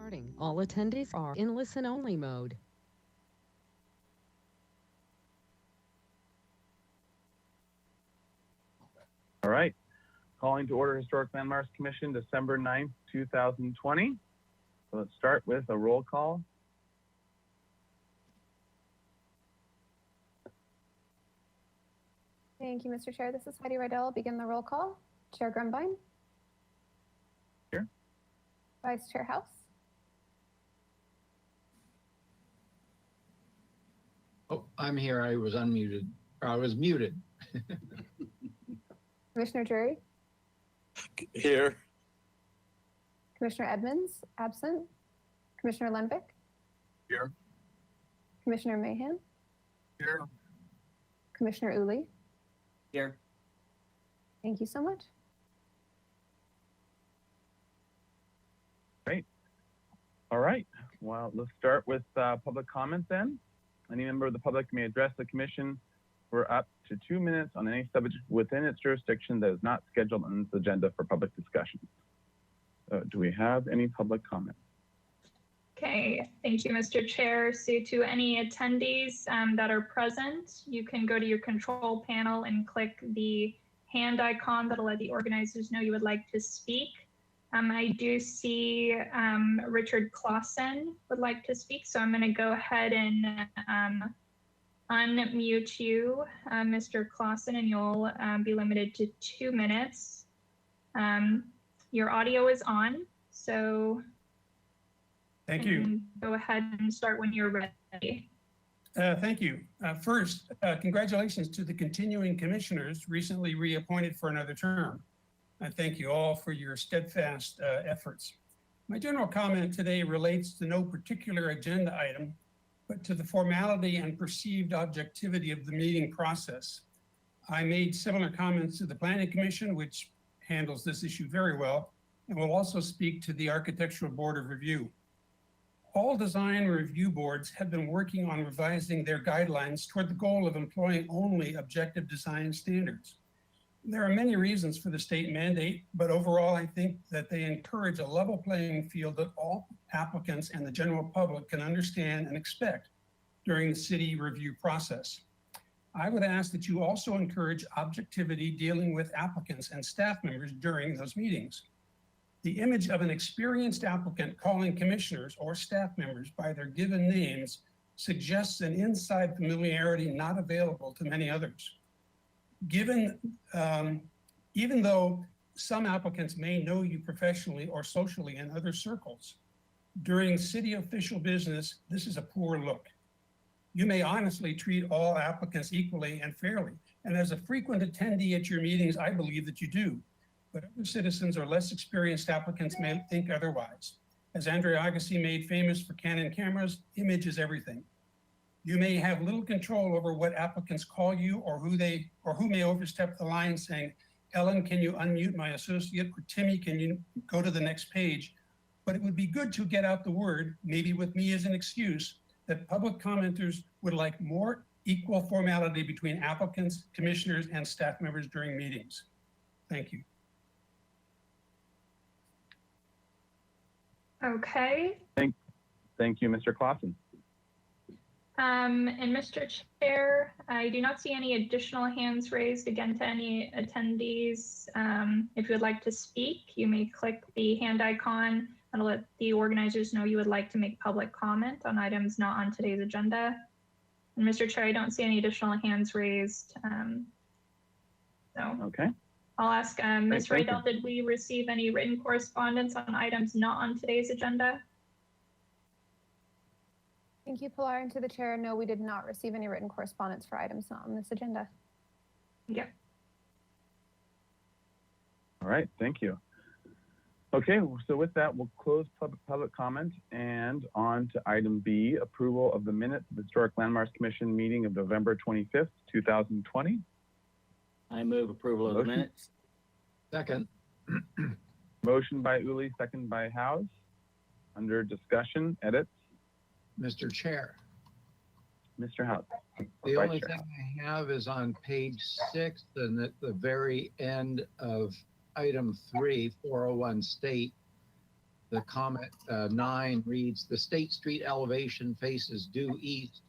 starting. All attendees are in listen-only mode. All right. Calling to order Historic Landmarks Commission, December 9th, 2020. So let's start with a roll call. Thank you, Mr. Chair. This is Heidi Riddell. I'll begin the roll call. Chair Grumbine. Here. Vice Chair House. Oh, I'm here. I was unmuted. I was muted. Commissioner Drury. Here. Commissioner Edmonds, absent. Commissioner Lenvik. Here. Commissioner Mahan. Here. Commissioner Uli. Here. Thank you so much. Great. All right. Well, let's start with public comment then. Any member of the public may address the commission for up to 2 minutes on any subject within its jurisdiction that is not scheduled on this agenda for public discussion. Do we have any public comment? Okay, thank you, Mr. Chair. So to any attendees that are present, you can go to your control panel and click the hand icon that'll let the organizers know you would like to speak. I do see Richard Clausen would like to speak, so I'm going to go ahead and unmute you, Mr. Clausen, and you'll be limited to 2 minutes. Your audio is on, so thank you. Go ahead and start when you're ready. Thank you. First, congratulations to the continuing commissioners recently reappointed for another term. I thank you all for your steadfast efforts. My general comment today relates to no particular agenda item, but to the formality and perceived objectivity of the meeting process. I made similar comments to the Planning Commission, which handles this issue very well, and will also speak to the Architectural Board of Review. All design review boards have been working on revising their guidelines toward the goal of employing only objective design standards. There are many reasons for the state mandate, but overall, I think that they encourage a level playing field that all applicants and the general public can understand and expect during the city review process. I would ask that you also encourage objectivity dealing with applicants and staff members during those meetings. The image of an experienced applicant calling commissioners or staff members by their given names suggests an inside familiarity not available to many others. Even though some applicants may know you professionally or socially in other circles, during city official business, this is a poor look. You may honestly treat all applicants equally and fairly. And as a frequent attendee at your meetings, I believe that you do. But other citizens or less experienced applicants may think otherwise. As Andrea Agassi made famous for Canon cameras, image is everything. You may have little control over what applicants call you or who may overstep the line saying, Ellen, can you unmute my associate? Or Timmy, can you go to the next page? But it would be good to get out the word, maybe with me as an excuse, that public commenters would like more equal formality between applicants, commissioners, and staff members during meetings. Thank you. Okay. Thank you, Mr. Clausen. And Mr. Chair, I do not see any additional hands raised again to any attendees. If you would like to speak, you may click the hand icon and let the organizers know you would like to make public comment on items not on today's agenda. And Mr. Chair, I don't see any additional hands raised. Okay. I'll ask Ms. Thank you. Riddell, did we receive any written correspondence on items not on today's agenda? Thank you, Pilar, and to the chair. No, we did not receive any written correspondence for items not on this agenda. Yeah. All right, thank you. Okay, so with that, we'll close public comment and on to item B, approval of the minutes of the Historic Landmarks Commission meeting of November 25th, 2020. I move approval of the Motion. minutes. Second. Motion by Uli, second by House. Under discussion, edits, Mr. Chair, Mr. House. the Vice only Chair. thing I have is on page 6 and at the very end of item 3, 401 state, the comment 9 reads, the State Street elevation faces due east.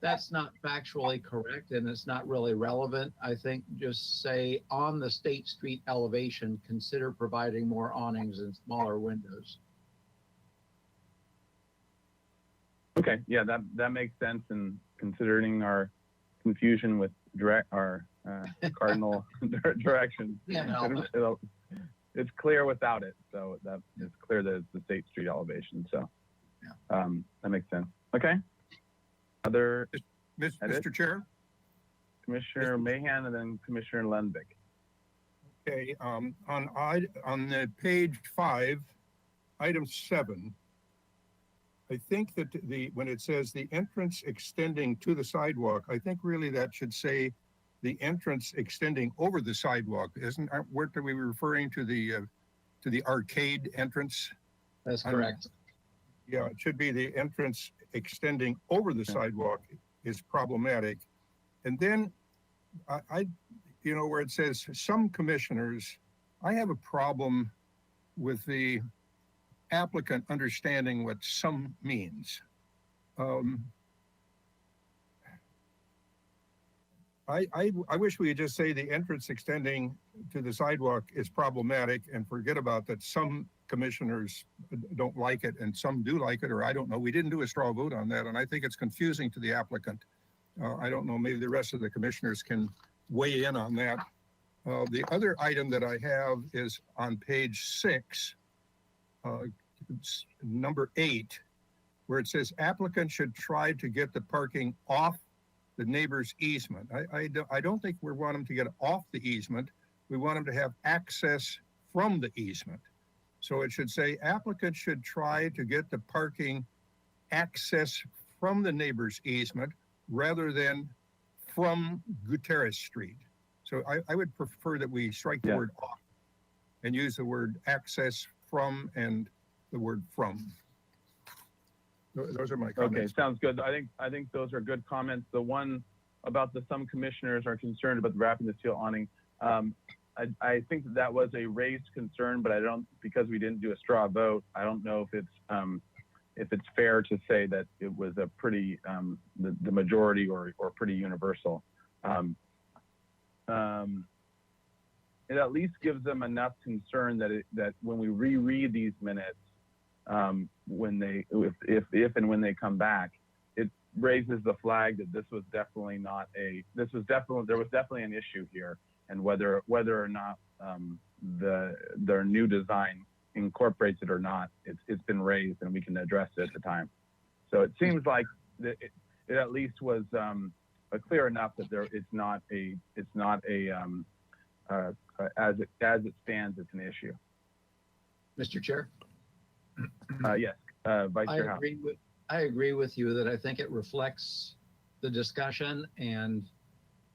That's not factually correct, and it's not really relevant. I think just say on the State Street elevation, consider providing more awnings and smaller windows. Okay, yeah, that makes sense. And considering our confusion with our cardinal directions, Can't help it. it's clear without it. So that it's clear that it's the State Street elevation. So that makes sense. Okay. Other edits? Mr. Chair? Commissioner Mahan and then Commissioner Lundvik. Okay, on the page 5, item 7, I think that when it says the entrance extending to the sidewalk, I think really that should say the entrance extending over the sidewalk. Weren't we referring to the arcade entrance? That's correct. Yeah, it should be the entrance extending over the sidewalk is problematic. And then where it says some commissioners, I have a problem with the applicant understanding what some means. I wish we could just say the entrance extending to the sidewalk is problematic and forget about that some commissioners don't like it and some do like it, or I don't know. We didn't do a straw vote on that, and I think it's confusing to the applicant. I don't know, maybe the rest of the commissioners can weigh in on that. The other item that I have is on page 6, number 8, where it says applicant should try to get the parking off the neighbor's easement. I don't think we want them to get off the easement. We want them to have access from the easement. So it should say applicant should try to get the parking access from the neighbor's easement rather than from Gutierrez Street. So I would prefer that we strike the word off and use the word access from and the word from. Those are my comments. Okay, sounds good. I think those are good comments. The one about some commissioners are concerned about the wrapping the steel awning. I think that was a raised concern, but because we didn't do a straw vote, I don't know if it's fair to say that it was a pretty the majority or pretty universal. It at least gives them enough concern that when we reread these minutes, if and when they come back, it raises the flag that there was definitely an issue here, and whether or not their new design incorporates it or not, it's been raised and we can address it at the time. So it seems like it at least was clear enough that it's not as it stands, it's an issue. Mr. Chair? Yes, Vice Chair Howe. I agree with you that I think it reflects the discussion, and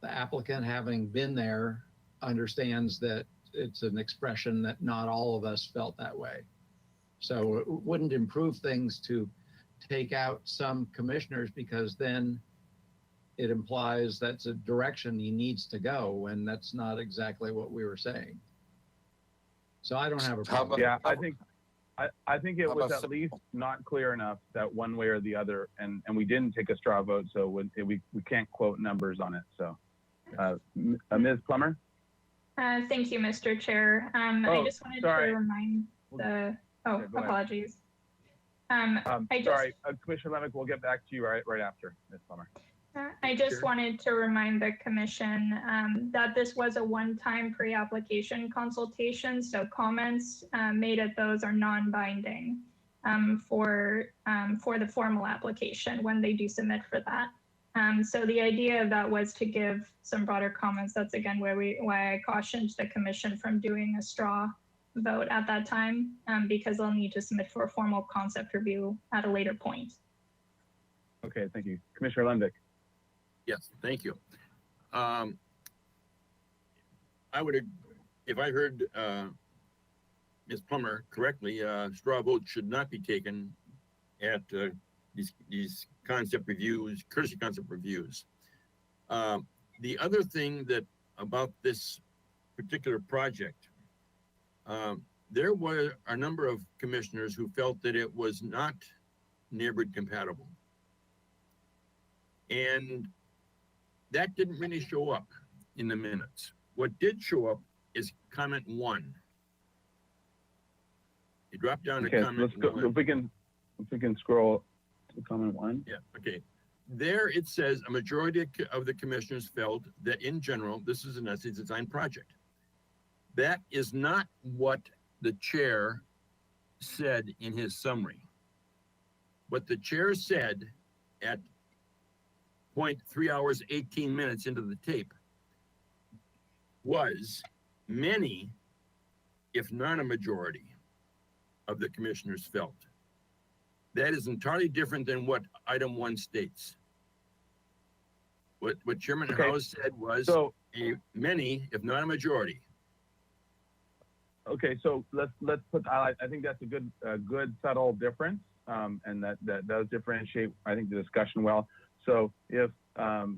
the applicant, having been there, understands that it's an expression that not all of us felt that way. So it wouldn't improve things to take out some commissioners, because then it implies that's a direction he needs to go, and that's not exactly what we were saying. So I don't have a problem. Yeah, I think it was at least not clear enough that one way or the other, and we didn't take a straw vote, so we can't quote numbers on it. So, Ms. Plummer? Thank you, Mr. Chair. I just wanted to remind apologies. Sorry, Commissioner Lemick, we'll get back to you right after, Ms. Plummer. I just wanted to remind the commission that this was a one-time pre-application consultation, so comments made at those are non-binding for the formal application when they do submit for that. So the idea of that was to give some broader comments. That's again why I cautioned the commission from doing a straw vote at that time, because they'll need to submit for a formal concept review at a later point. Okay, thank you. Commissioner Lundvik. Yes, thank you. I would, if I heard Ms. Plummer correctly, straw votes should not be taken at these concept reviews, courtesy concept reviews. The other thing that about this particular project, there were a number of commissioners who felt that it was not neighborhood compatible. And that didn't really show up in the minutes. What did show up is comment 1. You drop down to Okay, so comment let's go, 1. if we can scroll to comment 1. Yeah, okay. There it says a majority of the commissioners felt that in general, this is an essay design project. That is not what the chair said in his summary. What the chair said at 3 hours, 18 minutes into the tape was many, if not a majority, of the commissioners felt. That is entirely different than what item 1 states. What Chairman Okay. House said was So, many, if not a majority. okay, so let's put, I think that's a good subtle difference. And that does differentiate, I think, the discussion well. So if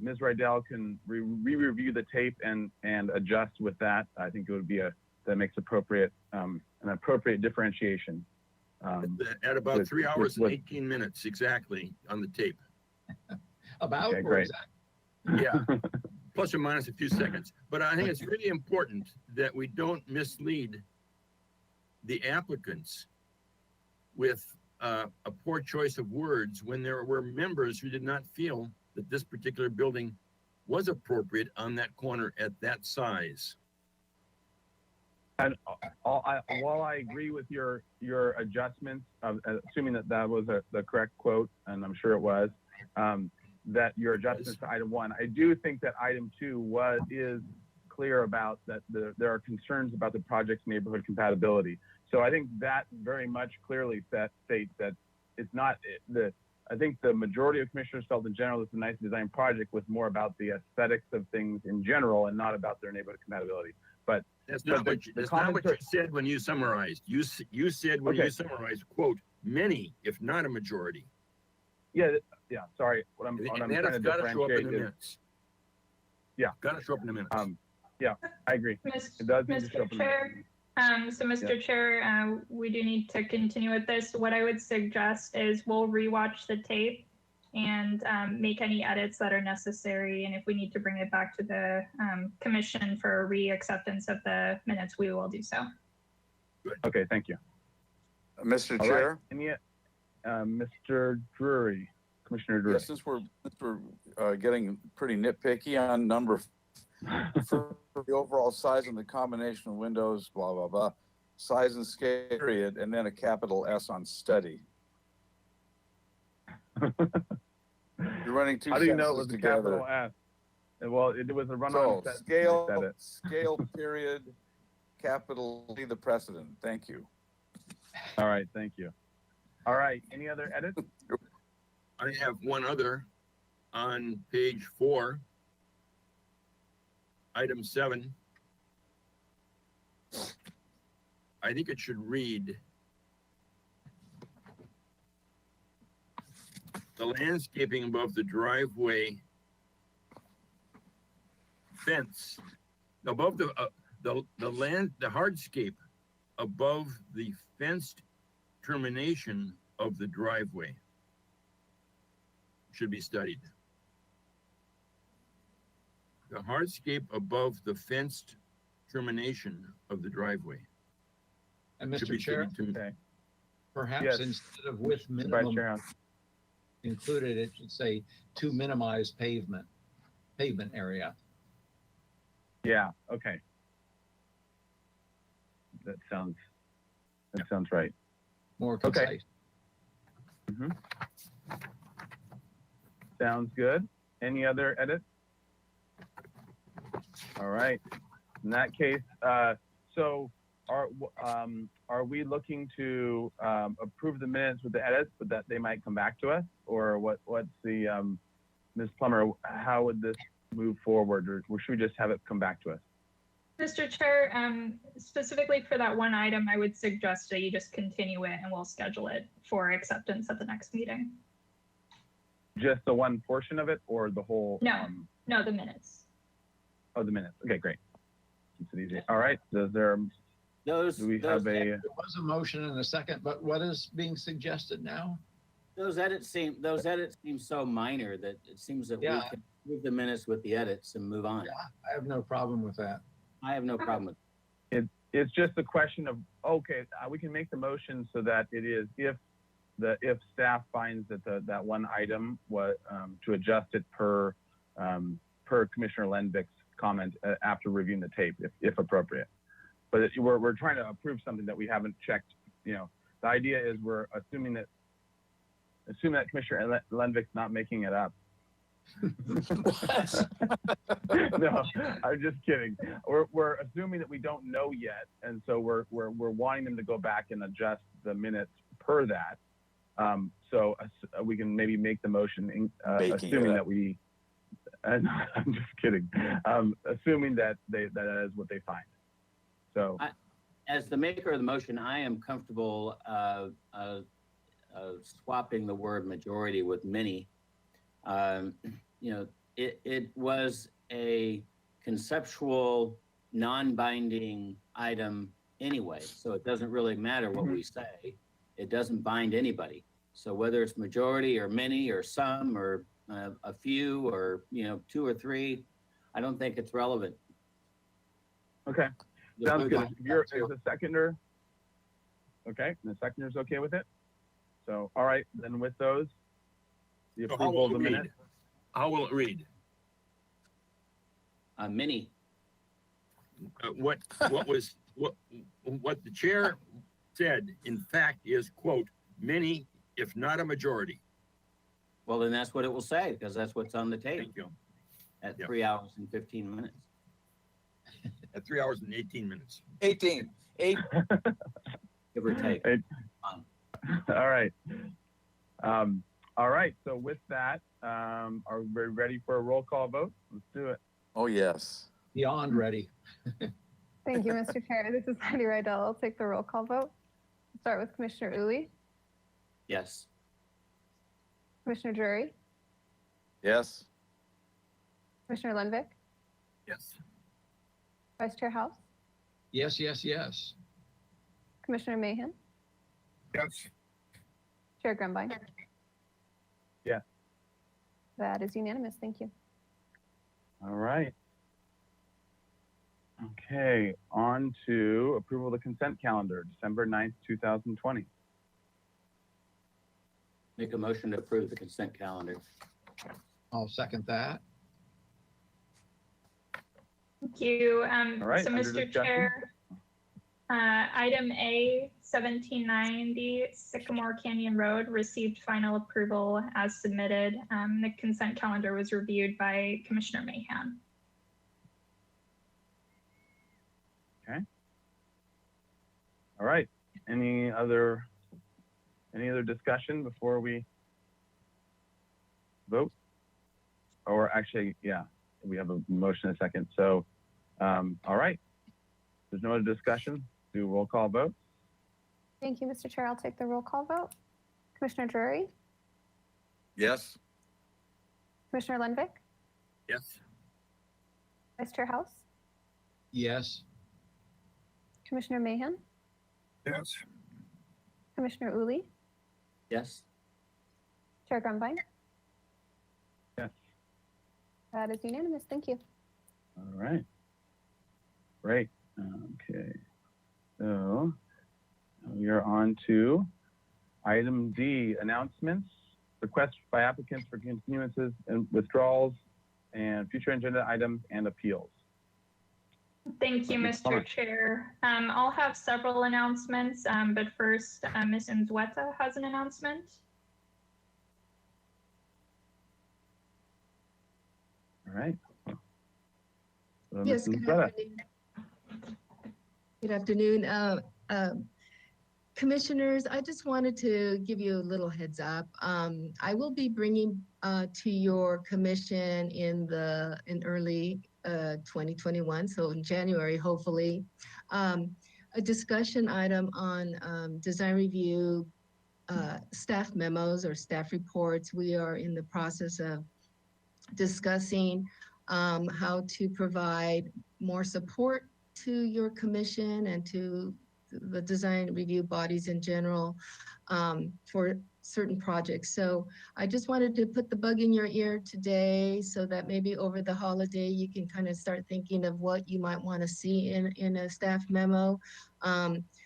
Ms. Rydell can re-review the tape and adjust with that, I think it would be that makes appropriate, an appropriate differentiation. At about with- 3 hours with- and 18 minutes exactly on the tape. About, Okay, or great. is that- Yeah, plus or minus a few seconds. But I think it's really important that we don't mislead the applicants with a poor choice of words when there were members who did not feel that this particular building was appropriate on that corner at that size. And while I agree with your adjustments, assuming that was the correct quote, and I'm sure it was, that your adjustments to item 1, I do think that item 2 is clear about that there are concerns about the project's neighborhood compatibility. So I think that very much clearly states that it's not I think the majority of commissioners felt in general it's a nice design project was more about the aesthetics of things in general and not about their neighborhood compatibility. But That's not the what you said when you summarized. You said when Okay. you summarized, quote, many, if not a majority. yeah, sorry, what I'm And trying that to has got to show up in differentiate the is, minutes. Yeah. Got to show up in the minutes. I agree. Mis- It does need to show up Mr. in the Chair, so Mr. Chair, we do need to continue with this. What I would suggest is we'll rewatch the tape and make any edits that are necessary. And if we need to bring it back to the commission for re-acceptance of the minutes, we will do so. Okay, thank you. Mr. All right. Chair, Any, Mr. Drury, Commissioner Drury. yeah, since we're getting pretty nitpicky on number for the overall size and the combination of windows, blah, blah, blah, size and scale, period, and then a capital S on study. You're running two How do you know it sentences was a together. capital S? Well, it was a So run-on sentence. I said scale, period, capital C, the precedent. Thank you. All right, thank you. All right, any other edits? I have one other on page 4, item 7. I think it should read, the landscaping above the driveway fence, above the hardscape above the fenced termination of the driveway should be studied. The hardscape above the fenced termination of the driveway. And should Mr. be Chair, studied too. Okay. perhaps Yes. instead of with Vice minimum Chair Hunt. included, it should say to minimize pavement area. Yeah, okay. That sounds right. More Okay. concise. Sounds good. Any other edits? All right. In that case, so are we looking to approve the minutes with the edits, but that they might come back to us, or what's the Ms. Plummer? How would this move forward, or should we just have it come back to us? Mr. Chair, specifically for that one item, I would suggest that you just continue it and we'll schedule it for acceptance at the next meeting. Just the one portion of it, or the whole? No. No, the minutes. Oh, the minutes. Okay, great. Keeps it easy. All right. Does there Those, Do we those, have a, There was a motion and a second, but what is being suggested now? those edits seem so minor that it seems that we Yeah. can move the minutes with the edits and move on. I have no problem with that. I have no problem with it's just a question of, okay, we can make the motion so that it is, if staff finds that that one item was, to adjust it per Commissioner Lenvick's comment after reviewing the tape, if appropriate. But we're trying to approve something that we haven't checked. You know, the idea is we're assuming that Commissioner Lenvick's not making it up. No, I'm just kidding. We're assuming that we don't know yet, and so we're wanting them to go back and adjust the minutes per that. So we can maybe make the motion, assuming that we. I'm just kidding. Assuming that that is what they find. So, as the maker of the motion, I am comfortable swapping the word majority with many. You know, it was a conceptual, non-binding item anyway, so it doesn't really matter what we say. It doesn't bind anybody. So whether it's majority or many or some or a few or, you know, 2 or 3, I don't think it's relevant. okay, sounds good. If the seconder, okay, and the seconder's okay with it. So, all right, then with those, the So approval of the minute. How will it read? Many. What the chair said, in fact, is, quote, many, if not a majority. Well, then that's what it will say, because that's what's on the tape Thank you. at Yep. 3 hours and 15 minutes. At 3 hours and 18 minutes. 18. Give or take. Hey. All right. All right, so with that, are we ready for a roll call vote? Let's do it. Oh, yes. Beyond ready. Thank you, Mr. Chair. This is Heidi Rydell. I'll take the roll call vote. Start with Commissioner Uli, Yes. Commissioner Drury, Yes. Commissioner Lenvick, Yes. Vice Chair House, Yes, yes, yes. Commissioner Mahan, Yes. Chair Grumbine. Yes. That is unanimous. Thank you. All right. Okay, on to approval of the consent calendar, December 9th, 2020. Make a motion to approve the consent calendar. I'll second that. Thank you. All right, So, under Mr. discussion. Chair, item A, 1790 Sycamore Canyon Road received final approval as submitted. The consent calendar was reviewed by Commissioner Mahan. All right, any other discussion before we vote? Or actually, yeah, we have a motion in a second. So, all right, there's no other discussion, do a roll call vote. Thank you, Mr. Chair. I'll take the roll call vote. Commissioner Drury, Yes. Commissioner Lenvick, Yes. Vice Chair House, Yes. Commissioner Mahan, Yes. Commissioner Uli, Yes. Chair Grumbine. Yes. That is unanimous. Thank you. All right. Great. Okay. So we are on to item D, announcements, requests by applicants for continuances and withdrawals and future agenda items and appeals. Thank you, Ms. Mr. Plummer. Chair. I'll have several announcements, but first, Ms. Nzweta has an announcement. All right. So, Yes, Mrs. good Zeta. afternoon. Good afternoon. Commissioners, I just wanted to give you a little heads up. I will be bringing to your commission in early 2021, so in January, hopefully, a discussion item on design review, staff memos or staff reports. We are in the process of discussing how to provide more support to your commission and to the design review bodies in general for certain projects. So I just wanted to put the bug in your ear today so that maybe over the holiday you can kind of start thinking of what you might want to see in a staff memo.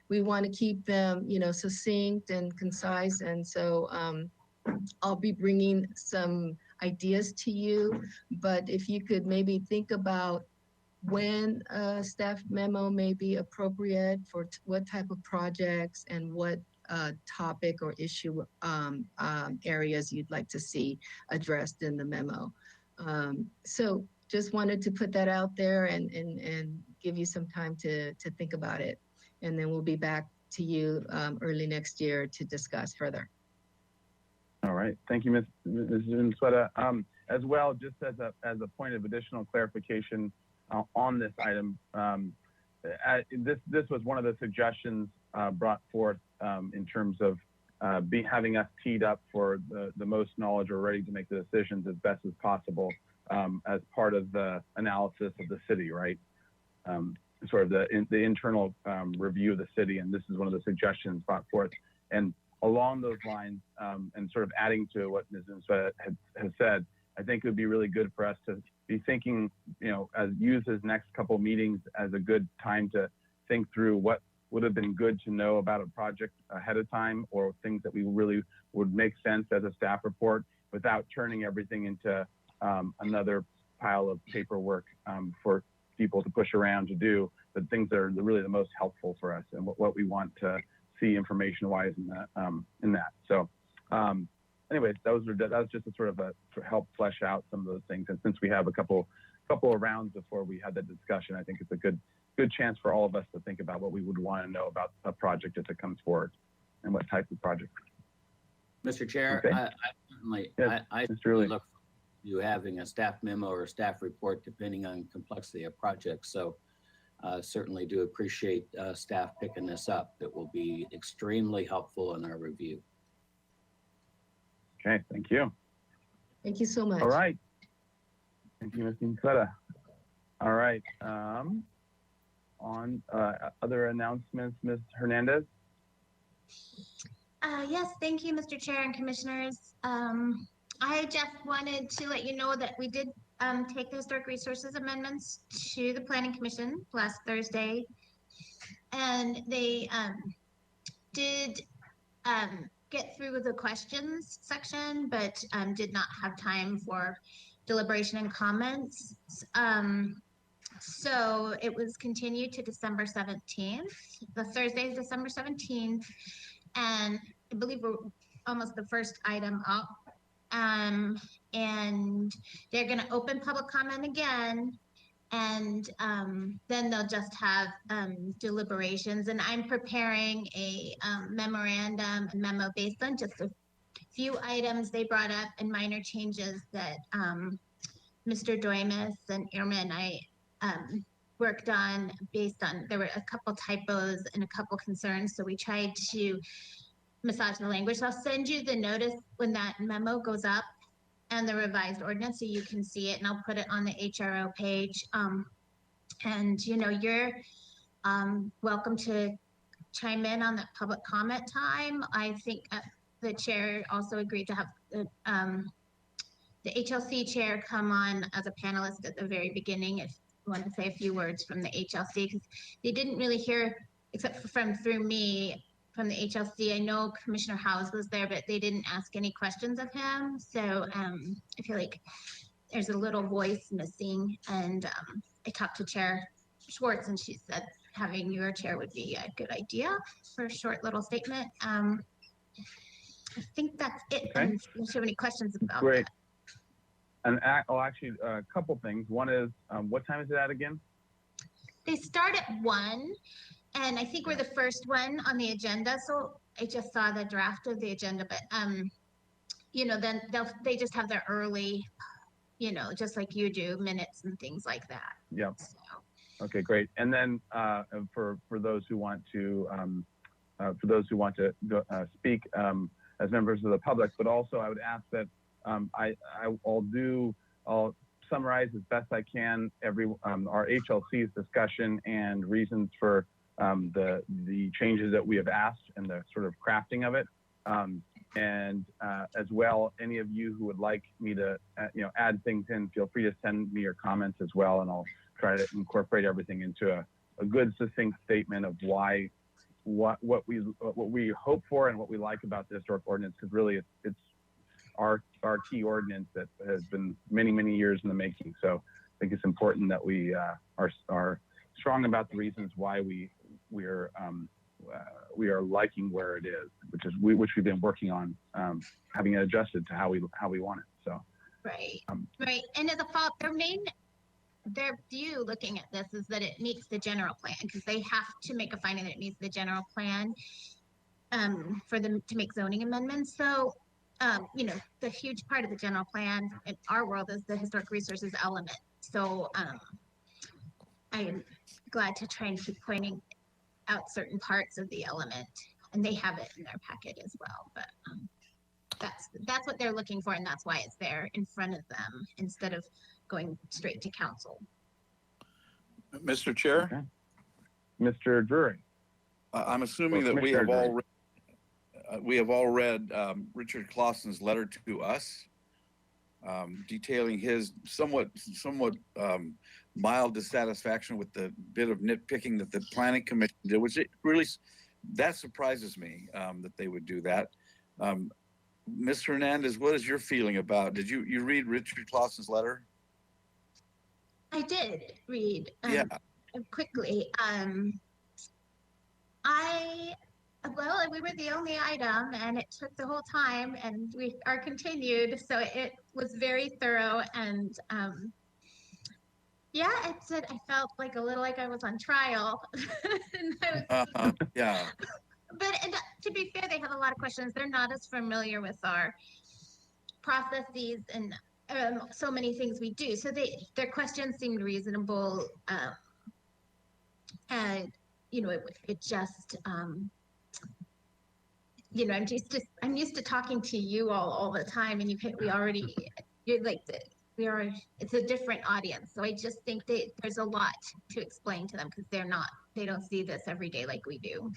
We want to keep them, you know, succinct and concise. And so I'll be bringing some ideas to you, but if you could maybe think about when a staff memo may be appropriate for what type of projects and what topic or issue areas you'd like to see addressed in the memo. So just wanted to put that out there and give you some time to think about it. And then we'll be back to you early next year to discuss further. All right, thank you, Ms. Valenzuela. As well, just as a point of additional clarification on this item, this was one of the suggestions brought forth in terms of having us teed up for the most knowledge or ready to make the decisions as best as possible as part of the analysis of the city, right? Sort of the internal review of the city, and this is one of the suggestions brought forth. And along those lines, and sort of adding to what Ms. Valenzuela has said, I think it would be really good for us to be thinking, you know, use this next couple meetings as a good time to think through what would have been good to know about a project ahead of time, or things that we really would make sense as a staff report without turning everything into another pile of paperwork for people to push around to do, but things that are really the most helpful for us and what we want to see information-wise in that. So anyways, that was just a sort of to help flesh out some of those things. And since we have a couple of rounds before we had the discussion, I think it's a good chance for all of us to think about what we would want to know about a project as it comes forward and what type of project. Mr. Chair, Okay. I certainly, Yes, I Mr. Lee. look for you having a staff memo or a staff report depending on complexity of projects. So certainly do appreciate staff picking this up. It will be extremely helpful in our review. Okay, thank you. Thank you so much. All right. Thank you, Ms. Valenzuela. All right. On other announcements, Ms. Hernandez? Yes, thank you, Mr. Chair and Commissioners. I just wanted to let you know that we did take the Historic Resources amendments to the Planning Commission last Thursday. And they did get through the questions section, but did not have time for deliberation and comments. So it was continued to December 17th. The Thursday is December 17th. And I believe we're almost the first item up. And they're going to open public comment again. And then they'll just have deliberations. And I'm preparing a memorandum, a memo based on just a few items they brought up and minor changes that Mr. Doimus and Irma and I worked on based on, there were a couple typos and a couple concerns. So we tried to massage the language. So I'll send you the notice when that memo goes up and the revised ordinance so you can see it, and I'll put it on the HRO page. And you know, you're welcome to chime in on that public comment time. I think the chair also agreed to have the HLC chair come on as a panelist at the very beginning if you want to say a few words from the HLC, because they didn't really hear, except for through me, from the HLC. I know Commissioner Howes was there, but they didn't ask any questions of him. So I feel like there's a little voice missing. And I talked to Chair Schwartz and she said having your chair would be a good idea for a short little statement. I think that's it. Okay. Unless you have any questions about Great. that. And actually, a couple things. One is, what time is it at again? They start at 1, and I think we're the first one on the agenda. So I just saw the draft of the agenda, but you know, then they just have their early, you know, just like you do, minutes and things like that. Yeah. So. Okay, great. And then for those who want to speak as members of the public, but also I would ask that I'll summarize as best I can our HLC's discussion and reasons for the changes that we have asked and the sort of crafting of it. And as well, any of you who would like me to add things in, feel free to send me your comments as well, and I'll try to incorporate everything into a good succinct statement of why what we hope for and what we like about the historic ordinance, because really it's our key ordinance that has been many years in the making. So I think it's important that we are strong about the reasons why we are liking where it is, which we've been working on, having it adjusted to how we want it. So Right. And as a follow-up, their view looking at this is that it meets the general plan, because they have to make a finding that it meets the general plan for them to make zoning amendments. So, the huge part of the general plan in our world is the historic resources element. So I am glad to try and keep pointing out certain parts of the element, and they have it in their packet as well. But that's what they're looking for, and that's why it's there in front of them instead of going straight to council. Mr. Chair? okay. Mr. Drury. I'm assuming that we have all read Richard Clausen's letter to us, detailing his somewhat mild dissatisfaction with the bit of nitpicking that the planning commission did, which it really, that surprises me that they would do that. Ms. Hernandez, what is your feeling about, did you read Richard Clausen's letter? I did read Yeah. quickly. We were the only item, and it took the whole time, and we are continued. So it was very thorough, and I felt like a little like I was on trial. And I was, Yeah. But to be fair, they have a lot of questions. They're not as familiar with our processes and so many things we do. So their questions seemed reasonable. And it just I'm used to talking to you all the time, and it's a different audience. So I just think there's a lot to explain to them, because they don't see this every day like we do.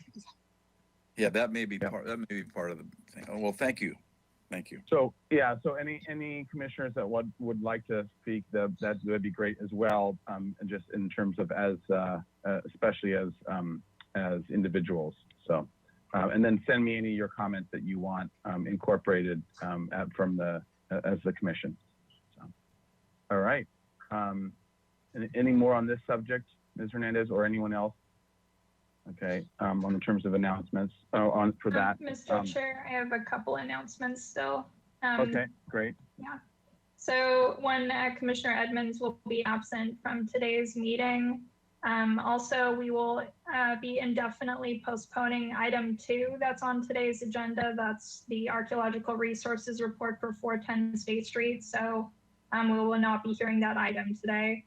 Yeah, that may be part of the thing. Oh, well, thank you. So any commissioners that would like to speak, that would be great as well. And just in terms of especially as individuals. So, and then send me any of your comments that you want incorporated as the commission. So, all right. Any more on this subject, Ms. Hernandez, or anyone else? Okay, on terms of announcements, for that. Mr. Chair, I have a couple announcements still. Okay, great. Yeah. So one, Commissioner Edmonds will be absent from today's meeting. Also, we will be indefinitely postponing item 2 that's on today's agenda. That's the archaeological resources report for 410 State Street. So we will not be hearing that item today.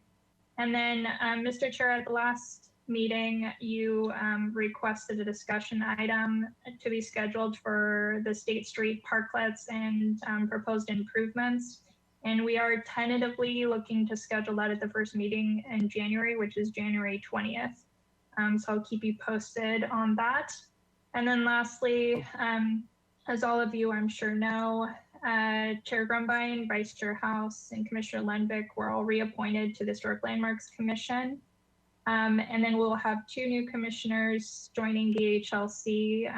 And then, Mr. Chair, at the last meeting, you requested a discussion item to be scheduled for the State Street parklets and proposed improvements. And we are tentatively looking to schedule that at the first meeting in January, which is January 20th. So I'll keep you posted on that. And then lastly, as all of you I'm sure know, Chair Grumbine, Vice Chair House, and Commissioner Lenvik were all reappointed to the Historic Landmarks Commission. And then we'll have 2 new commissioners joining the HLC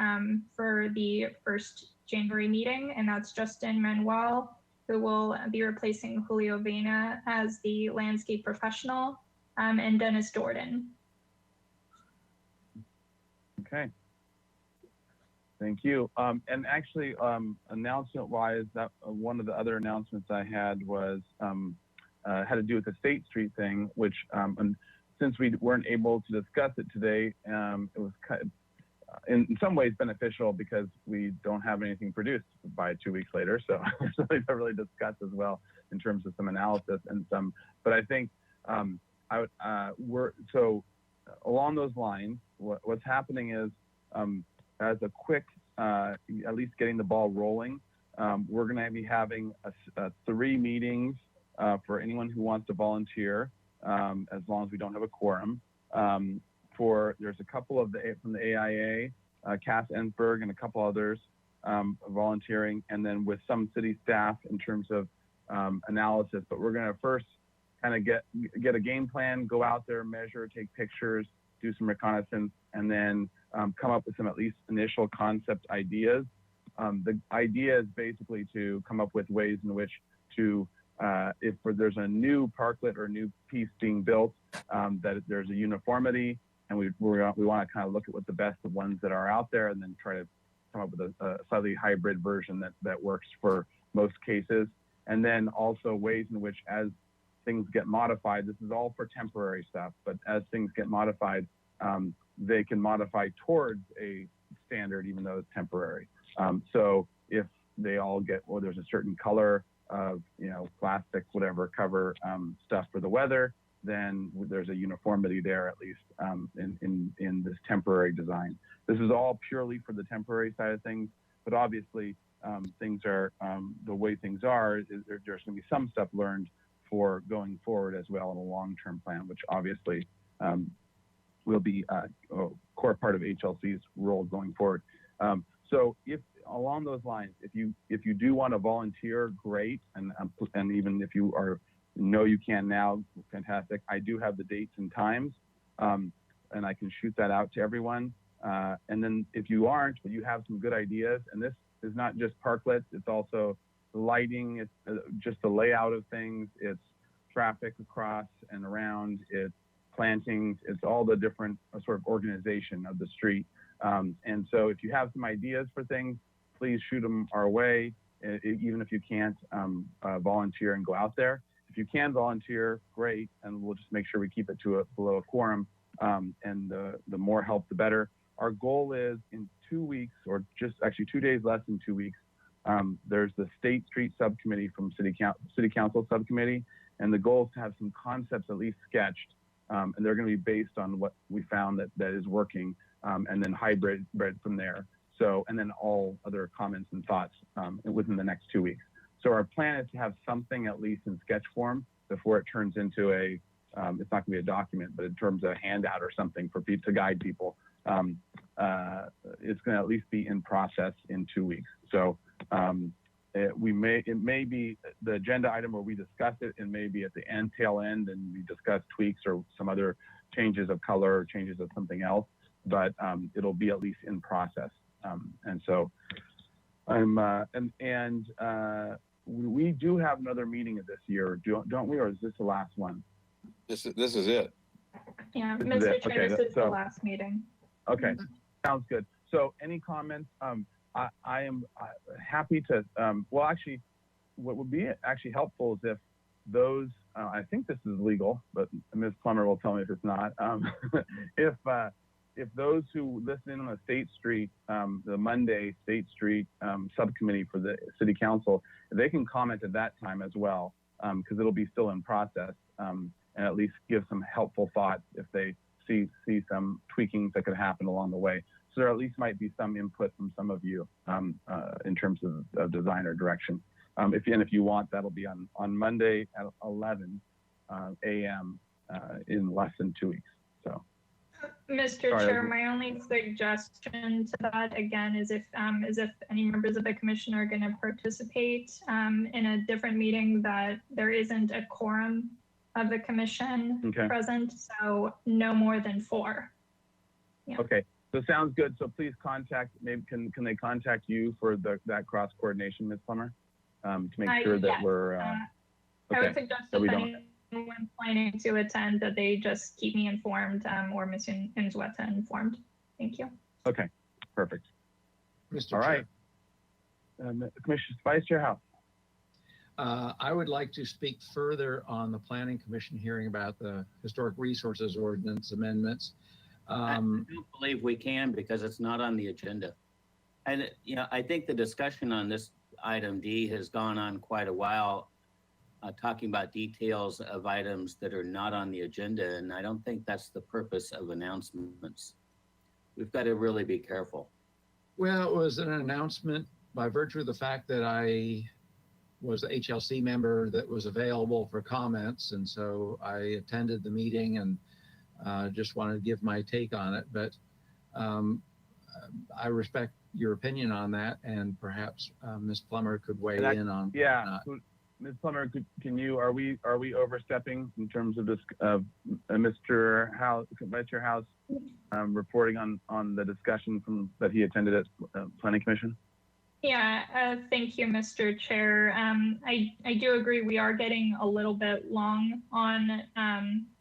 for the first January meeting, and that's Justin Manuel, who will be replacing Julio Vena as the landscape professional, and Dennis Jordan. Okay. Thank you. And actually, announcement-wise, that one of the other announcements I had was had to do with the State Street thing, which since we weren't able to discuss it today, it was in some ways beneficial because we don't have anything produced by 2 weeks later. So there's something to really discuss as well in terms of some analysis and some, but I think so along those lines, what's happening is as a quick, at least getting the ball rolling, we're going to be having 3 meetings for anyone who wants to volunteer, as long as we don't have a quorum. There's a couple of from the AIA, Cass Ensberg and a couple others volunteering, and then with some city staff in terms of analysis. But we're going to first kind of get a game plan, go out there, measure, take pictures, do some reconnaissance, and then come up with some at least initial concept ideas. The idea is basically to come up with ways in which to, if there's a new parklet or a new piece being built, that there's a uniformity, and we want to kind of look at what the best of ones that are out there, and then try to come up with a slightly hybrid version that works for most cases. And then also ways in which, as things get modified, this is all for temporary stuff, but as things get modified, they can modify towards a standard, even though it's temporary. So if they all get, well, there's a certain color of, plastic, whatever, cover stuff for the weather, then there's a uniformity there, at least in this temporary design. This is all purely for the temporary side of things, but obviously things are, the way things are, there's going to be some stuff learned for going forward as well in a long-term plan, which obviously will be a core part of HLC's role going forward. So if along those lines, if you do want to volunteer, great, and even if you know you can now, fantastic. I do have the dates and times, and I can shoot that out to everyone. And then if you aren't, but you have some good ideas, and this is not just parklets, it's also the lighting, it's just the layout of things, it's traffic across and around, it's plantings, it's all the different sort of organization of the street. And so if you have some ideas for things, please shoot them our way, even if you can't volunteer and go out there. If you can volunteer, great, and we'll just make sure we keep it to below a quorum, and the more help, the better. Our goal is in 2 weeks, or just actually 2 days less than 2 weeks, there's the State Street Subcommittee from City Council Subcommittee, and the goal is to have some concepts at least sketched, and they're going to be based on what we found that is working, and then hybrid from there. So, and then all other comments and thoughts within the next 2 weeks. So our plan is to have something at least in sketch form before it turns into it's not going to be a document, but in terms of a handout or something for people to guide people. It's going to at least be in process in 2 weeks. So it may be the agenda item where we discuss it, and maybe at the tail end, and we discuss tweaks or some other changes of color or changes of something else, but it'll be at least in process. And so we do have another meeting of this year, don't we, or is this the last one? This is it. Yeah, This is Mr. it. Chair, Okay, this is the so- last meeting. Okay, sounds good. So any comments? I am happy to, well, actually, what would be actually helpful is if those, I think this is legal, but Ms. Plummer will tell me if it's not. If those who listen in on the State Street, the Monday State Street subcommittee for the City Council, they can comment at that time as well, because it'll be still in process, and at least give some helpful thoughts if they see some tweakings that could happen along the way. So there at least might be some input from some of you in terms of design or direction. If you want, that'll be on Monday at 11 a.m. in less than 2 weeks. So. Mr. Sorry, Chair, my only suggestion to that again is if any members of the commission are going to participate in a different meeting, that there isn't a quorum of the commission present, so no more than 4. Yeah. Okay, so sounds good. So please contact, maybe can they contact you for that cross coordination, Ms. Plummer, to make sure that yes. we're I okay. would suggest that we if don't. anyone planning to attend that they just keep me informed, or Ms. Inzueta informed. Thank you. Okay, perfect. Mr. All Chair. right. Commissioner Vice Chair House. I would like to speak further on the Planning Commission hearing about the Historic Resources Ordinance amendments. I don't believe we can because it's not on the agenda. And, I think the discussion on this item D has gone on quite a while, talking about details of items that are not on the agenda. And I don't think that's the purpose of announcements. We've got to really be careful. Well, it was an announcement by virtue of the fact that I was the HLC member that was available for comments, and so I attended the meeting and just wanted to give my take on it. But I respect your opinion on that, and perhaps Ms. Plummer could weigh in on. Yeah, Ms. Plummer, are we overstepping in terms of this, Mr. House, Vice Chair House, reporting on the discussion that he attended at Planning Commission? Yeah, thank you, Mr. Chair. I do agree we are getting a little bit long on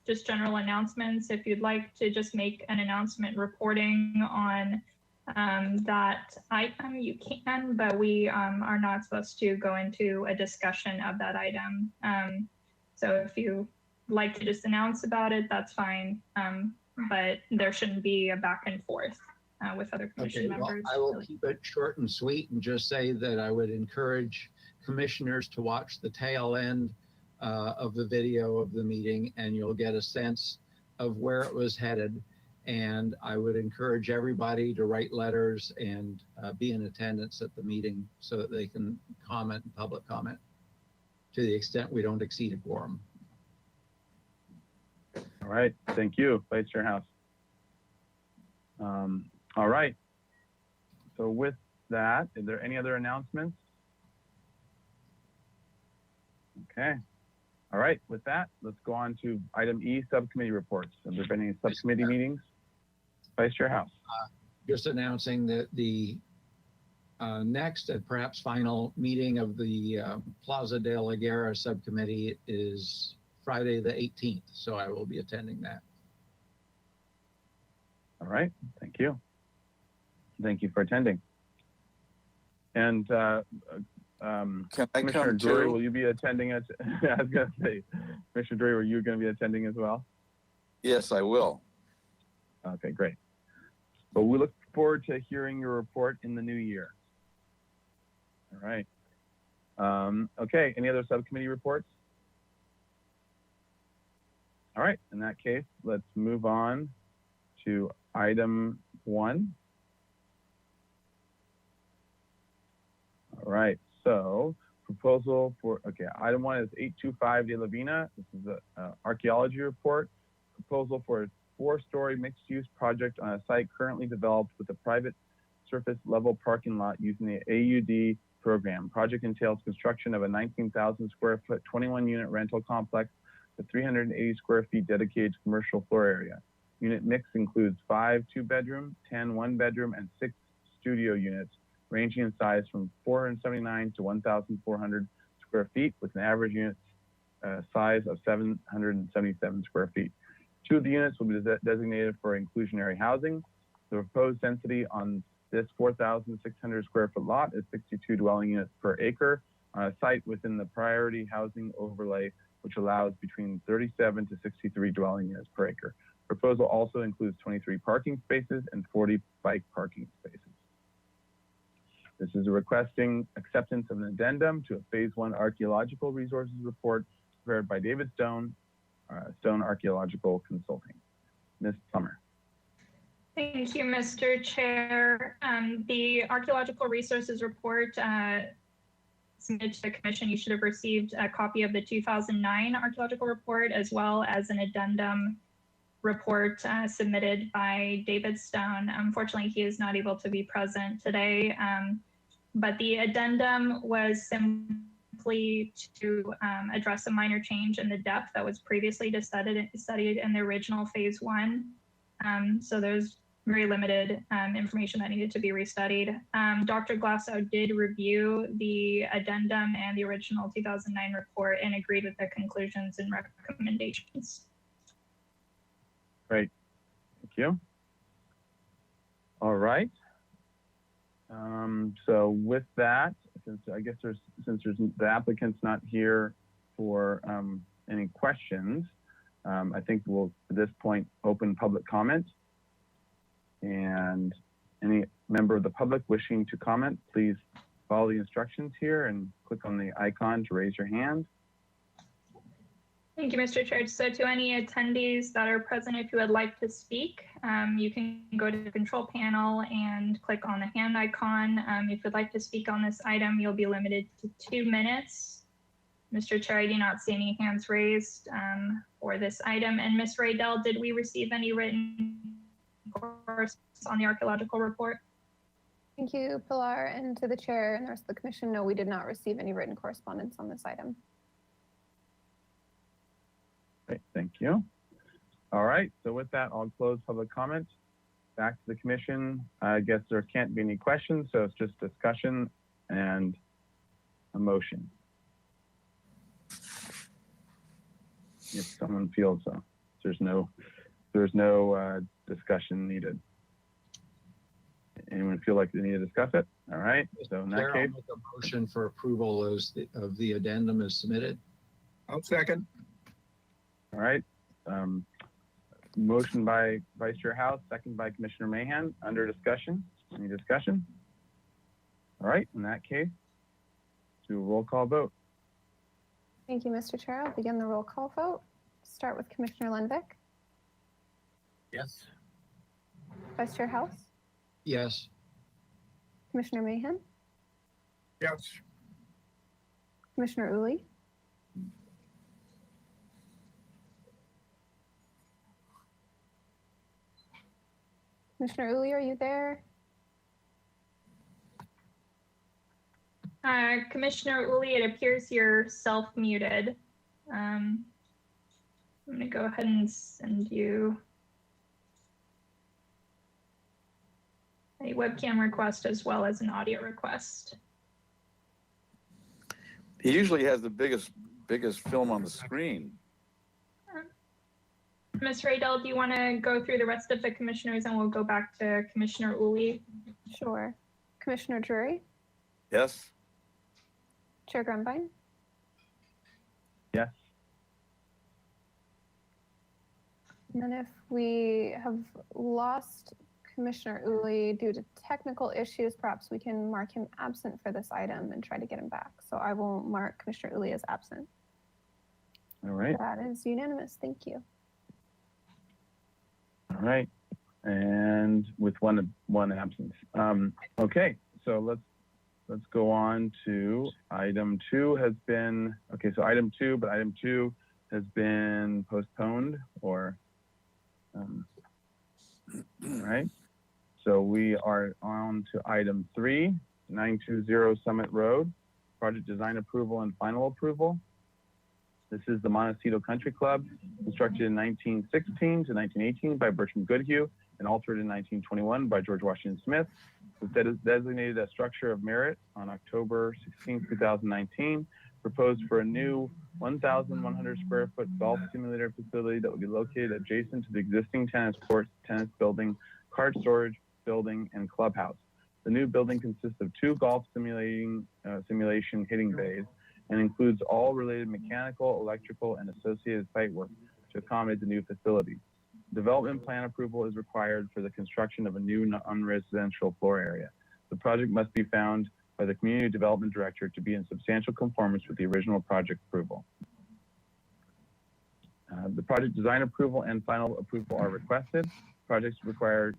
just general announcements. If you'd like to just make an announcement reporting on that item, you can, but we are not supposed to go into a discussion of that item. So if you like to just announce about it, that's fine. But there shouldn't be a back and forth with other commission members. Well, I will keep it short and sweet and just say that I would encourage commissioners to watch the tail end of the video of the meeting, and you'll get a sense of where it was headed. And I would encourage everybody to write letters and be in attendance at the meeting so that they can comment and public comment to the extent we don't exceed a quorum. All right, thank you, Vice Chair House. All right, so with that, is there any other announcements? Okay, all right, with that, let's go on to item E, subcommittee reports. Have there been any subcommittee meetings? Vice Chair House. Just announcing that the next and perhaps final meeting of the Plaza de la Guerra subcommittee is Friday the 18th, so I will be attending that. All right, thank you. Thank you for attending. And Can I Commissioner come Drury, too? will you be attending it? I was gonna say, Commissioner Drury, were you gonna be attending as well? Yes, I will. Okay, great. But we look forward to hearing your report in the new year. All right. Okay, any other subcommittee reports? All right, in that case, let's move on to item 1. All right, so proposal for, okay, item 1 is 825 De La Vina. This is the archaeology report. Proposal for a 4-story mixed-use project on a site currently developed with a private surface level parking lot using the AUD program. Project entails construction of a 19,000 square foot, 21-unit rental complex with 380 square feet dedicated to commercial floor area. Unit mix includes 5 2-bedroom, 10 1-bedroom, and 6 studio units, ranging in size from 479 to 1,400 square feet, with an average unit size of 777 square feet. 2 of the units will be designated for inclusionary housing. The proposed density on this 4,600 square foot lot is 62 dwelling units per acre on a site within the priority housing overlay, which allows between 37 to 63 dwelling units per acre. Proposal also includes 23 parking spaces and 40 bike parking spaces. This is requesting acceptance of an addendum to a phase 1 archaeological resources report prepared by David Stone, Stone Archaeological Consulting. Ms. Plummer. Thank you, Mr. Chair. The archaeological resources report submitted to the commission, you should have received a copy of the 2009 archaeological report, as well as an addendum report submitted by David Stone. Unfortunately, he is not able to be present today, but the addendum was simply to address a minor change in the depth that was previously studied in the original phase 1. So there's very limited information that needed to be restudied. Dr. Glasso did review the addendum and the original 2009 report and agreed with the conclusions and recommendations. Great, thank you. All right. So with that, since I guess since the applicant's not here for any questions, I think we'll at this point open public comment. And any member of the public wishing to comment, please follow the instructions here and click on the icon to raise your hand. Thank you, Mr. Chair. So to any attendees that are present, if you would like to speak, you can go to the control panel and click on the hand icon. If you'd like to speak on this item, you'll be limited to 2 minutes. Mr. Chair, I do not see any hands raised for this item. And Ms. Raydell, did we receive any written correspondence on the archaeological report? Thank you, Pilar, and to the chair and the rest of the commission. No, we did not receive any written correspondence on this item. Great, thank you. All right, so with that, I'll close public comment. Back to the commission. I guess there can't be any questions, so it's just discussion and a motion. If someone feels so. There's no discussion needed. Anyone feel like they need to discuss it? All right, so in that Chair, I'll case. make a motion for approval of the addendum as submitted. I'll second. All right. Motion by Vice Chair House, second by Commissioner Mahan. Under discussion. Any discussion? All right. In that case, do a roll call vote. Thank you, Mr. Chair. I'll begin the roll call vote. Start with Commissioner Lenvik, Yes. Vice Chair House, Yes. Commissioner Mahan, Yes. Commissioner Uli, Commissioner Uli, are you there? Commissioner Uli, it appears you're self-muted. I'm going to go ahead and send you a webcam request as well as an audio request. He usually has the biggest film on the screen. Ms. Raydell, do you want to go through the rest of the commissioners and we'll go back to Commissioner Uli? Sure. Commissioner Drury, Yes? Chair Grumbine, Yes. and then if we have lost Commissioner Uli due to technical issues, perhaps we can mark him absent for this item and try to get him back. So I will mark Commissioner Uli as absent. All right. That is unanimous. Thank you. All right. And with one absence. Okay. So let's go on to item 2 has been, okay, so item 2 has been postponed or, all right. So we are on to item 3, 920 Summit Road, project design approval and final approval. This is the Montecito Country Club, constructed in 1916 to 1918 by Bertram Goodhue and altered in 1921 by George Washington Smith. It was designated a structure of merit on October 16, 2019, proposed for a new 1,100 square foot golf simulator facility that will be located adjacent to the existing tennis courts, tennis building, card storage building, and clubhouse. The new building consists of 2 golf simulation hitting bays and includes all related mechanical, electrical, and associated site work to accommodate the new facility. Development plan approval is required for the construction of a new non-residential floor area. The project must be found by the Community Development Director to be in substantial conformance with the original project approval. The project design approval and final approval are requested. Projects requires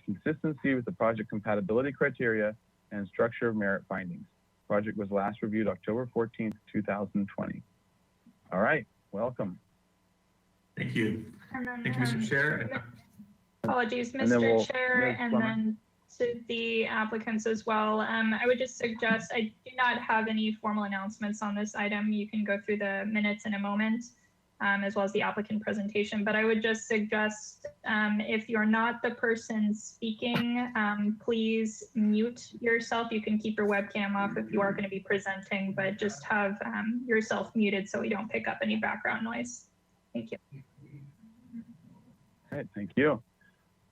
consistency with the project compatibility criteria and structure of merit findings. Project was last reviewed October 14th, 2020. All right, welcome. Thank you. And then, Thank you, Mr. Chair. Apologies, And then Mr. Chair, Ms. and Plummer. then to the applicants as well. I would just suggest, I do not have any formal announcements on this item. You can go through the minutes in a moment, as well as the applicant presentation. But I would just suggest, if you're not the person speaking, please mute yourself. You can keep your webcam off if you are going to be presenting, but just have yourself muted so we don't pick up any background noise. Thank you. All right, thank you.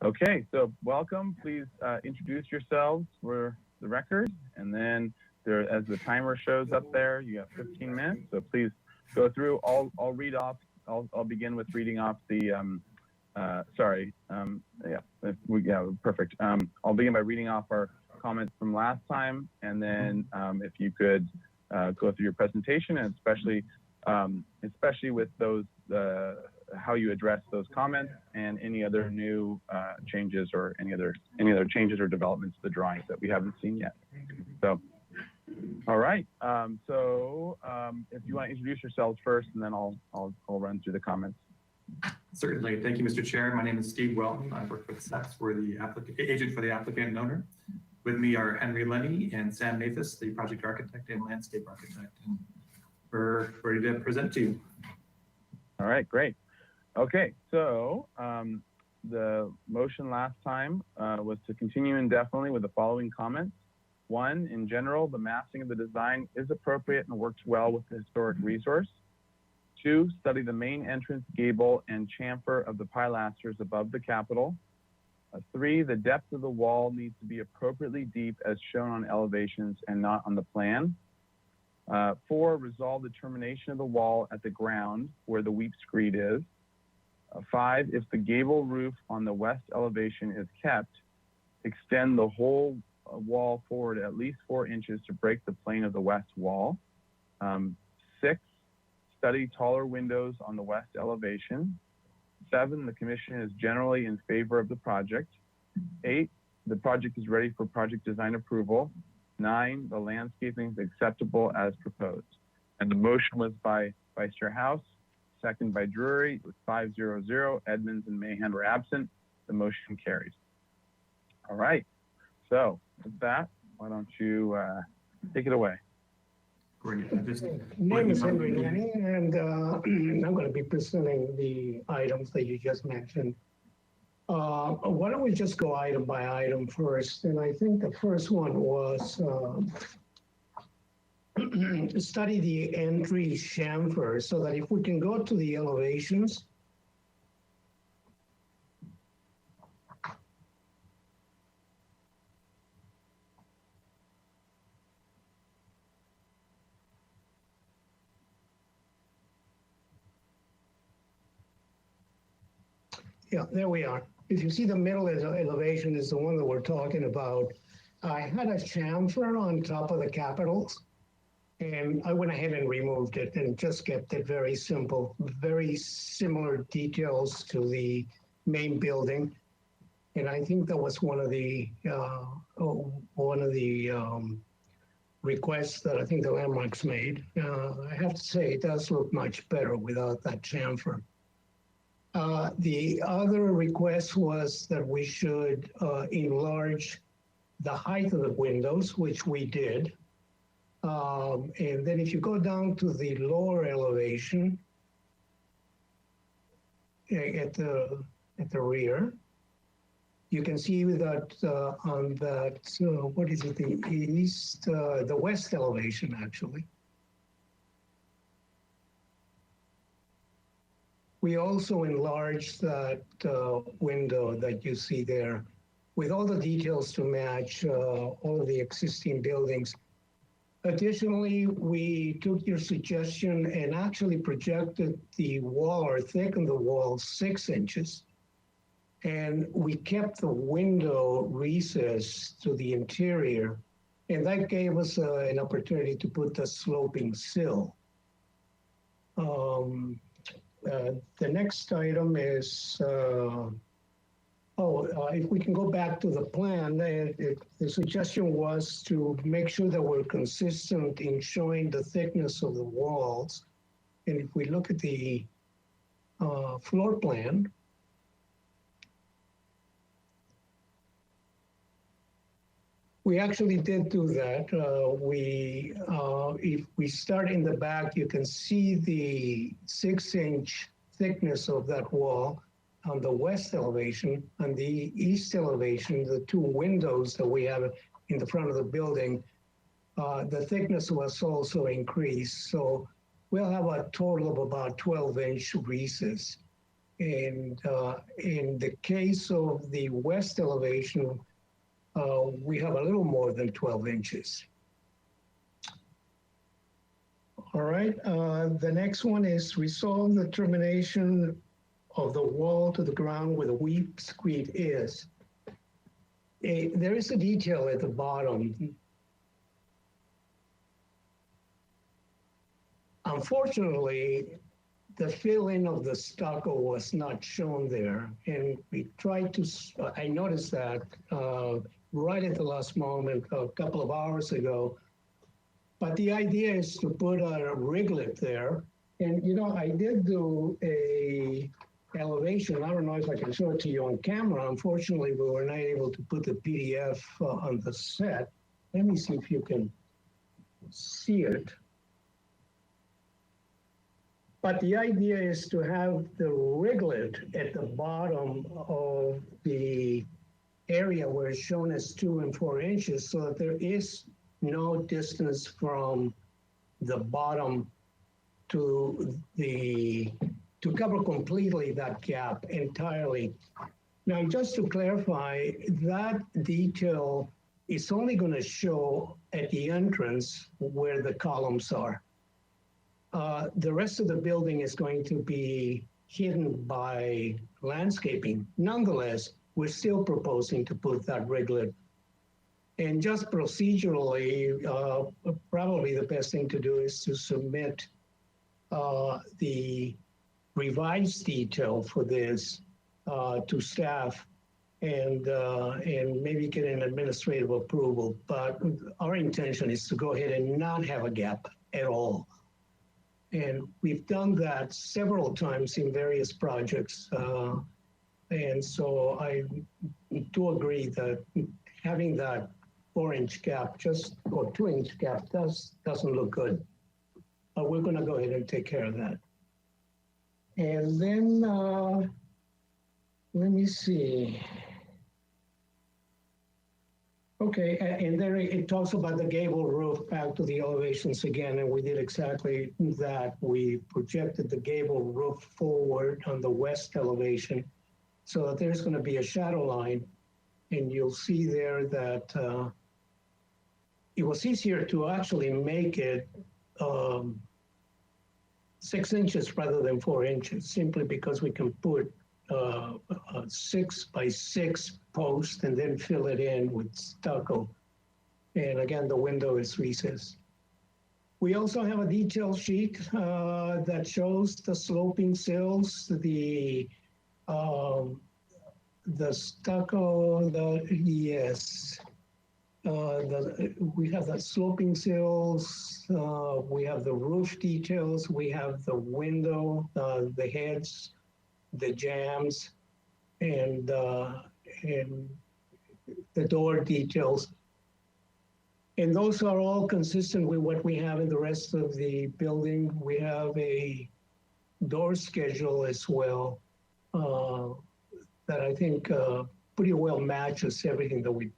Okay, so welcome. Please introduce yourselves for the record. And then there, as the timer shows up there, you have 15 minutes. So please go through. I'll read off. I'll begin with reading off the, perfect. I'll begin by reading off our comments from last time. And then if you could go through your presentation and especially especially with those, how you address those comments and any other new changes or any other changes or developments to the drawings that we haven't seen yet. So, all right. If you want to introduce yourselves first, and then I'll run through the comments. Certainly. Thank you, Mr. Chair. My name is Steve Welton. I work with SEPS. We're the agent for the applicant and owner. With me are Henry Lenny and Sam Mathis, the project architect and landscape architect. And we're ready to present to you. All right, great. Okay, so the motion last time was to continue indefinitely with the following comments. 1, in general, the massing of the design is appropriate and works well with the historic resource. 2, study the main entrance gable and chamfer of the pilasters above the Capitol. 3, the depth of the wall needs to be appropriately deep as shown on elevations and not on the plan. 4, resolve the termination of the wall at the ground where the weep screed is. 5, if the gable roof on the west elevation is kept, extend the whole wall forward at least 4 inches to break the plane of the west wall. 6, study taller windows on the west elevation. 7, the commission is generally in favor of the project. 8, the project is ready for project design approval. 9, the landscaping is acceptable as proposed. And the motion was by Vice Chair House, second by Drury, with 5-0-0. Edmonds and Mahan were absent. The motion carries. All right. So with that, why don't you take it away? Great. My name is Henry Lenny, and I'm going to be presenting the items that you just mentioned. Why don't we just go item by item first? And I think the first one was study the entry chamfer, so that if we can go to the elevations. Yeah, there we are. If you see the middle elevation is the one that we're talking about. I had a chamfer on top of the capitals, and I went ahead and removed it and just kept it very simple, very similar details to the main building. And I think that was one of the requests that I think the Landmarks made. I have to say it does look much better without that chamfer. The other request was that we should enlarge the height of the windows, which we did. And then if you go down to the lower elevation at the rear, you can see that on that, what is it, the west elevation actually. We also enlarged that window that you see there with all the details to match all of the existing buildings. Additionally, we took your suggestion and actually projected the wall or thickened the wall 6 inches. And we kept the window recess to the interior. And that gave us an opportunity to put the sloping sill. The next item is, if we can go back to the plan, the suggestion was to make sure that we're consistent in showing the thickness of the walls. And if we look at the floor plan, we actually did do that. If we start in the back, you can see the 6-inch thickness of that wall on the west elevation. On the east elevation, the 2 windows that we have in the front of the building, the thickness was also increased. So we'll have a total of about 12-inch recess. And in the case of the west elevation, we have a little more than 12 inches. All right, the next one is resolve the termination of the wall to the ground where the weep screed is. There is a detail at the bottom. Unfortunately, the fill-in of the stucco was not shown there. And we tried to, I noticed that right at the last moment, a couple of hours ago. But the idea is to put a riglet there. And, you know, I did do a elevation. I don't know if I can show it to you on camera. Unfortunately, we were not able to put the PDF on the set. Let me see if you can see it. But the idea is to have the riglet at the bottom of the area where it's shown as 2 and 4 inches, so that there is no distance from the bottom to cover completely that gap entirely. Now, just to clarify, that detail is only going to show at the entrance where the columns are. The rest of the building is going to be hidden by landscaping. Nonetheless, we're still proposing to put that riglet. And just procedurally, probably the best thing to do is to submit the revised detail for this to staff and maybe get an administrative approval. But our intention is to go ahead and not have a gap at all. And we've done that several times in various projects. And so I do agree that having that 4-inch gap, or 2-inch gap, doesn't look good. But we're going to go ahead and take care of that. And then, let me see. Okay, and there it talks about the gable roof back to the elevations again, and we did exactly that. We projected the gable roof forward on the west elevation so that there's going to be a shadow line, and you'll see there that it was easier to actually make it 6 inches rather than 4 inches, simply because we can put a 6 by 6 post and then fill it in with stucco. And again, the window is recessed. We also have a detail sheet that shows the sloping sills, the stucco, we have the sloping sills, we have the roof details, we have the window, the heads, the jambs, and the door details. And those are all consistent with what we have in the rest of the building. We have a door schedule as well that I think pretty well matches everything that we've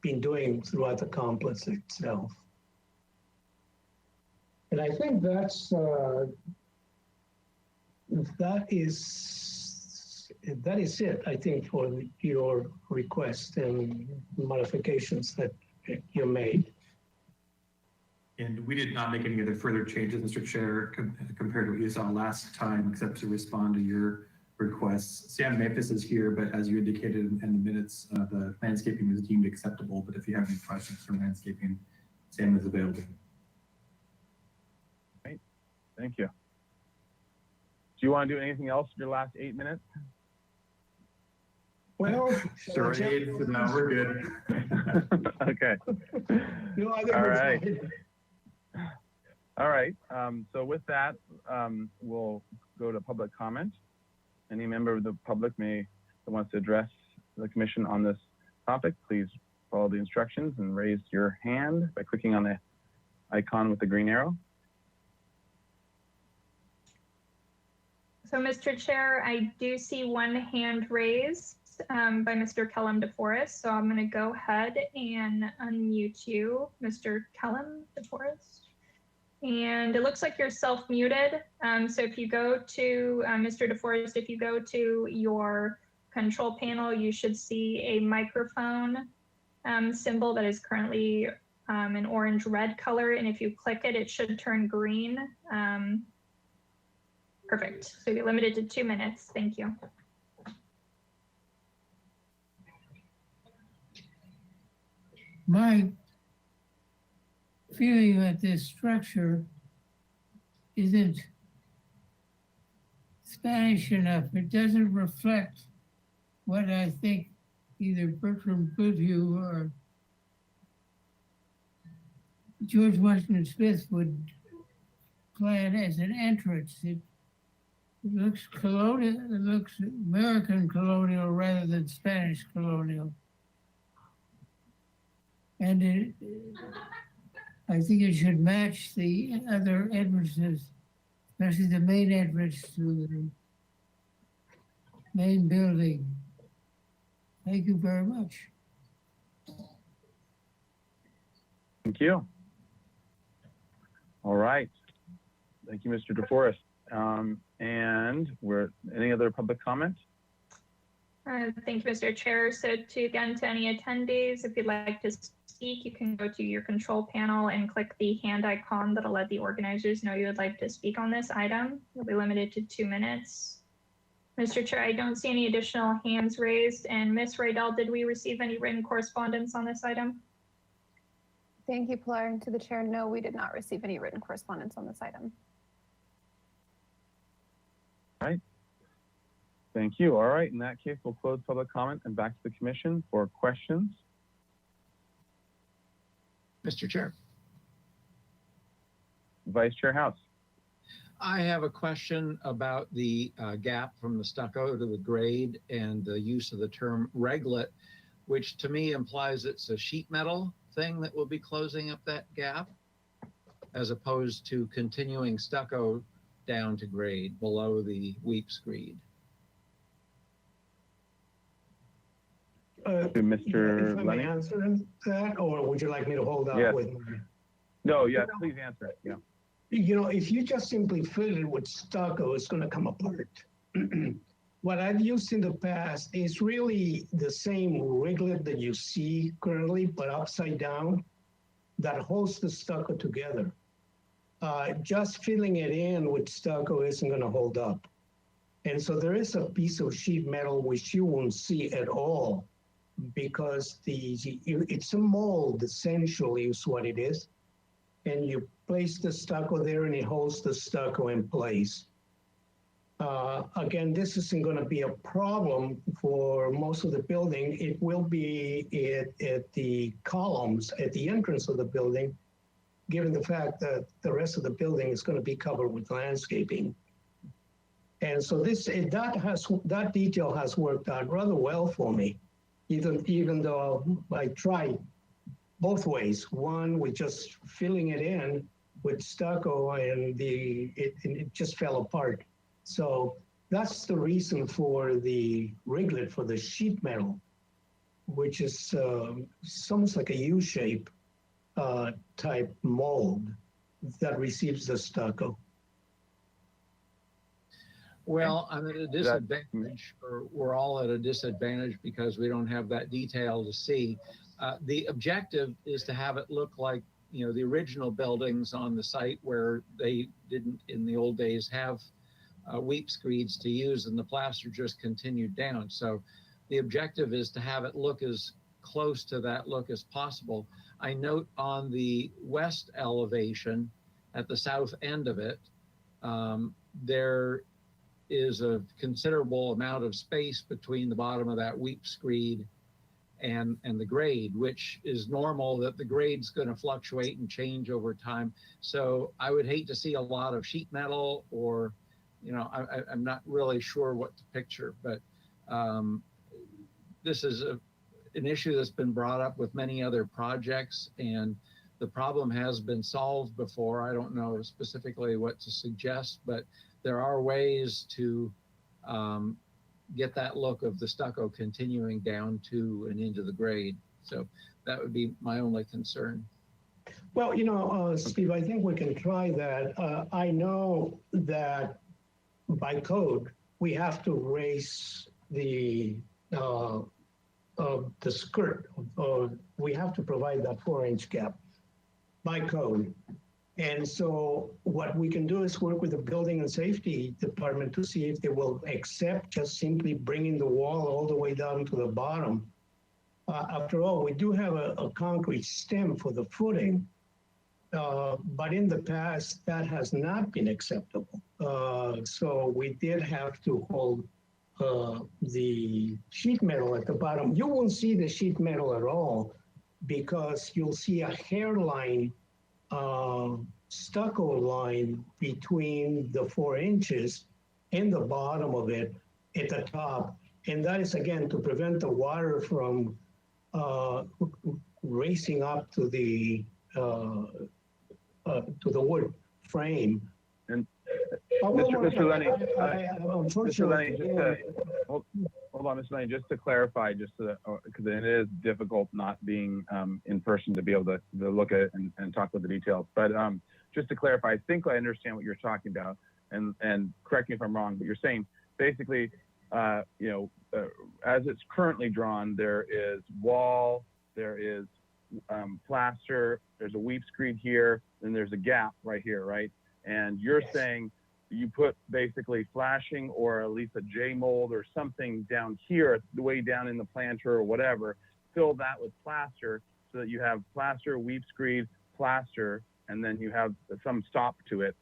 been doing throughout the complex itself. And I think that is it, I think, for your request and modifications that you made. And we did not make any other further changes, Mr. Chair, compared to what you saw last time, except to respond to your requests. Sam Mathis is here, but as you indicated in the minutes, the landscaping was deemed acceptable. But if you have any questions for landscaping, Sam is available. Great, thank you. Do you want to do anything else in your last 8 minutes? Well, Sorry, no, we're good. Okay. No, I think all we're right. fine. All right. So with that, we'll go to public comment. Any member of the public that wants to address the commission on this topic, please follow the instructions and raise your hand by clicking on the icon with the green arrow. So, Mr. Chair, I do see one hand raised by Mr. Kellum DeForest. So I'm going to go ahead and unmute you, Mr. Kellum DeForest. And it looks like you're self-muted. So if you go to, Mr. DeForest, if you go to your control panel, you should see a microphone symbol that is currently an orange-red color. And if you click it, it should turn green. Perfect. So you're limited to 2 minutes. Thank you. My feeling that this structure isn't Spanish enough. It doesn't reflect what I think either Bertram Goodhue or George Washington Smith would plan as an entrance. It looks colonial, it looks American colonial rather than Spanish colonial. And I think it should match the other entrances, especially the main entrance to the main building. Thank you very much. Thank you. All right. Thank you, Mr. DeForest. And any other public comment? Thank you, Mr. Chair. So to any attendees, if you'd like to speak, you can go to your control panel and click the hand icon that'll let the organizers know you would like to speak on this item. You'll be limited to 2 minutes. Mr. Chair, I don't see any additional hands raised. And Ms. Raydell, did we receive any written correspondence on this item? Thank you, Pilar. And to the chair, no, we did not receive any written correspondence on this item. All right. Thank you. All right. In that case, we'll close public comment and back to the commission for questions. Mr. Chair. Vice Chair House. I have a question about the gap from the stucco to the grade and the use of the term reglet, which to me implies it's a sheet metal thing that will be closing up that gap, as opposed to continuing stucco down to grade below the weep screed. Mr. If I may Lenny? answer that, or would you like me to hold up with my? No, yes, please answer it. Yeah. You know, if you just simply fill it with stucco, it's going to come apart. What I've used in the past is really the same riglet that you see currently, but upside down, that holds the stucco together. Just filling it in with stucco isn't going to hold up. And so there is a piece of sheet metal which you won't see at all, because it's a mold essentially is what it is. And you place the stucco there and it holds the stucco in place. Again, this isn't going to be a problem for most of the building. It will be at the columns at the entrance of the building, given the fact that the rest of the building is going to be covered with landscaping. And so that detail has worked out rather well for me, even though I tried both ways. One with just filling it in with stucco, and it just fell apart. So that's the reason for the riglet for the sheet metal, which is almost like a U-shape type mold that receives the stucco. Well, I'm at a disadvantage, or we're all at a disadvantage because we don't have that detail to see. The objective is to have it look like, you know, the original buildings on the site where they didn't in the old days have weep screeds to use, and the plaster just continued down. So the objective is to have it look as close to that look as possible. I note on the west elevation at the south end of it, there is a considerable amount of space between the bottom of that weep screed and the grade, which is normal that the grade's going to fluctuate and change over time. So I would hate to see a lot of sheet metal, or, you know, I'm not really sure what to picture, but this is an issue that's been brought up with many other projects, and the problem has been solved before. I don't know specifically what to suggest, but there are ways to get that look of the stucco continuing down to and into the grade. So that would be my only concern. Well, you know, Steve, I think we can try that. I know that by code, we have to raise the skirt. We have to provide that 4-inch gap by code. And so what we can do is work with the building and safety department to see if they will accept just simply bringing the wall all the way down to the bottom. After all, we do have a concrete stem for the footing. But in the past, that has not been acceptable. So we did have to hold the sheet metal at the bottom. You won't see the sheet metal at all because you'll see a hairline, stucco line between the 4 inches and the bottom of it at the top. And that is, again, to prevent the water from racing up to the wood frame. And Well, Mr. Lenny, Mr. Lenny, unfortunately, hold on, Mr. Lenny, just to clarify, just so that, because it is difficult not being in person to be able to look at it and talk about the details. But just to clarify, I think I understand what you're talking about, and correct me if I'm wrong, but you're saying basically, as it's currently drawn, there is wall, there is plaster, there's a weep screed here, and there's a gap right here, right? And you're saying you put basically flashing or at least a J mold or something down here, way down in the planter or whatever, fill that with plaster so that you have plaster, weep screed, plaster, and then you have some stop to it,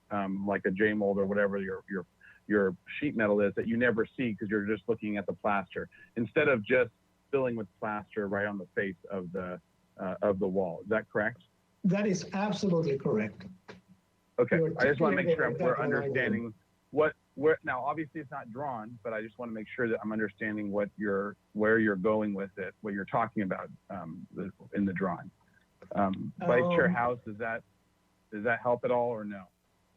like a J mold or whatever your sheet metal is that you never see because you're just looking at the plaster instead of just filling with plaster right on the face of the wall. Is that correct? that is absolutely correct. Okay, You're I just want to make sure articulating we're exactly what I understanding where now obviously it's not drawn, but I just want to make sure that I'm understanding where you're going with it, what you're talking about in the drawing. Vice Chair House, does that help at all or no?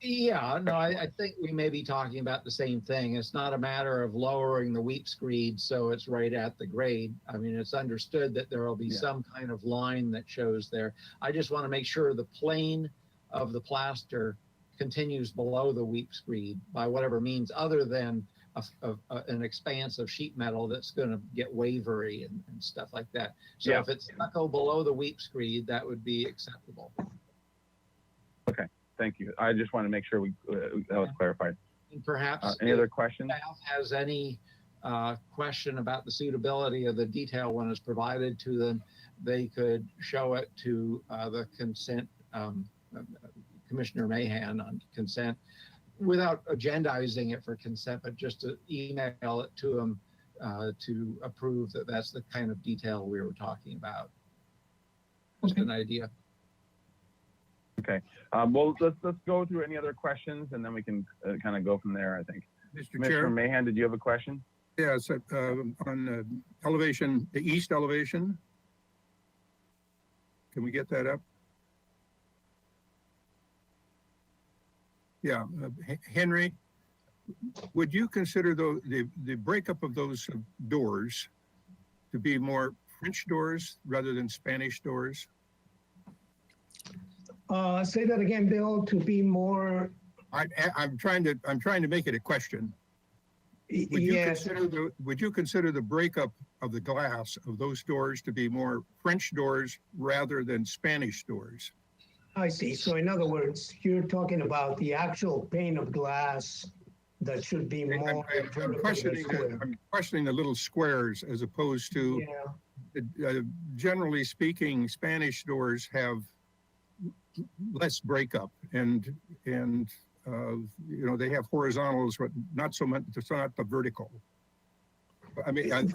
Yeah, no, I think we may be talking about the same thing. It's not a matter of lowering the weep screed so it's right at the grade. I mean, it's understood that there will be some kind of line that shows there. I just want to make sure the plane of the plaster continues below the weep screed by whatever means other than an expanse of sheet metal that's going to get wavery and stuff like that. So if it's stucco below the weep screed, that would be acceptable. Okay, thank you. I just want to make sure that was clarified. And perhaps any other questions? If has any question about the suitability of the detail when it's provided to them, they could show it to the consent Commissioner Mahan on consent without agendizing it for consent, but just to email it to them to approve that that's the kind of detail we were talking about. Just an idea. Okay. Well, let's go through any other questions and then we can kind of go from there, I think. Mr. Commissioner Chair. Mahan, did you have a question? Yes, on elevation, the east elevation. Can we get that up? Yeah, Henry, would you consider the breakup of those doors to be more French doors rather than Spanish doors? Say that again, Bill, to be more. I'm trying to make it a question. Would you consider the breakup of the glass of those doors to be more French doors rather than Spanish doors? I see. So in other words, you're talking about the actual pane of glass that should be more. I'm questioning the little squares as opposed to, generally speaking, Spanish doors have less breakup and they have horizontals, but not so much. It's not the vertical. I mean, I'm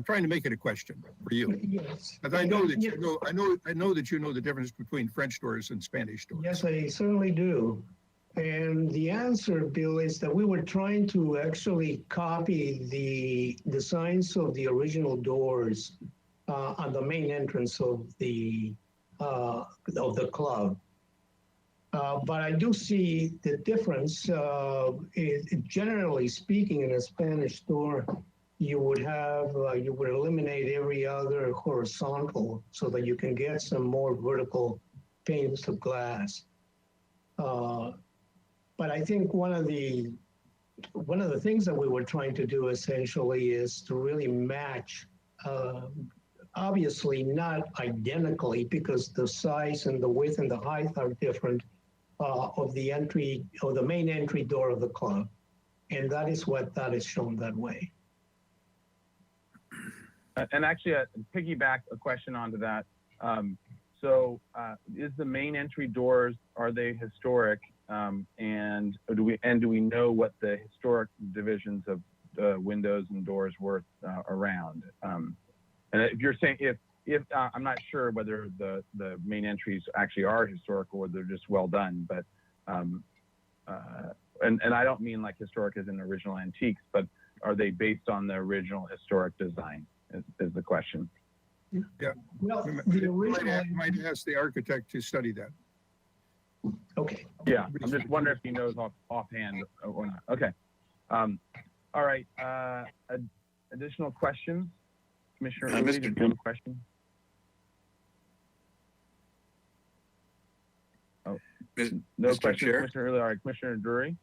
trying to make it a question for you. Yes. Because I know that you know. I know that you know the difference between French doors and Spanish doors. Yes, I certainly do. And the answer, Bill, is that we were trying to actually copy the designs of the original doors on the main entrance of the club. But I do see the difference. Generally speaking, in a Spanish door, you would eliminate every other horizontal so that you can get some more vertical panes of glass. But I think one of the things that we were trying to do essentially is to really match, obviously not identically because the size and the width and the height are different of the main entry door of the club. And that is shown that way. And actually, piggyback a question onto that. So is the main entry doors, are they historic? And do we know what the historic divisions of windows and doors were around? And if you're saying, if I'm not sure whether the main entries actually are historical or they're just well done, but and I don't mean like historic as in original antiques, but are they based on the original historic design is the question. Yeah. Well, We the original. might ask the architect to study that. Okay. Yeah, I'm just wondering if he knows offhand or not. Okay. All right. Additional questions? Commissioner Uli, did you have a question? Oh, no Mr. question, Chair? Commissioner Uli. All right, Commissioner Drury.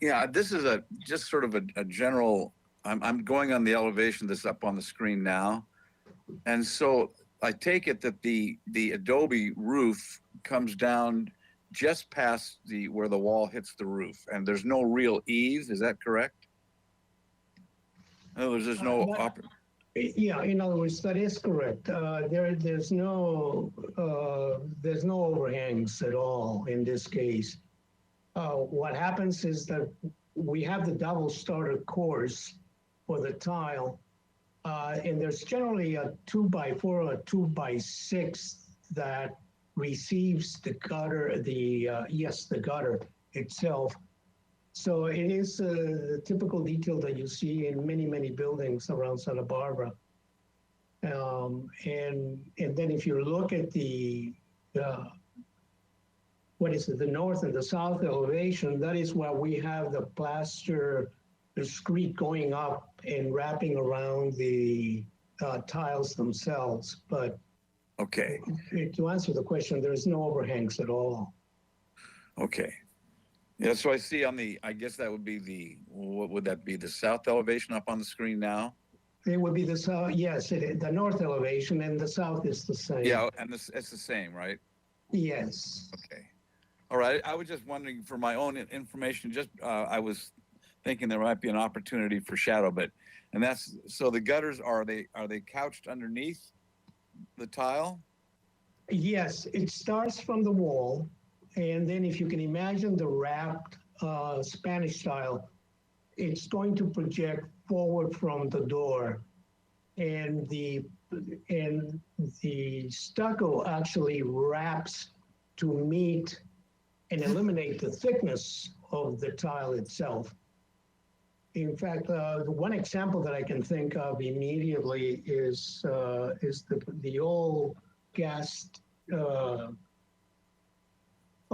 Yeah, this is just sort of a general, I'm going on the elevation that's up on the screen now. And so I take it that the adobe roof comes down just past where the wall hits the roof, and there's no real eave, is that correct? In other words, there's no Yeah, in other words, that is correct. There's no overhangs at all in this case. What happens is that we have the double starter cores for the tile, and there's generally a 2x4 or a 2x6 that receives the gutter, the gutter itself. So it is the typical detail that you see in many buildings around Santa Barbara. And then if you look at the the north and the south elevation, that is where we have the plaster, the screed going up and wrapping around the tiles themselves. But okay, to answer the question, there's no overhangs at all. Okay. Yeah, so I see on I guess that would be what would that be? The south elevation up on the screen now? It would be the south, yes, the north elevation, and the south is the same. Yeah, and it's the same, right? Yes. Okay. All right. I was just wondering for my own information, I was thinking there might be an opportunity for shadow, and that's, so the gutters, are they couched underneath the tile? Yes, it starts from the wall. And then if you can imagine the wrapped Spanish style, it's going to project forward from the door. And the stucco actually wraps to meet and eliminate the thickness of the tile itself. In fact, the one example that I can think of immediately is the old gas.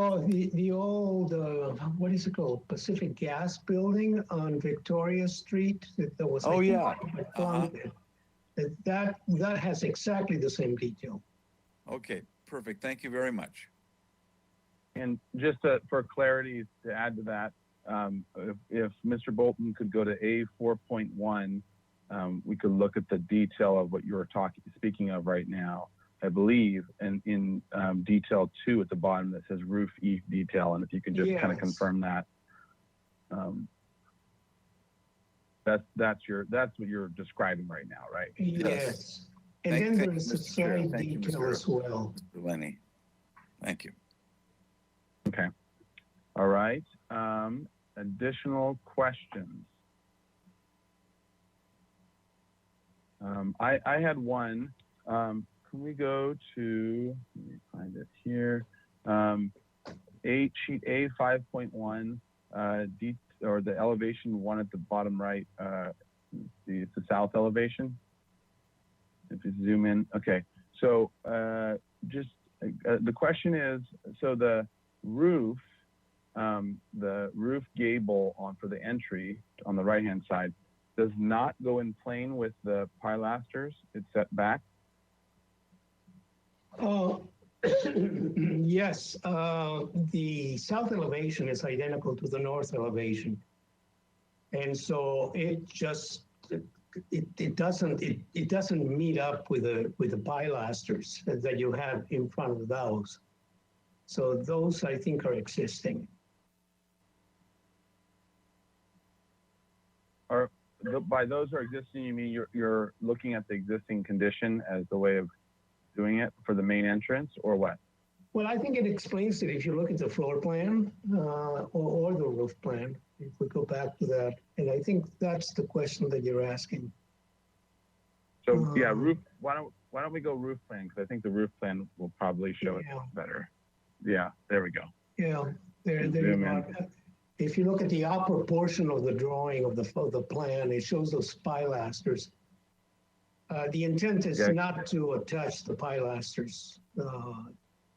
The old, what is it called? Pacific Gas building on Victoria Street. That was. Oh, yeah. That has exactly the same detail. Okay, perfect. Thank you very much. And just for clarity to add to that, if Mr. Bolton could go to A4.1, we could look at the detail of what you were speaking of right now. I believe, and in detail 2 at the bottom that says roof eave detail, and if you can just kind of confirm that, that's what you're describing right now, right? Yes. And then there's a slight detail as well. Mr. Lenny. Thank you. Okay. All right. Additional questions? I had one. Can we go to, let me find it here, sheet A 5.1, or the elevation 1 at the bottom right, it's the south elevation. If you zoom in, okay. So the question is, so the roof gable for the entry on the right-hand side does not go in plane with the pilasters, it's set back? Yes, the south elevation is identical to the north elevation. And so it doesn't meet up with the pilasters that you have in front of those. So those I think are existing. By those are existing, you mean you're looking at the existing condition as the way of doing it for the main entrance or what? Well, I think it explains it if you look at the floor plan or the roof plan, if we go back to that. And I think that's the question that you're asking. So yeah, roof, why don't we go roof plan? Because I think the roof plan will probably show Yeah. it better. Yeah, there we go. Yeah, there you Zoom go. in. If you look at the upper portion of the drawing of the plan, it shows those pilasters. The intent is Yeah. not to attach the pilasters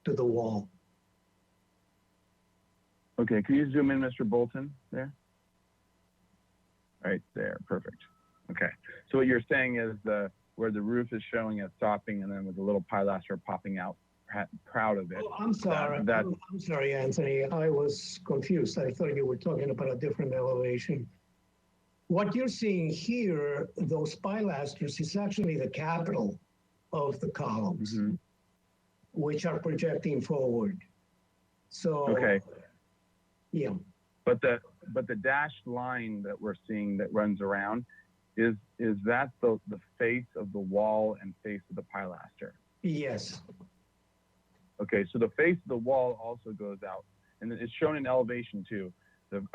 to the wall. Okay, can you zoom in, Mr. Bolton, there? Right there, perfect. Okay, so what you're saying is where the roof is showing it stopping and then with a little pilaster popping out, proud of it. Oh, I'm sorry. I'm sorry, Anthony. I was confused. I thought you were talking about a different elevation. What you're seeing here, those pilasters, is actually the capital of the columns, which are projecting forward. So, Okay, yeah, but the dashed line that we're seeing that runs around, is that the face of the wall and face of the pilaster? yes, Okay, so the face of the wall also goes out, and it's shown in elevation too. The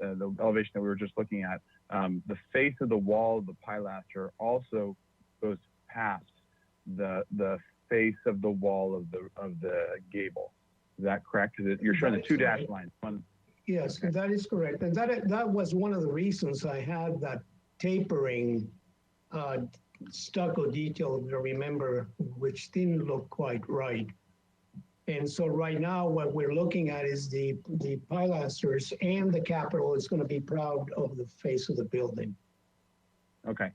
elevation that we were just looking at, the face of the wall of the pilaster also goes past the face of the wall of the gable. Is that correct? Because you're showing the two dashed lines. One. yes, that is correct. And that was one of the reasons I had that tapering stucco detail, to remember, which didn't look quite right. And so right now, what we're looking at is the pilasters, and the capital is going to be proud of the face of the building. Okay,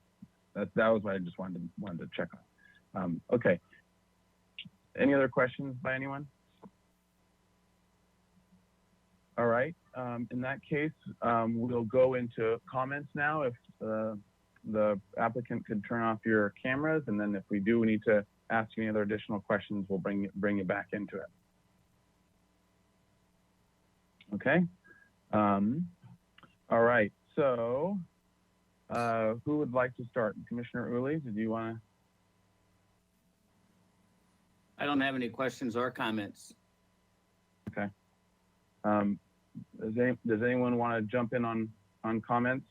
that was what I just wanted to check on. Okay. Any other questions by anyone? All right. In that case, we'll go into comments now. If the applicant could turn off your cameras, and then if we do need to ask any other additional questions, we'll bring you back into it. Okay. All right. So, who would like to start? Commissioner Uli, did you want to? I don't have any questions or comments. Okay. Does anyone want to jump in on comments?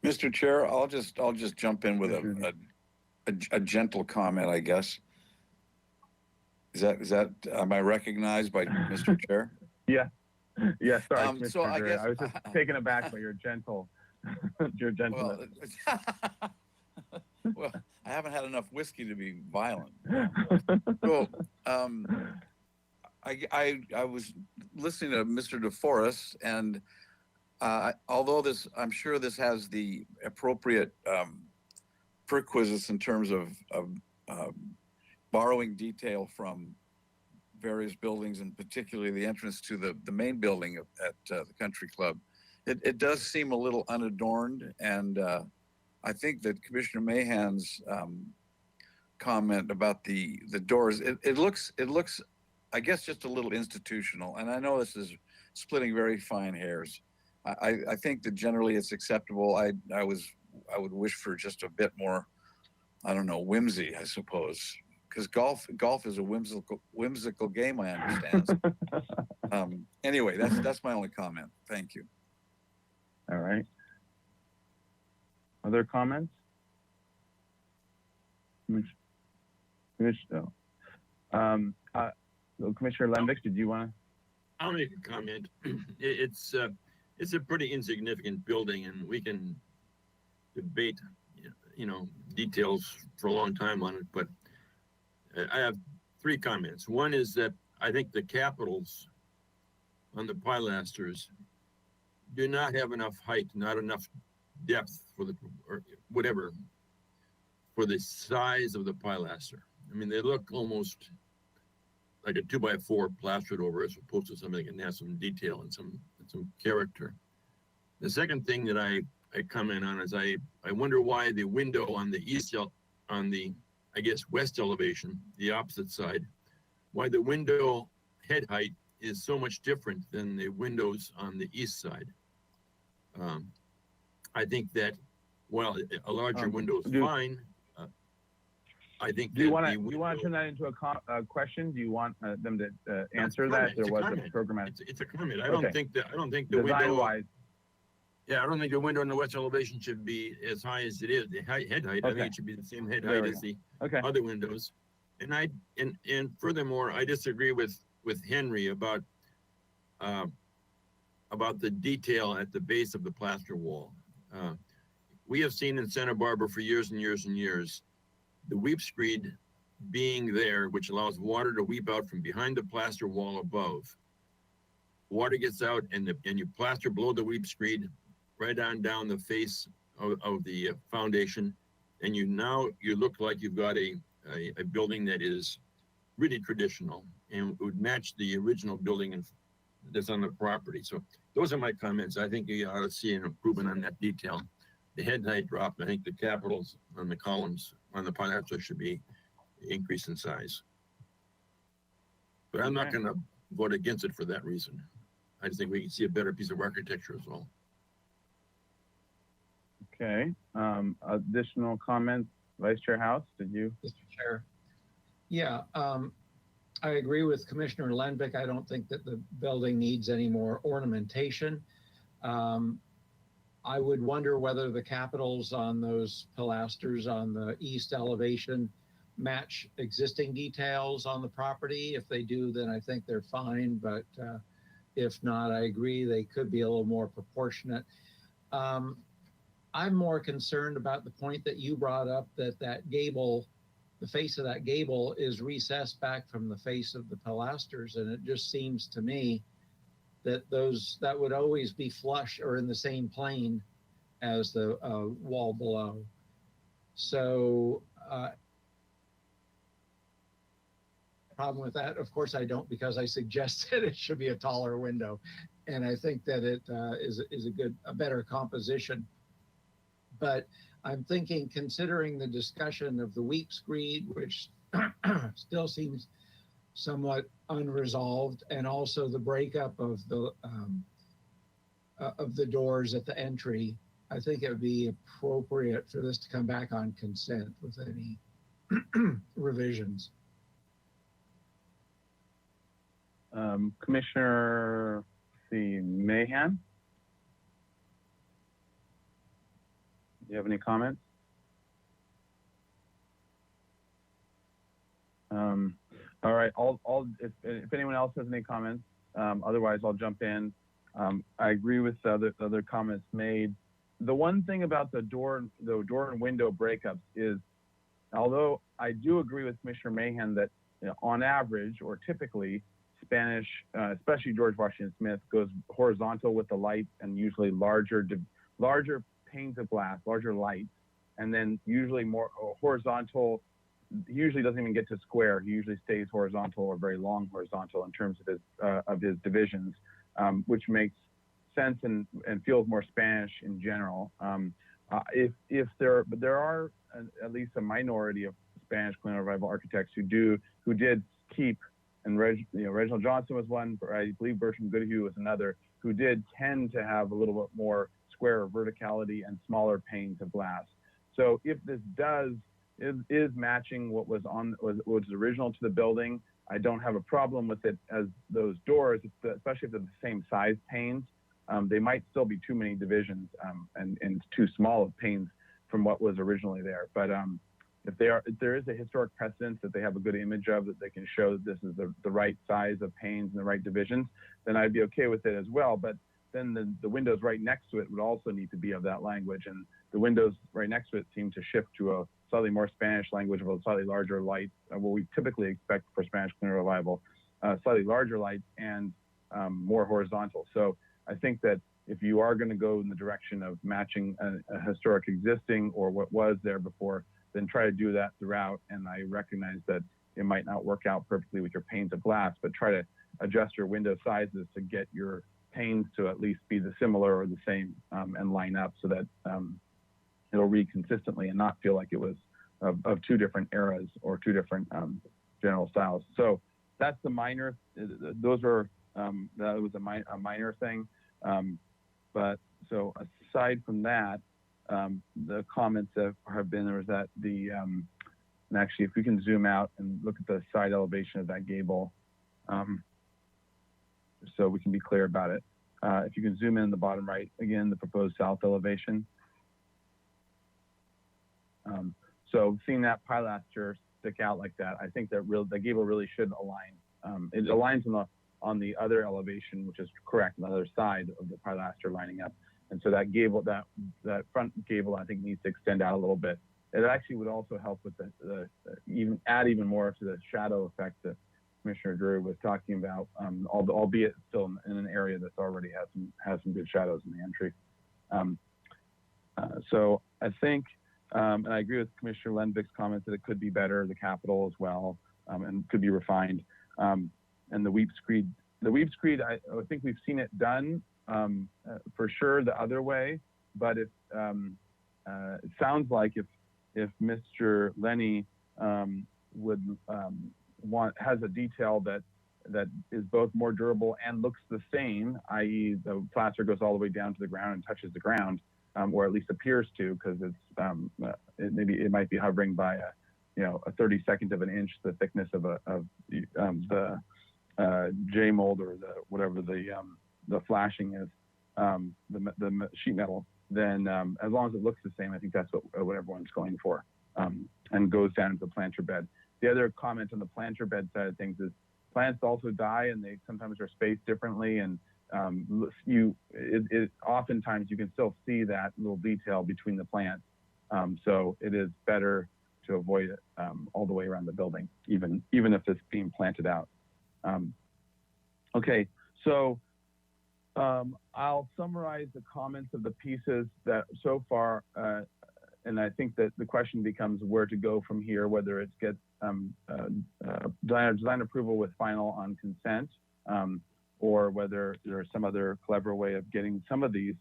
Mr. Chair, I'll just jump in with a gentle comment, I guess. Is that am I recognized by Mr. Chair? Yeah. Yeah, sorry. Mr. So I Gray. guess I was just taken aback by your gentle, your gentleness. Well, I haven't had enough whiskey to be violent. So, I was listening to Mr. DeForest, and although I'm sure this has the appropriate perquisites in terms of borrowing detail from various buildings, and particularly the entrance to the main building at the country club, it does seem a little unadorned, and I think that Commissioner Mahan's comment about the doors, it looks, I guess, just a little institutional. And I know this is splitting very fine hairs. I think that generally it's acceptable. I would wish for just a bit more, I don't know, whimsy, I suppose, because golf is a whimsical game, I understand. Anyway, that's my only comment. Thank you. All right. Other comments? Commissioner Lembix, did you want to? I'll make a comment. It's a pretty insignificant building, and we can debate, details for a long time on it. But I have three comments. One is that I think the capitals on the pilasters do not have enough height, not enough depth for the size of the pilaster. I mean, they look almost like a 2x4 plastered over, as opposed to something that has some detail and some character. The second thing that I comment on is I wonder why the window on the I guess west elevation, the opposite side, why the window head height is so much different than the windows on the east side. I think that while a larger window is fine, I think. Do you that want the to window- turn that into a question? Do you want them to No, answer it's a that? comment. There It's a was comment. a programmatic It's a comment. I Okay. don't think the design window. wise. Yeah, I don't think the window in the west elevation should be as high as it is. The head height. I Okay. think it should be the same head There height we as the Okay. other windows. And furthermore, I disagree with Henry about the detail at the base of the plaster wall. We have seen in Santa Barbara for years and years and years, the weep screed being there, which allows water to weep out from behind the plaster wall above. Water gets out and you plaster below the weep screed right on down the face of the foundation. And you look like you've got a building that is really traditional and would match the original building that's on the property. So those are my comments. I think you ought to see an improvement on that detail. The head height dropped. I think the capitals on the columns on the plaster should be increased in size. But I'm not Okay. going to vote against it for that reason. I just think we can see a better piece of architecture as well. Okay. Additional comments, Vice Chair House, did you? Mr. Chair. Yeah, I agree with Commissioner Lenbick. I don't think that the building needs any more ornamentation. I would wonder whether the capitals on those pilasters on the east elevation match existing details on the property. If they do, then I think they're fine, but if not, I agree they could be a little more proportionate. I'm more concerned about the point that you brought up, that gable, the face of that gable is recessed back from the face of the pilasters, and it just seems to me that would always be flush or in the same plane as the wall below. So problem with that, of course I don't, because I suggested it should be a taller window, and I think that it is a better composition. But I'm thinking, considering the discussion of the weep screed, which still seems somewhat unresolved, and also the breakup of the doors at the entry, I think it would be appropriate for this to come back on consent with any revisions. Commissioner Mahan? Do you have any comments? All right, if anyone else has any comments, otherwise I'll jump in. I agree with the other comments made. The one thing about the door and window breakups is, although I do agree with Commissioner Mahan that on average or typically Spanish, especially George Washington Smith, goes horizontal with the light and usually larger panes of glass, larger lights, and then usually more horizontal. He usually doesn't even get to square. He usually stays horizontal or very long horizontal in terms of his divisions, which makes sense and feels more Spanish in general. But there are at least a minority of Spanish colonial revival architects who did keep, and Reginald Johnson was one, I believe Bertram Goodhue was another, who did tend to have a little bit more square verticality and smaller panes of glass. So if this is matching what was original to the building, I don't have a problem with it as those doors, especially if they're the same size panes. They might still be too many divisions and too small of panes from what was originally there. But if there is a historic precedence that they have a good image of, that they can show that this is the right size of panes and the right divisions, then I'd be okay with it as well. But then the windows right next to it would also need to be of that language. And the windows right next to it seem to shift to a slightly more Spanish language of a slightly larger light, what we typically expect for Spanish colonial revival, slightly larger lights and more horizontal. So I think that if you are going to go in the direction of matching a historic existing or what was there before, then try to do that throughout. And I recognize that it might not work out perfectly with your panes of glass, but try to adjust your window sizes to get your panes to at least be the similar or the same and line up so that it'll read consistently and not feel like it was of two different eras or two different general styles. So that's the minor, that was a minor thing. But so aside from that, the comments that have been, there was that And actually, if we can zoom out and look at the side elevation of that gable, so we can be clear about it. If you can zoom in the bottom right, again, the proposed south elevation. So seeing that pilaster stick out like that, I think that the gable really should align. It aligns on the other elevation, which is correct, on the other side of the pilaster lining up. And so that gable, that front gable, I think needs to extend out a little bit. It actually would also help with even more to the shadow effect that Commissioner Drew was talking about, albeit still in an area that's already has some good shadows in the entry. So I think, and I agree with Commissioner Lenvick's comments that it could be better, the capital as well, and could be refined. And the weep screed, I think we've seen it done for sure the other way, but it sounds like if Mr. Lenny has a detail that is both more durable and looks the same, i.e. the plaster goes all the way down to the ground and touches the ground, or at least appears to, because it's it might be hovering by a 32nd of an inch, the thickness of the J mold or whatever the flashing is, the sheet metal. Then as long as it looks the same, I think that's what everyone's going for, and goes down into the planter bed. The other comment on the planter bed side of things is plants also die, and they sometimes are spaced differently, and oftentimes you can still see that little detail between the plants. So it is better to avoid it all the way around the building, even if it's being planted out. Okay, so I'll summarize the comments of the pieces that so far, and I think that the question becomes where to go from here, whether it gets design approval with final on consent, or whether there's some other clever way of getting some of these.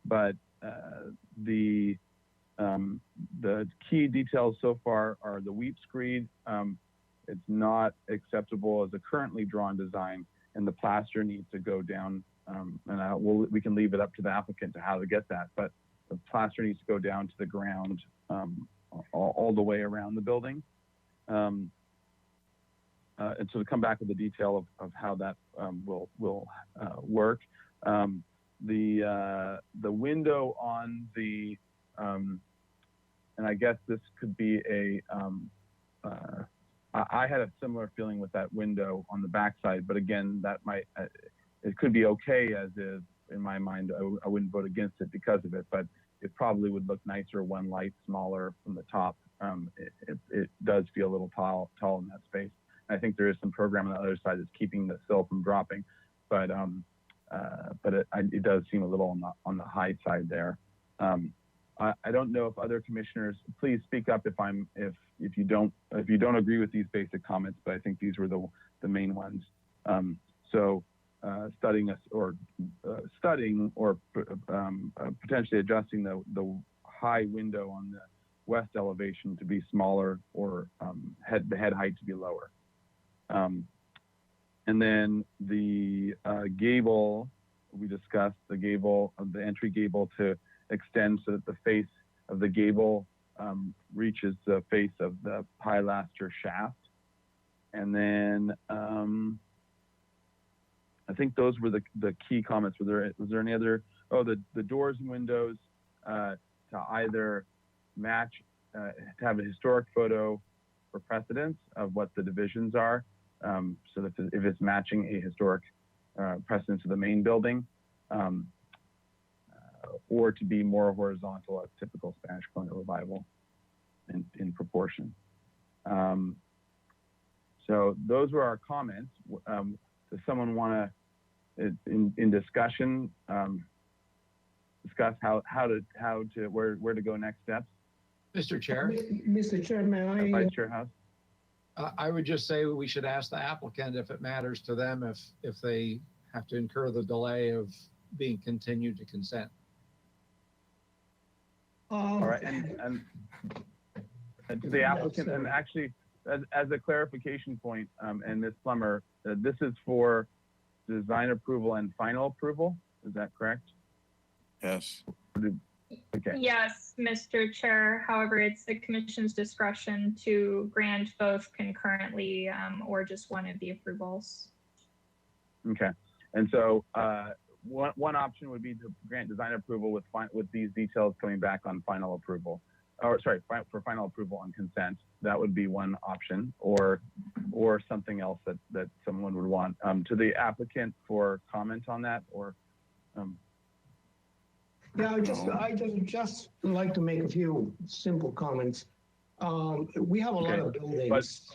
But the key details so far are the weep screed. It's not acceptable as a currently drawn design, and the plaster needs to go down. And we can leave it up to the applicant to how to get that, but the plaster needs to go down to the ground all the way around the building. And so to come back with the detail of how that will work. The window on the, and I guess this could be I had a similar feeling with that window on the backside, but again, that might, it could be okay as is. In my mind, I wouldn't vote against it because of it, but it probably would look nicer one light smaller from the top. It does feel a little tall in that space. I think there is some program on the other side that's keeping the sill from dropping, but it does seem a little on the high side there. I don't know if other commissioners, please speak up if you don't agree with these basic comments, but I think these were the main ones. Studying or potentially adjusting the high window on the west elevation to be smaller, or the head height to be lower. And then the gable, we discussed the gable of the entry gable to extend so that the face of the gable reaches the face of the pilaster shaft. And then I think those were the key comments. Was there any other? Oh, the doors and windows to either match, to have a historic photo for precedence of what the divisions are, so that if it's matching a historic precedence of the main building, or to be more horizontal as typical Spanish colonial revival in proportion. So those were our comments. Does someone want to, in discussion, discuss where to go next steps? Mr. Chair? Mr. Chairman, Vice Chair House? I would just say we should ask the applicant if it matters to them if they have to incur the delay of being continued to consent. All right, and to the applicant, and actually, as a clarification point, and Ms. Plummer, this is for design approval and final approval. Is that correct? Yes. Okay. Yes, Mr. Chair. However, it's the commission's discretion to grant both concurrently or just one of the approvals. Okay. And so one option would be to grant design approval with these details coming back on final approval, or sorry, for final approval on consent. That would be one option, or something else that someone would want. To the applicant for comment on that, or Yeah, I just like to make a few simple comments. We have a lot of buildings.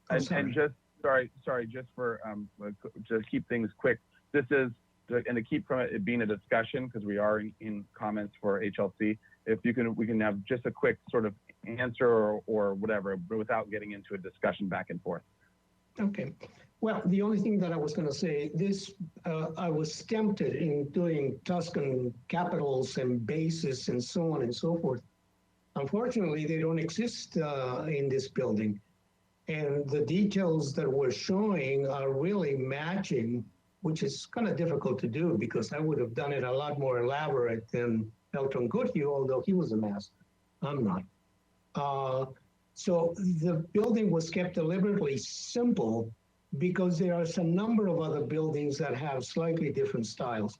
And just sorry, just for to keep things quick. This is and to keep from it being a discussion, because we are in comments for HLC. If you can, we can have just a quick sort of answer or whatever, but without getting into a discussion back and forth. Okay. Well, the only thing that I was going to say, I was tempted in doing Tuscan capitals and bases and so on and so forth. Unfortunately, they don't exist in this building. And the details that we're showing are really matching, which is kind of difficult to do because I would have done it a lot more elaborate than Elton Goodhue, although he was a master. I'm not. So the building was kept deliberately simple because there are a number of other buildings that have slightly different styles.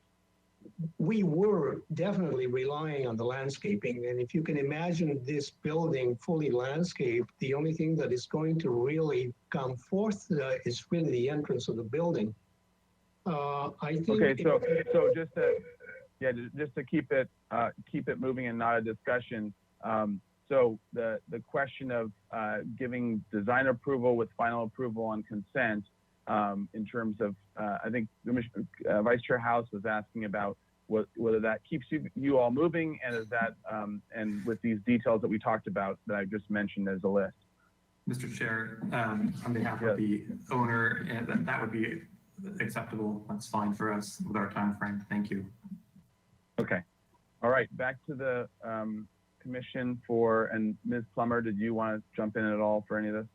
We were definitely relying on the landscaping. And if you can imagine this building fully landscaped, the only thing that is going to really come forth is really the entrance of the building. I think. Okay, so just to keep it moving and not a discussion. So the question of giving design approval with final approval on consent, in terms of, I think Vice Chair House was asking about whether that keeps you all moving, and is that and with these details that we talked about that I just mentioned as a list. Mr. Chair, on behalf of the owner, that would be acceptable. That's fine for us with our time frame. Thank you. Okay. All right. Back to the commission and Ms. Plummer, did you want to jump in at all for any of this?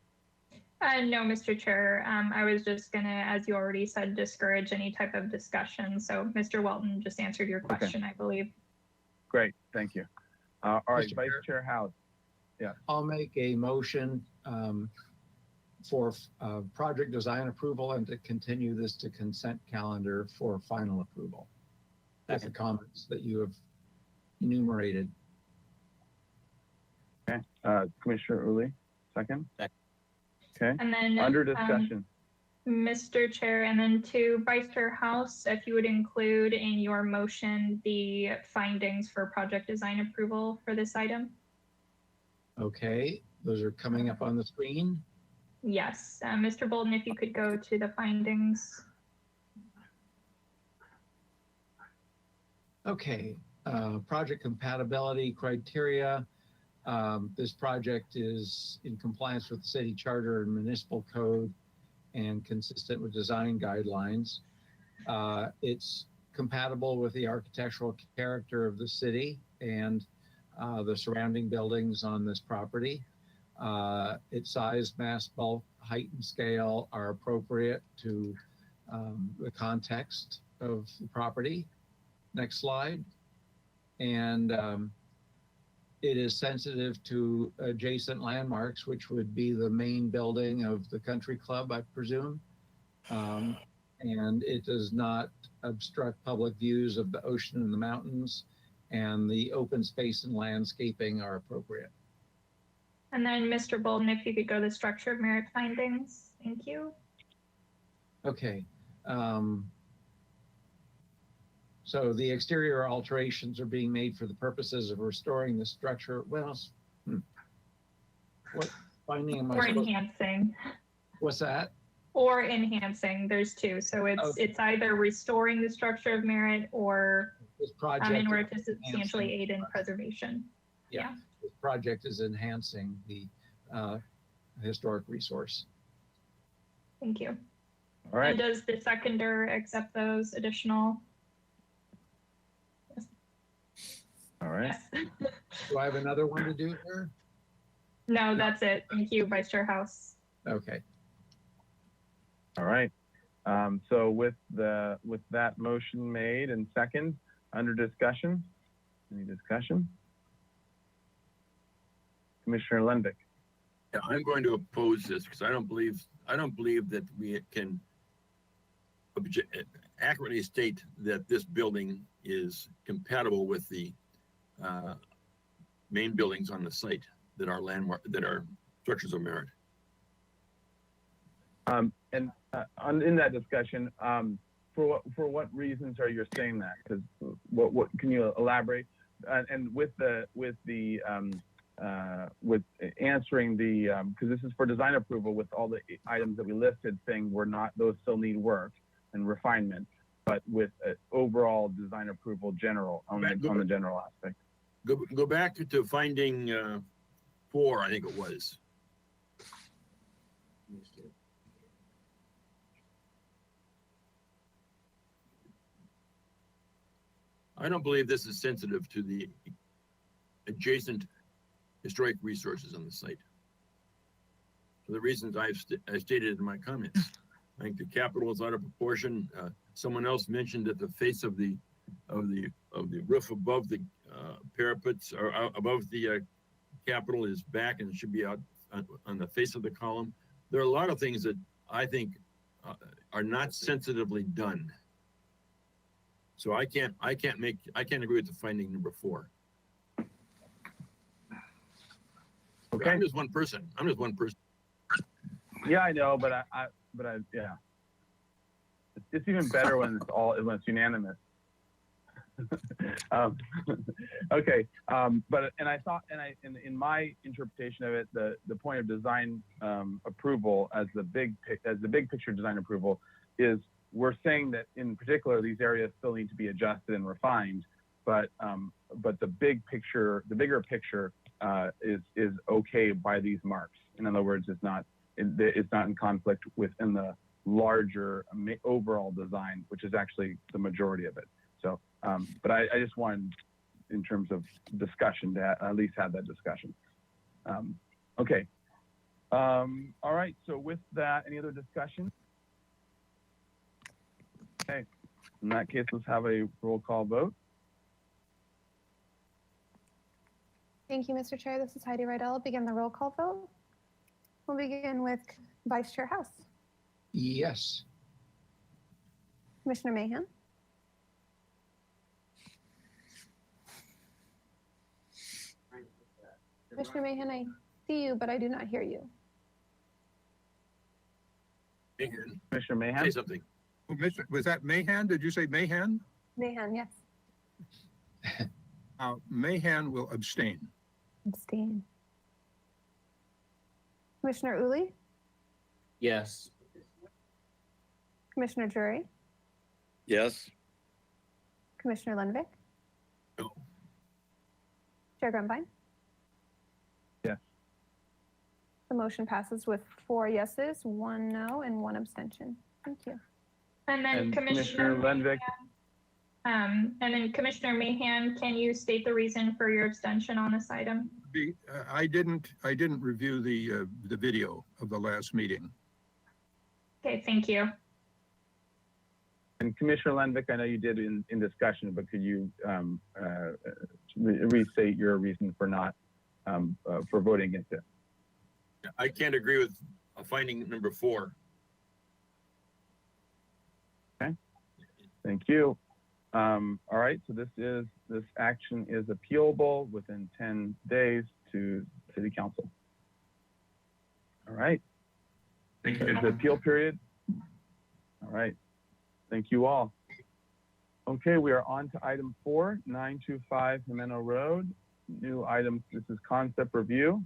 No, Mr. Chair. I was just gonna, as you already said, discourage any type of discussion. So Mr. Welton just answered your question, I believe. Great, thank you. All right, Mr. Vice Chair. Chair House. Yeah. I'll make a motion for project design approval and to continue this to consent calendar for final approval. That's the comments that you have enumerated. Okay, Commissioner Uli, second. Okay, And then under discussion. Mr. Chair, and then to Vice Chair House, if you would include in your motion the findings for project design approval for this item. Okay, those are coming up on the screen. Yes, Mr. Bolden, if you could go to the findings. Okay, project compatibility criteria. This project is in compliance with the city charter and municipal code and consistent with design guidelines. It's compatible with the architectural character of the city and the surrounding buildings on this property. Its size, mass, bulk, height, and scale are appropriate to the context of the property. Next slide. And it is sensitive to adjacent landmarks, which would be the main building of the country club, I presume. And it does not obstruct public views of the ocean and the mountains, and the open space and landscaping are appropriate. And then Mr. Bolden, if you could go to the structure of merit findings. Thank you. Okay. So the exterior alterations are being made for the purposes of restoring the structure. Well, what finding am I Or supposed to? enhancing. What's that? Or enhancing. There's two. So it's either restoring the structure of merit or This project in order is to substantially enhancing. aid in preservation. Yeah, this project is enhancing the historic resource. Thank you. All right. And does the seconder accept those additional? All right. Yes. Do I have another one to do here? No, that's it. Thank you, Vice Chair House. Okay. All right. So with that motion made and second, under discussion, Any discussion? Commissioner Lenvick. Yeah, I'm going to oppose this because I don't believe that we can accurately state that this building is compatible with the main buildings on the site that are structures of merit. In that discussion, for what reasons are you saying that? Because what can you elaborate? And with answering because this is for design approval with all the items that we listed, saying those still need work and refinement, but with overall design approval on the general aspect. Go back to finding 4, I think it was. I don't believe this is sensitive to the adjacent historic resources on the site. For the reasons I stated in my comments, I think the capital is out of proportion. Someone else mentioned that the face of the roof above the parapets or above the capital is back and should be out on the face of the column. There are a lot of things that I think are not sensitively done. So I can't agree with the finding number 4. Okay. I'm just one person. Yeah, I know, but yeah. It's even better when it's unanimous. Okay. In my interpretation of it, the point of design approval as the big picture design approval is we're saying that in particular these areas still need to be adjusted and refined, but the bigger picture is okay by these marks. In other words, it's not in conflict within the larger overall design, which is actually the majority of it. So, but I just wanted, in terms of discussion, to at least have that discussion. Okay. All right. So with that, any other discussion? Okay. In that case, let's have a roll call vote. Thank you, Mr. Chair. This is Heidi Rydell. I'll begin the roll call vote. We'll begin with Vice Chair House. Yes. Commissioner Mahan. Commissioner Mahan, I see you, but I do not hear you. Commissioner Mahan. Say something. Was that Mahan? Did you say Mahan? Mahan, yes. Mahan will abstain. Abstain. Commissioner Uli. Yes. Commissioner Drury. Yes. Commissioner Lenvick. No. Chair Grunbein. Yes. The motion passes with 4 yeses, 1 no, and 1 abstention. Thank you. And then Commissioner Lenvick. And then Commissioner Mahan, can you state the reason for your abstention on this item? I didn't review the video of the last meeting. Okay, thank you. And Commissioner Lenvick, I know you did in discussion, but could you restate your reason for not for voting against it? I can't agree with finding number 4. Okay. Thank you. All right. So this action is appealable within 10 days to City Council. All right. Thank you. It's the appeal period. All right. Thank you all. Okay, we are on to item 4, 925 Jimeno Road. New item. This is concept review.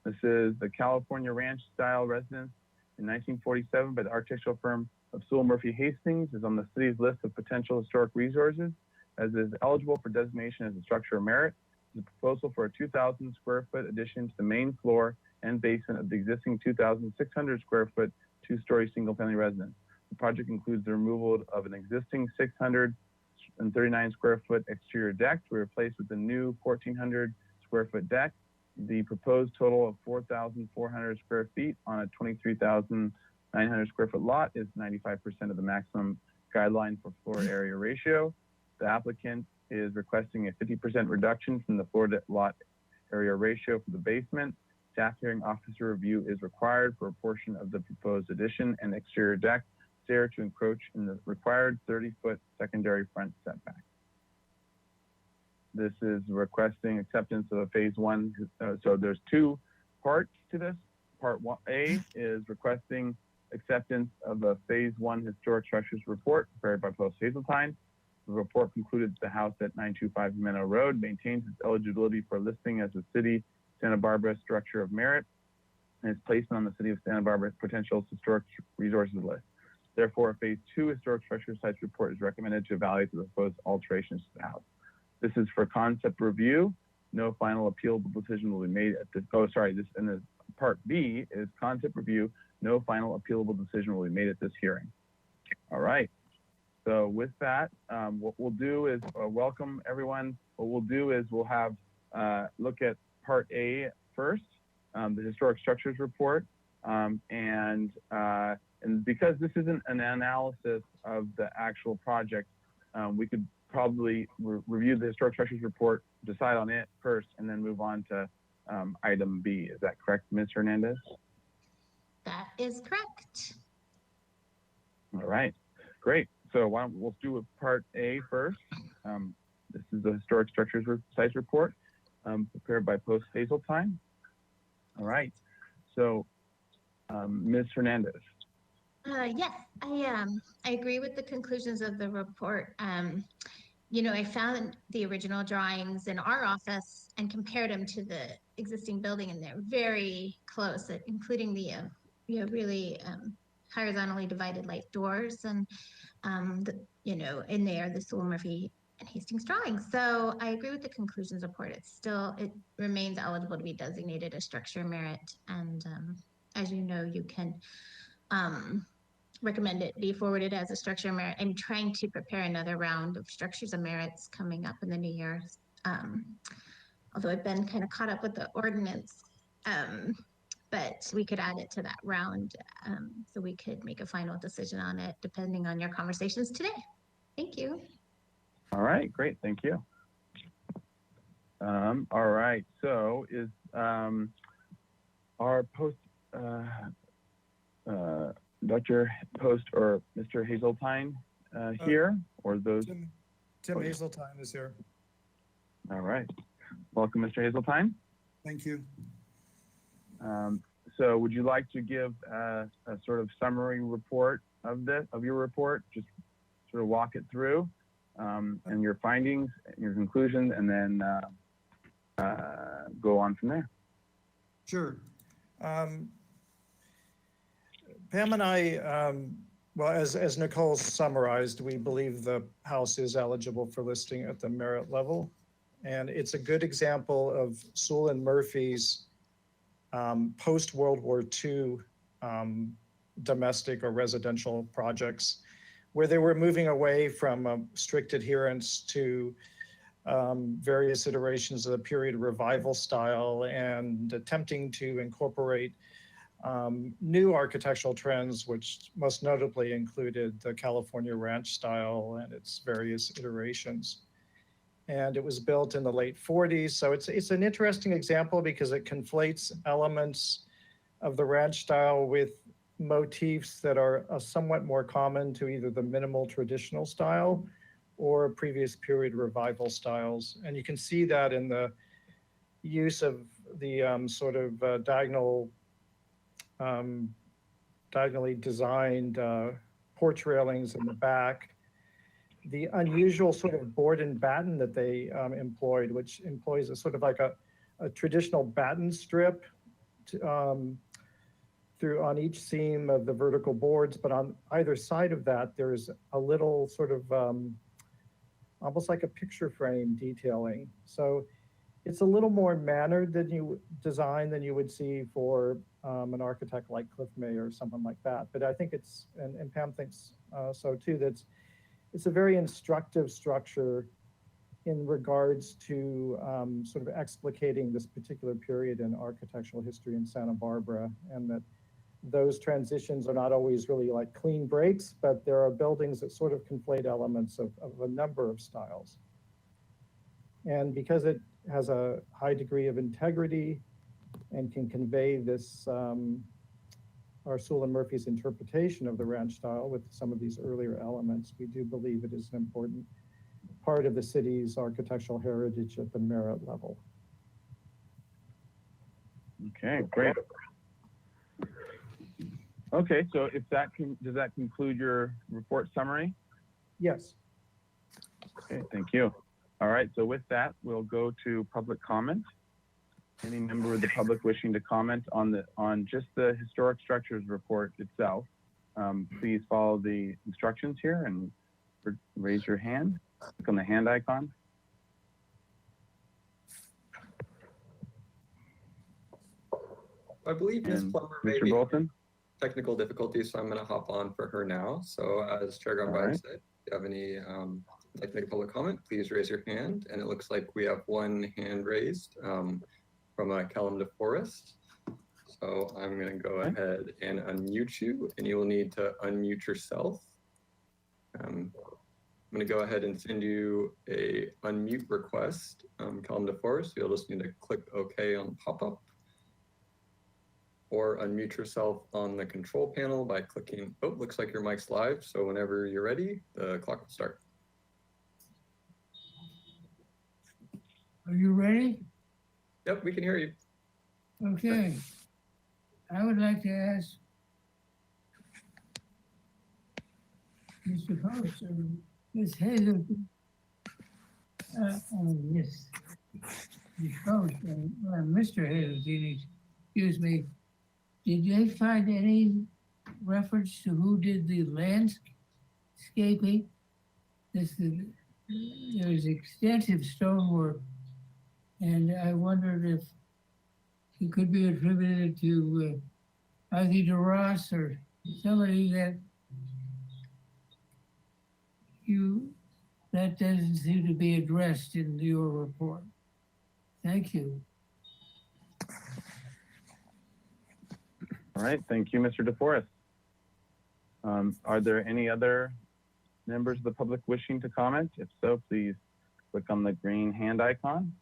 This is the California Ranch style residence in 1947 by the architectural firm of Sewell Murphy Hastings. Is on the city's list of potential historic resources, as is eligible for designation as a structure of merit. It's a proposal for a 2,000 square foot addition to the main floor and basement of the existing 2,600 square foot 2-story single family residence. The project includes the removal of an existing 639 square foot exterior deck to be replaced with a new 1,400 square foot deck. The proposed total of 4,400 square feet on a 23,900 square foot lot is 95% of the maximum guideline for floor area ratio. The applicant is requesting a 50% reduction from the floor to lot area ratio for the basement. Staff hearing officer review is required for a portion of the proposed addition and exterior deck stair to encroach in the required 30-foot secondary front setback. This is requesting acceptance of a phase one. So there's two parts to this. Part A is requesting acceptance of a phase one historic structures report prepared by Post Hazeltine. The report concluded that the house at 925 Meadow Road maintains its eligibility for listing as a city Santa Barbara structure of merit and its placement on the city of Santa Barbara's potential historic resources list. Therefore, a phase two historic structure sites report is recommended to evaluate the proposed alterations to the house. This is for concept review. No final appealable decision will be made at the, and the part B is concept review. No final appealable decision will be made at this hearing. All right. So with that, what we'll do is welcome everyone. What we'll do is we'll have look at part A first, the historic structures report. And because this isn't an analysis of the actual project, we could probably review the historic structures report, decide on it first, and then move on to item B. Is that correct, Ms. Hernandez? That is correct. All right, great. So we'll do with part A first. This is the historic structures sites report prepared by Post Hazeltine. All right. So, Ms. Hernandez. Yes, I agree with the conclusions of the report. You know, I found the original drawings in our office and compared them to the existing building, and they're very close, including the really horizontally divided light doors and in there the Sewell Murphy and Hastings drawings. So I agree with the conclusions report. It remains eligible to be designated a structure of merit, and as you know, you can recommend it be forwarded as a structure of merit. I'm trying to prepare another round of structures of merits coming up in the new year. Although I've been kind of caught up with the ordinance, but we could add it to that round so we could make a final decision on it depending on your conversations today. Thank you. All right, great, thank you. All right, so is our Post, Dr. Post or Mr. Hazeltine here, or those? Tim Hazeltine is here. All right, welcome, Mr. Hazeltine. Thank you. So would you like to give a sort of summary report of your report, just sort of walk it through and your findings, your conclusions, and then go on from there? Sure. Pam and I, well, as Nicole summarized, we believe the house is eligible for listing at the merit level. And it's a good example of Sewell and Murphy's post-World War II domestic or residential projects, where they were moving away from strict adherence to various iterations of the period revival style and attempting to incorporate new architectural trends, which most notably included the California ranch style and its various iterations. And it was built in the late 40s. So it's an interesting example because it conflates elements of the ranch style with motifs that are somewhat more common to either the minimal traditional style or previous period revival styles. And you can see that in the use of the sort of diagonally designed porch railings in the back, the unusual sort of board and batten that they employed, which employs a sort of like a traditional batten strip through on each seam of the vertical boards, but on either side of that, there's a little sort of almost like a picture frame detailing. So it's a little more mannered than you would see for an architect like Cliff May or someone like that. But I think it's, and Pam thinks so too, that it's a very instructive structure in regards to sort of explicating this particular period in architectural history in Santa Barbara, and that those transitions are not always really like clean breaks, but there are buildings that sort of conflate elements of a number of styles. And because it has a high degree of integrity and can convey this, Arsul and Murphy's interpretation of the ranch style with some of these earlier elements, we do believe it is an important part of the city's architectural heritage at the merit level. Okay, great. Okay, so if that does that conclude your report summary? Yes. Okay, thank you. All right, so with that, we'll go to public comment. Any member of the public wishing to comment on just the historic structures report itself, please follow the instructions here and raise your hand. Click on the hand icon. I believe Ms. And Plummer may Mr. be Bolton? technical difficulties, so I'm going to hop on for her now. So as Chair Gambino right. said, if you have any like to make a public comment, please raise your hand. And it looks like we have one hand raised from Callum DeForest. So I'm going to go ahead and unmute you, and you will need to unmute yourself. I'm going to go ahead and send you a unmute request, Callum DeForest. You'll just need to click OK on the pop-up, or unmute yourself on the control panel by clicking, oh, looks like your mic's live. So whenever you're ready, the clock will start. Are you ready? Yep, we can hear you. Okay. I would like to ask Mr. Host or Ms. Hazel, yes, Ms. Host, Mr. Hazeltine, excuse me, did they find any reference to who did the landscaping? There's extensive stonework, and I wondered if it could be attributed to Ivy DeRoss or somebody that doesn't seem to be addressed in your report. Thank you. All right, thank you, Mr. DeForest. Are there any other members of the public wishing to comment? If so, please click on the green hand icon.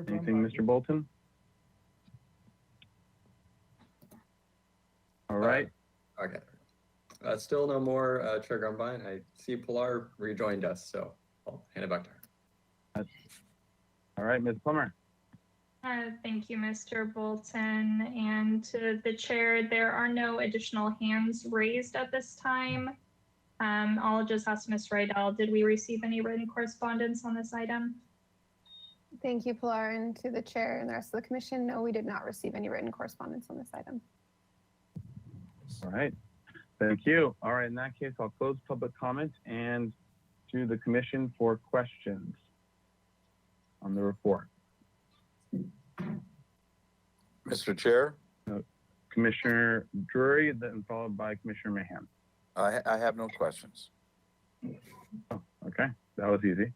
Anything, Mr. Bolton? All right. Okay. Still no more Chair Gambino. I see Pilar rejoined us, so I'll hand it back to her. All right, Ms. Plummer. Thank you, Mr. Bolton. And to the chair, there are no additional hands raised at this time. I'll just ask Ms. Rydell, did we receive any written correspondence on this item? Thank you, Pilar, and to the chair and the rest of the commission. No, we did not receive any written correspondence on this item. All right, thank you. All right, in that case, I'll close public comment and to the commission for questions on the report. Mr. Chair? Commissioner Drury, then followed by Commissioner Mahan. I have no questions. Oh, okay, that was easy.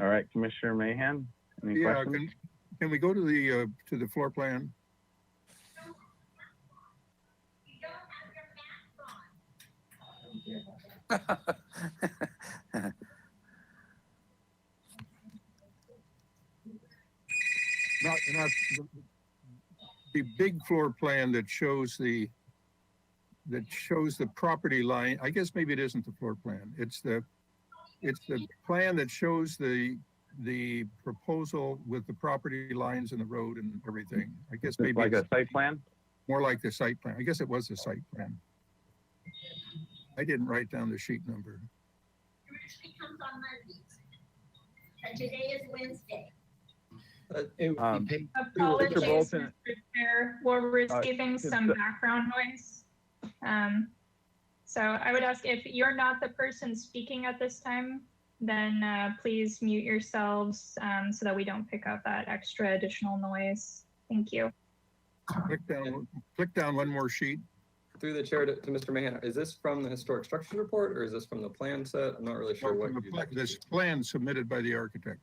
All right, Commissioner Mahan, any questions? Can we go to the floor plan? Not the big floor plan that shows the property line. I guess maybe it isn't the floor plan. It's the plan that shows the proposal with the property lines and the road and everything. I guess maybe like a site plan? More like the site plan. I guess it was the site plan. I didn't write down the sheet number. Usually comes on Mondays. And today is Wednesday. Apologies, Mr. Bolton. Mr. Chair. We're receiving some background noise. So I would ask, if you're not the person speaking at this time, then please mute yourselves so that we don't pick up that extra additional noise. Thank you. Click down one more sheet. Through the chair to Mr. Mahan, is this from the historic structures report or is this from the plan set? I'm not really sure what This plan submitted by the architect.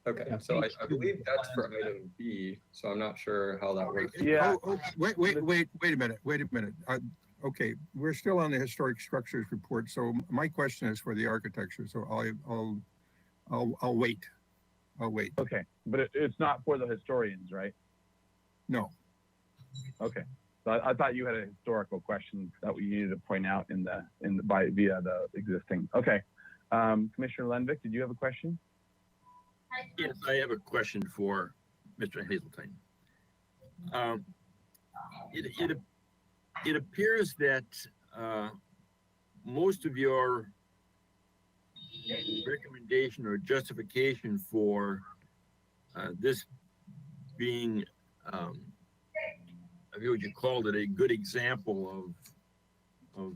Okay, so I believe that's for item B, so I'm not sure how that works. Yeah. Wait a minute. Okay, we're still on the historic structures report, so my question is for the architecture, so I'll wait. I'll wait. Okay, but it's not for the historians, right? No. Okay, so I thought you had a historical question that we needed to point out via the existing. Okay, Commissioner Lenvik, did you have a question? Yes, I have a question for Mr. Hazeltine. It appears that most of your recommendation or justification for this being, I forget what you called it, a good example of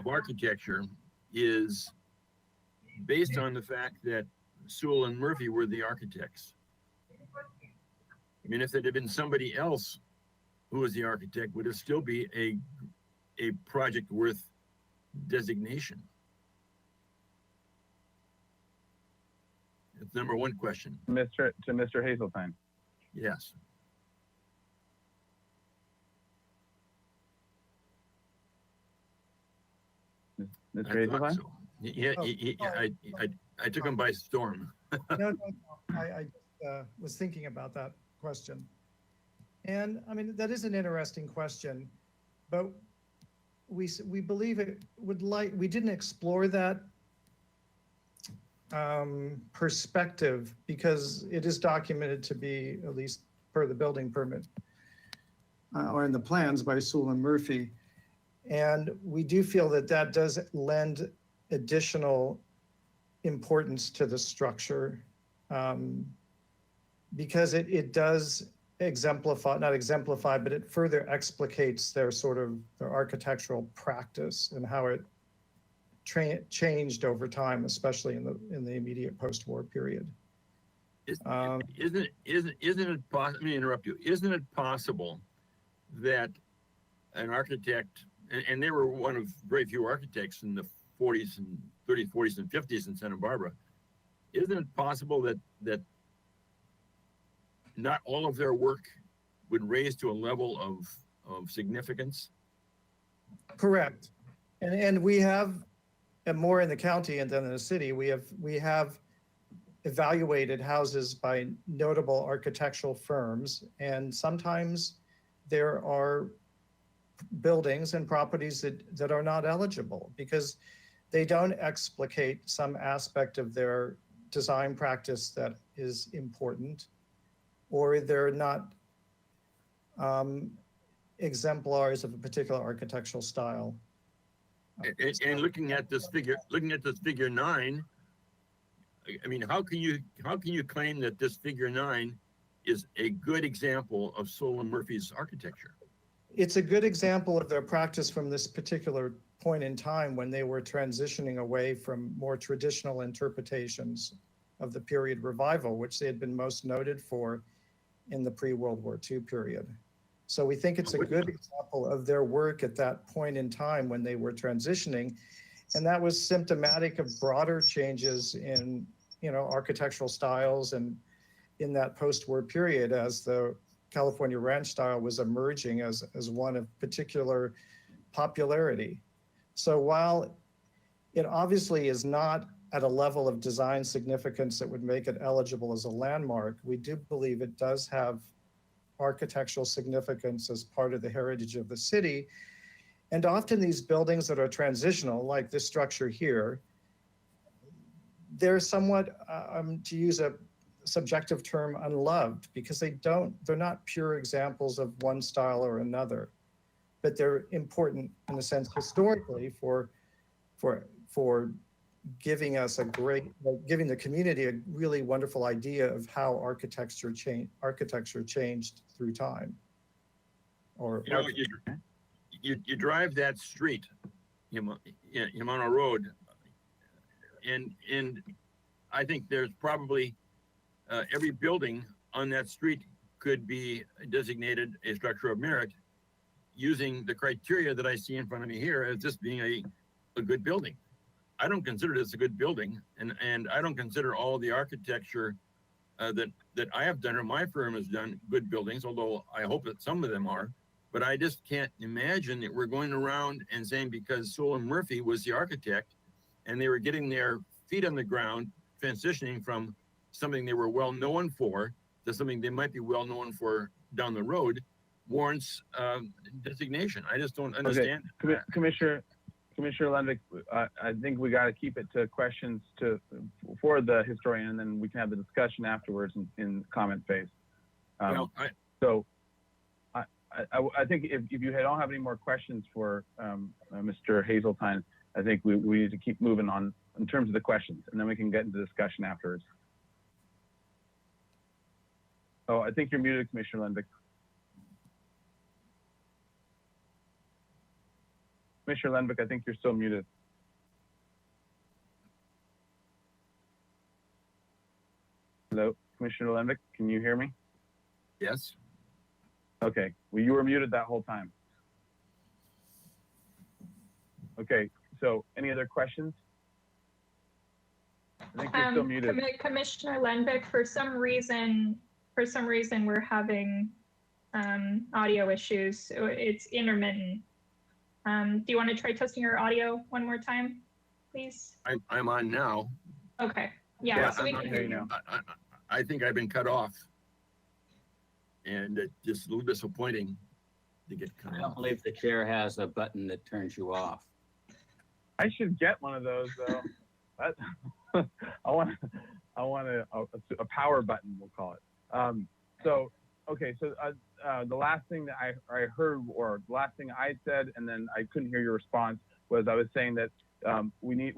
architecture is based on the fact that Sewell and Murphy were the architects. I mean, if it had been somebody else who was the architect, would it still be a project worth designation? It's number one question. Mr. Hazeltine. Yes. Mr. I thought Hazeltine? so. Yeah, I took him by storm. No, I was thinking about that question. And I mean, that is an interesting question, but we believe it would we didn't explore that perspective because it is documented to be, at least per the building permit or in the plans by Sewell and Murphy. And we do feel that that does lend additional importance to the structure because it does not exemplify, but it further explicates their their architectural practice and how it changed over time, especially in the immediate post-war period. Isn't it possible? Let me interrupt you. Isn't it possible that an architect, and they were one of very few architects in the 40s and 30s, 40s, and 50s in Santa Barbara? Isn't it possible that not all of their work would raise to a level of significance? Correct. And we have, and more in the county and then in the city, we have evaluated houses by notable architectural firms, and sometimes there are buildings and properties that are not eligible because they don't explicate some aspect of their design practice that is important, or they're not exemplars of a particular architectural style. And looking at this figure 9, I mean, how can you claim that this figure 9 is a good example of Sewell and Murphy's architecture? It's a good example of their practice from this particular point in time when they were transitioning away from more traditional interpretations of the period revival, which they had been most noted for in the pre-World War II period. So we think it's a good example of their work at that point in time when they were transitioning. And that was symptomatic of broader changes in, architectural styles and in that post-war period as the California ranch style was emerging as one of particular popularity. So while it obviously is not at a level of design significance that would make it eligible as a landmark, we do believe it does have architectural significance as part of the heritage of the city. And often these buildings that are transitional, like this structure here, they're somewhat, to use a subjective term, unloved because they're not pure examples of one style or another, but they're important in a sense historically for giving us giving the community a really wonderful idea of how architecture changed through time. You drive that street, Yamano Road, and I think there's probably every building on that street could be designated a structure of merit using the criteria that I see in front of me here as this being a good building. I don't consider this a good building, and I don't consider all the architecture that I have done or my firm has done good buildings, although I hope that some of them are. But I just can't imagine that we're going around and saying because Sewell and Murphy was the architect and they were getting their feet on the ground, transitioning from something they were well known for to something they might be well known for down the road, warrants designation. I just don't understand. Okay. Commissioner Lendick, I think we got to keep it to questions for the historian, and then we can have the discussion afterwards in comment phase. I think if you don't have any more questions for Mr. Hazeltine, I think we need to keep moving on in terms of the questions, and then we can get into discussion afterwards. Oh, I think you're muted, Commissioner Lendick. Commissioner Lendick, I think you're still muted. Hello, Commissioner Lendick, can you hear me? Yes. Okay, well, you were muted that whole time. Okay, so any other questions? I think you're still muted. Commissioner Lendick, for some reason we're having audio issues. It's intermittent. Do you want to try testing your audio one more time, please? I'm on now. Okay. Yeah. So we I'm can not hear you. hearing you. I think I've been cut off. And it's just a little disappointing to get cut off. I don't believe the chair has a button that turns you off. I should get one of those though. I want a power button, we'll call it. So the last thing that I heard, or the last thing I said, and then I couldn't hear your response, was I was saying that we need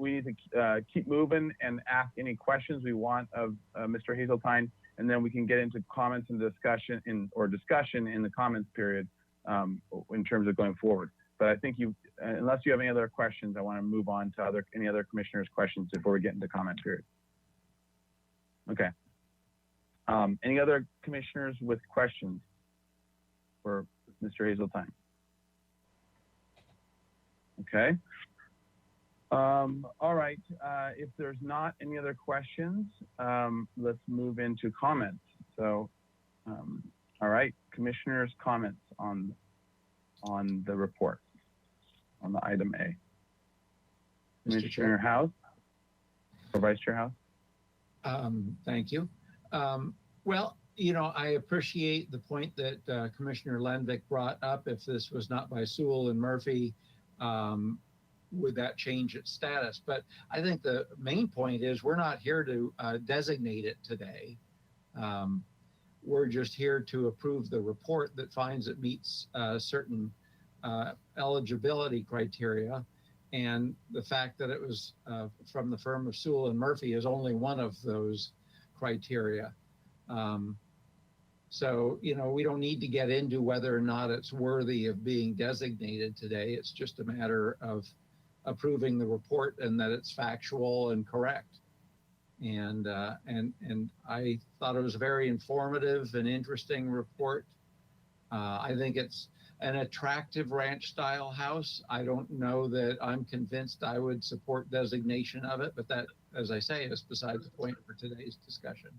to keep moving and ask any questions we want of Mr. Hazeltine, and then we can get into comments and discussion in the comments period in terms of going forward. But I think unless you have any other questions, I want to move on to any other commissioners' questions before we get into comment period. Okay. Any other commissioners with questions for Mr. Hazeltine? Okay. All right. If there's not any other questions, let's move into comments. So, all right, commissioners' comments on the report, on the item A. Commissioner House or Vice Chair House? Thank you. Well, I appreciate the point that Commissioner Lendick brought up. If this was not by Sewell and Murphy, would that change its status? But I think the main point is we're not here to designate it today. We're just here to approve the report that finds it meets certain eligibility criteria. And the fact that it was from the firm of Sewell and Murphy is only one of those criteria. So, we don't need to get into whether or not it's worthy of being designated today. It's just a matter of approving the report and that it's factual and correct. And I thought it was a very informative and interesting report. I think it's an attractive ranch style house. I don't know that I'm convinced I would support designation of it, but that, as I say, is beside the point for today's discussion.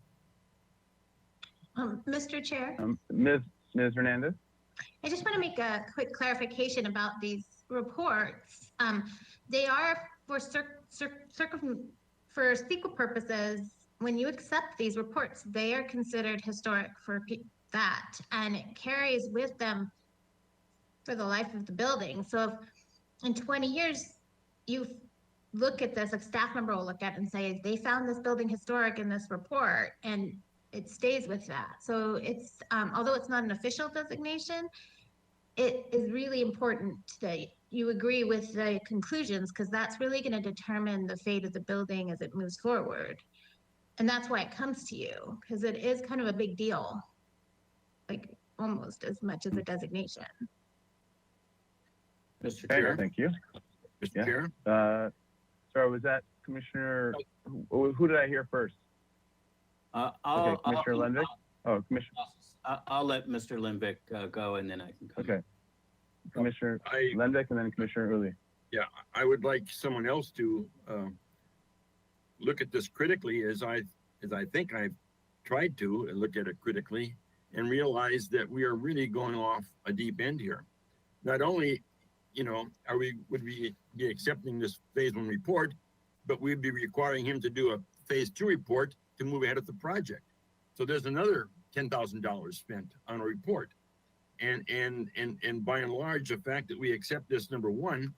Mr. Chair? Ms. Hernandez? I just want to make a quick clarification about these reports. They are for CEQA purposes. When you accept these reports, they are considered historic for that, and it carries with them for the life of the building. So if in 20 years, you look at this, a staff member will look at it and say, they found this building historic in this report, and it stays with that. So it's, although it's not an official designation, it is really important that you agree with the conclusions, because that's really going to determine the fate of the building as it moves forward. And that's why it comes to you, because it is kind of a big deal, like almost as much as a designation. Mr. Okay, Chair. thank you. Mr. Chair? Sorry, was that Commissioner? Who did I hear first? Okay, Commissioner Lendick? Oh, Commissioner. I'll let Mr. Lendick go, and then I can come. Okay. Commissioner Lendick and then Commissioner Uli. Yeah, I would like someone else to look at this critically, as I think I've tried to look at it critically, and realize that we are really going off a deep end here. Not only, would we be accepting this phase 1 report, but we'd be requiring him to do a phase 2 report to move ahead with the project. So there's another $10,000 spent on a report. And by and large, the fact that we accept this number 1,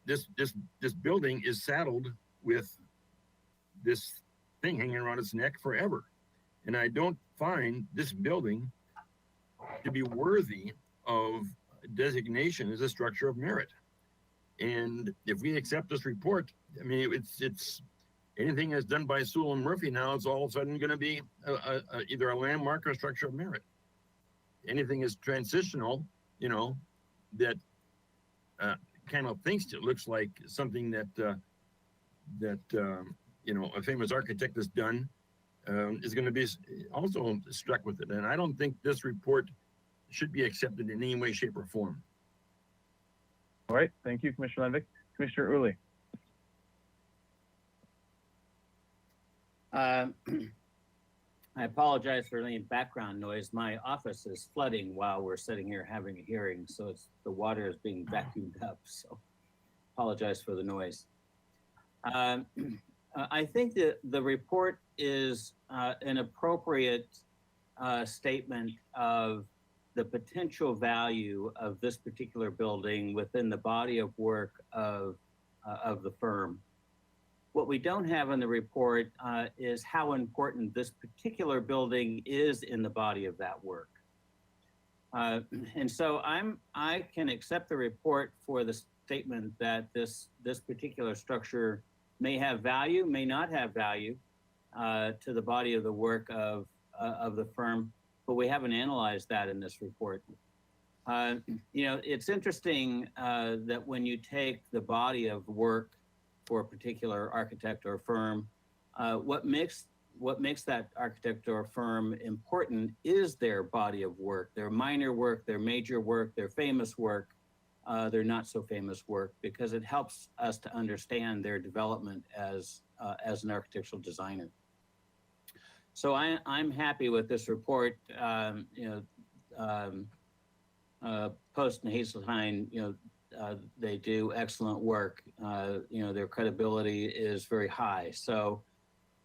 this building is saddled with this thing hanging around its neck forever. And I don't find this building to be worthy of designation as a structure of merit. And if we accept this report, I mean, it's anything that's done by Sewell and Murphy now is all of a sudden going to be either a landmark or a structure of merit. Anything is transitional, that kind of thinks it looks like something that a famous architect has done, is going to be also struck with it. And I don't think this report should be accepted in any way, shape, or form. All right, thank you, Commissioner Lenvik. Commissioner Uli. I apologize for any background noise. My office is flooding while we're sitting here having a hearing, so the water is being vacuumed up, so apologize for the noise. I think that the report is an appropriate statement of the potential value of this particular building within the body of work of the firm. What we don't have in the report is how important this particular building is in the body of that work. And so I can accept the report for the statement that this particular structure may have value, may not have value to the body of the work of the firm, but we haven't analyzed that in this report. It's interesting that when you take the body of work for a particular architect or firm, what makes that architect or firm important is their body of work, their minor work, their major work, their famous work, their not so famous work, because it helps us to understand their development as an architectural designer. So I'm happy with this report. Post and Hazeltine, they do excellent work. Their credibility is very high. So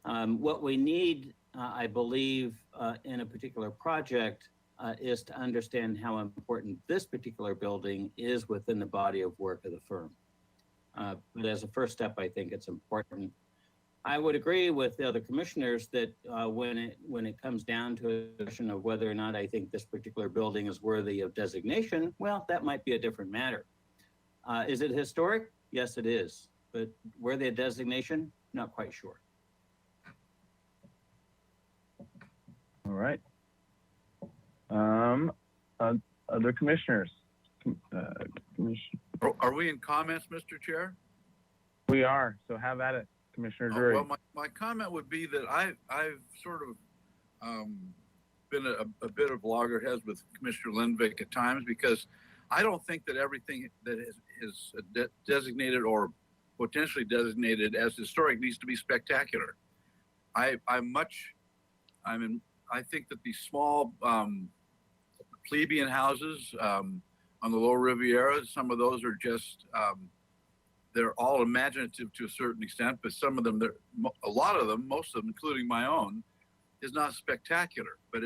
what we need, I believe, in a particular project is to understand how important this particular building is within the body of work of the firm. But as a first step, I think it's important. I would agree with the other commissioners that when it comes down to a question of whether or not I think this particular building is worthy of designation, well, that might be a different matter. Is it historic? Yes, it is. But worthy of designation? Not quite sure. All right. Other commissioners? Are we in comments, Mr. Chair? We are, so have at it, Commissioner Drury. Well, my comment would be that I've sort of been a bit of loggerheads with Commissioner Lenvik at times, because I don't think that everything that is designated or potentially designated as historic needs to be spectacular. I think that these small plebeian houses on the Lower Riviera, some of those are just they're all imaginative to a certain extent, but some of them, a lot of them, most of them, including my own, is not spectacular, but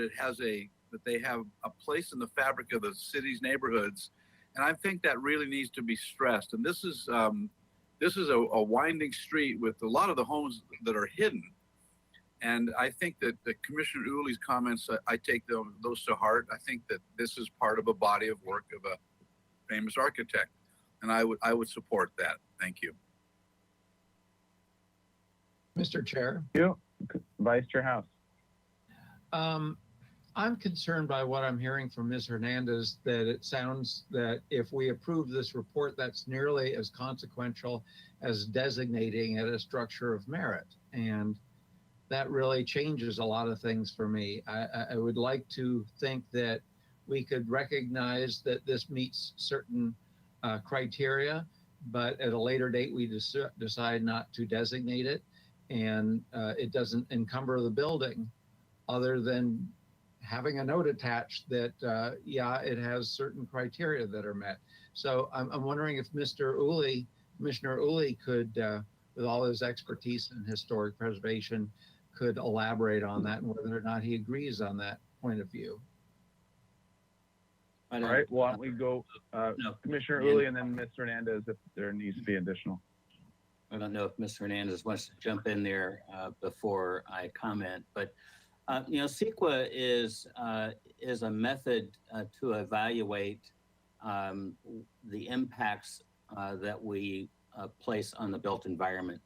they have a place in the fabric of the city's neighborhoods. And I think that really needs to be stressed. And this is a winding street with a lot of the homes that are hidden. And I think that Commissioner Uli's comments, I take those to heart. I think that this is part of a body of work of a famous architect. And I would support that. Thank you. Mr. Chair. You, Vice Chair House. I'm concerned by what I'm hearing from Ms. Hernandez, that it sounds that if we approve this report, that's nearly as consequential as designating it a structure of merit. And that really changes a lot of things for me. I would like to think that we could recognize that this meets certain criteria, but at a later date, we decide not to designate it, and it doesn't encumber the building other than having a note attached that, yeah, it has certain criteria that are met. So I'm wondering if Commissioner Uli could, with all his expertise in historic preservation, could elaborate on that and whether or not he agrees on that point of view. All right, why don't we go, No. Commissioner Uli and then Mr. Hernandez if there needs to be additional. I don't know if Mr. Hernandez wants to jump in there before I comment, but you know, CEQA is a method to evaluate the impacts that we place on the built environment.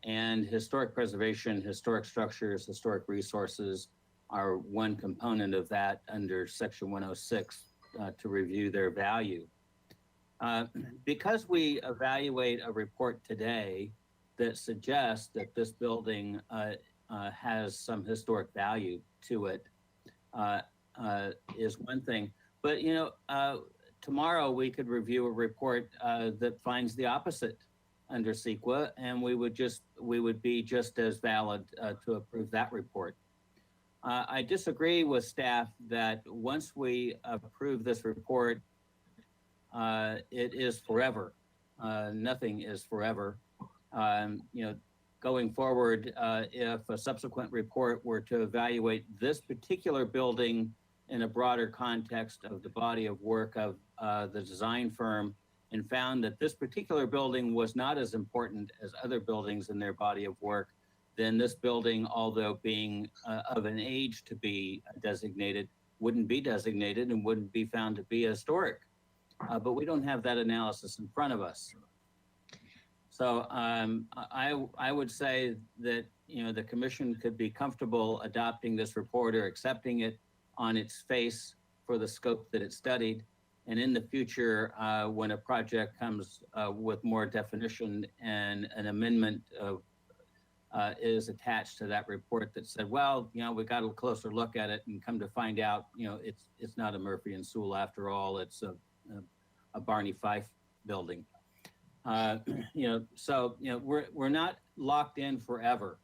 And historic preservation, historic structures, historic resources are one component of that under Section 106 to review their value. Because we evaluate a report today that suggests that this building has some historic value to it, is one thing. But you know, tomorrow we could review a report that finds the opposite under CEQA, and we would be just as valid to approve that report. I disagree with staff that once we approve this report, it is forever. Nothing is forever. You know, going forward, if a subsequent report were to evaluate this particular building in a broader context of the body of work of the design firm and found that this particular building was not as important as other buildings in their body of work, then this building, although being of an age to be designated, wouldn't be designated and wouldn't be found to be historic. But we don't have that analysis in front of us. So I would say that, you know, the commission could be comfortable adopting this report or accepting it on its face for the scope that it studied. And in the future, when a project comes with more definition and an amendment is attached to that report that said, well, you know, we got a closer look at it and come to find out, you know, it's not a Murphy and Sewell after all, it's a Barney Fife building. You know, so, you know, we're not locked in forever.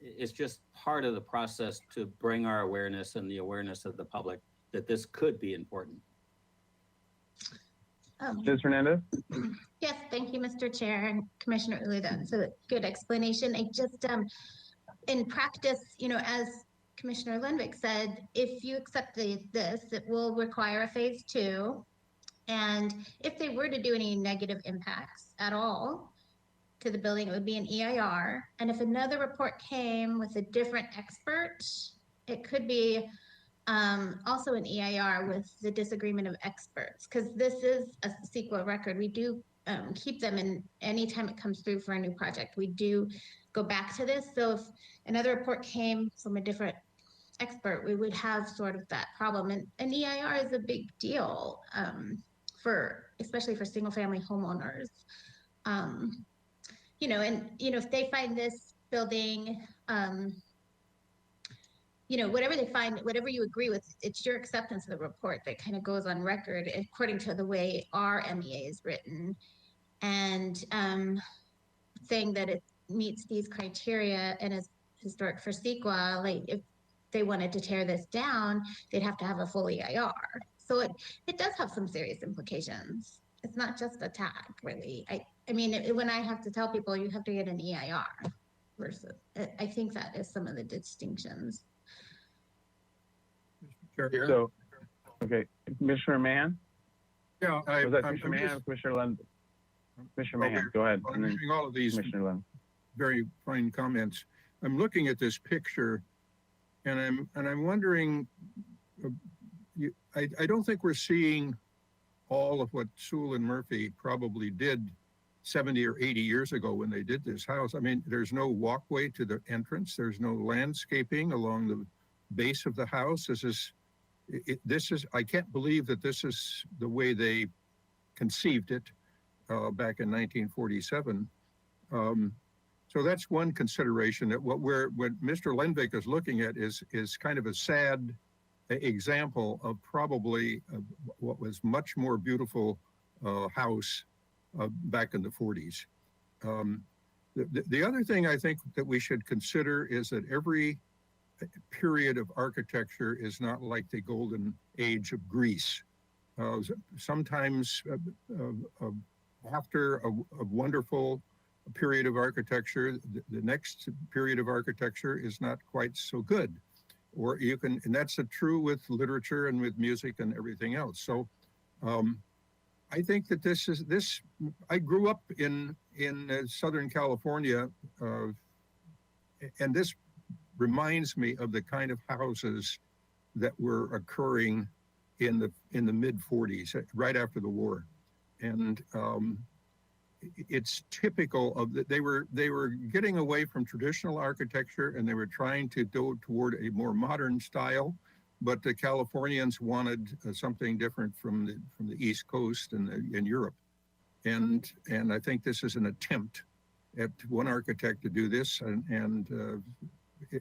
It's just part of the process to bring our awareness and the awareness of the public that this could be important. Ms. Hernandez? Yes, thank you, Mr. Chair and Commissioner Uli. That's a good explanation. I just, in practice, you know, as Commissioner Lundvik said, if you accept this, it will require a phase 2. And if they were to do any negative impacts at all to the building, it would be an EIR. And if another report came with a different expert, it could be also an EIR with the disagreement of experts, because this is a CEQA record. We do keep them in anytime it comes through for a new project. We do go back to this. So if another report came from a different expert, we would have sort of that problem. And an EIR is a big deal especially for single family homeowners. You know, and, you know, if they find this building, you know, whatever they find, whatever you agree with, it's your acceptance of the report that kind of goes on record according to the way our MEA is written, and saying that it meets these criteria and is historic for CEQA. Like if they wanted to tear this down, they'd have to have a full EIR. So it does have some serious implications. It's not just a tag, really. I mean, when I have to tell people you have to get an EIR versus, I think that is some of the distinctions. So, okay, Commissioner Mann? Yeah, Was that Commissioner Mann or Commissioner Lund? Commissioner Mann, go ahead. I'm hearing all of these Commissioner Lund. very fine comments. I'm looking at this picture, and I'm wondering. I don't think we're seeing all of what Sewell and Murphy probably did 70 or 80 years ago when they did this house. I mean, there's no walkway to the entrance. There's no landscaping along the base of the house. This is, I can't believe that this is the way they conceived it back in 1947. So that's one consideration, that what Mr. Lundvik is looking at is kind of a sad example of probably what was much more beautiful house back in the 40s. The other thing I think that we should consider is that every period of architecture is not like the golden age of Greece. Sometimes after a wonderful period of architecture, the next period of architecture is not quite so good. Or you can, and that's true with literature and with music and everything else. So I think that I grew up in Southern California, and this reminds me of the kind of houses that were occurring in the mid 40s, right after the war. And it's typical of that they were getting away from traditional architecture and they were trying to go toward a more modern style, but the Californians wanted something different from the East Coast and Europe. And I think this is an attempt at one architect to do this, and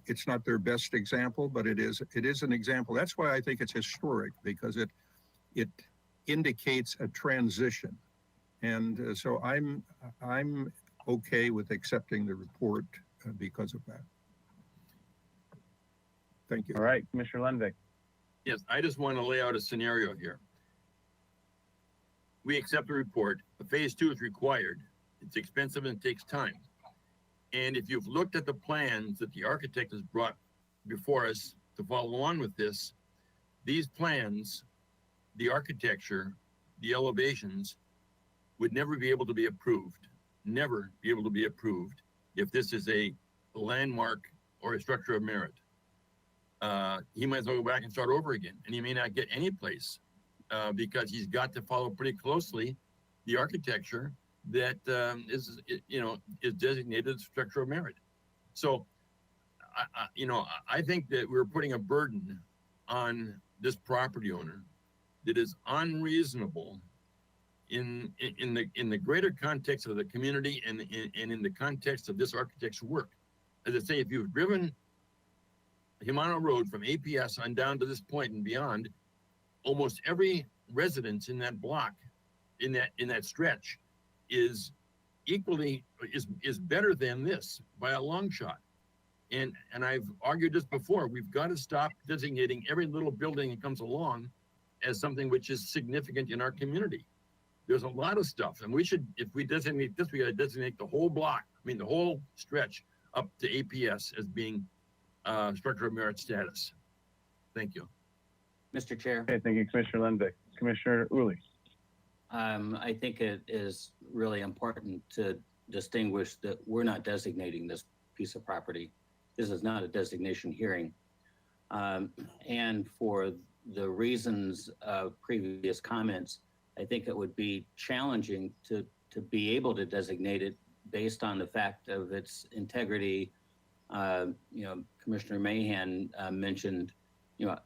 it's not their best example, but it is an example. That's why I think it's historic, because it indicates a transition. And so I'm okay with accepting the report because of that. Thank you. All right, Commissioner Lundvik. Yes, I just want to lay out a scenario here. We accept the report. The phase 2 is required. It's expensive and it takes time. And if you've looked at the plans that the architect has brought before us to follow on with this, these plans, the architecture, the elevations, would never be able to be approved, never be able to be approved if this is a landmark or a structure of merit. He might as well go back and start over again, and he may not get any place because he's got to follow pretty closely the architecture that is designated as structure of merit. So, I think that we're putting a burden on this property owner that is unreasonable in the greater context of the community and in the context of this architect's work. As I say, if you've driven Himano Road from APS on down to this point and beyond, almost every residence in that block, in that stretch, is better than this by a long shot. And I've argued this before. We've got to stop designating every little building that comes along as something which is significant in our community. There's a lot of stuff, and we should, if we designate this, we got to designate the whole block. I mean, the whole stretch up to APS as being structure of merit status. Thank you. Mr. Chair. Okay, thank you, Commissioner Lundvik. Commissioner Uli. I think it is really important to distinguish that we're not designating this piece of property. This is not a designation hearing. And for the reasons of previous comments, I think it would be challenging to be able to designate it based on the fact of its integrity. Commissioner Mahan mentioned,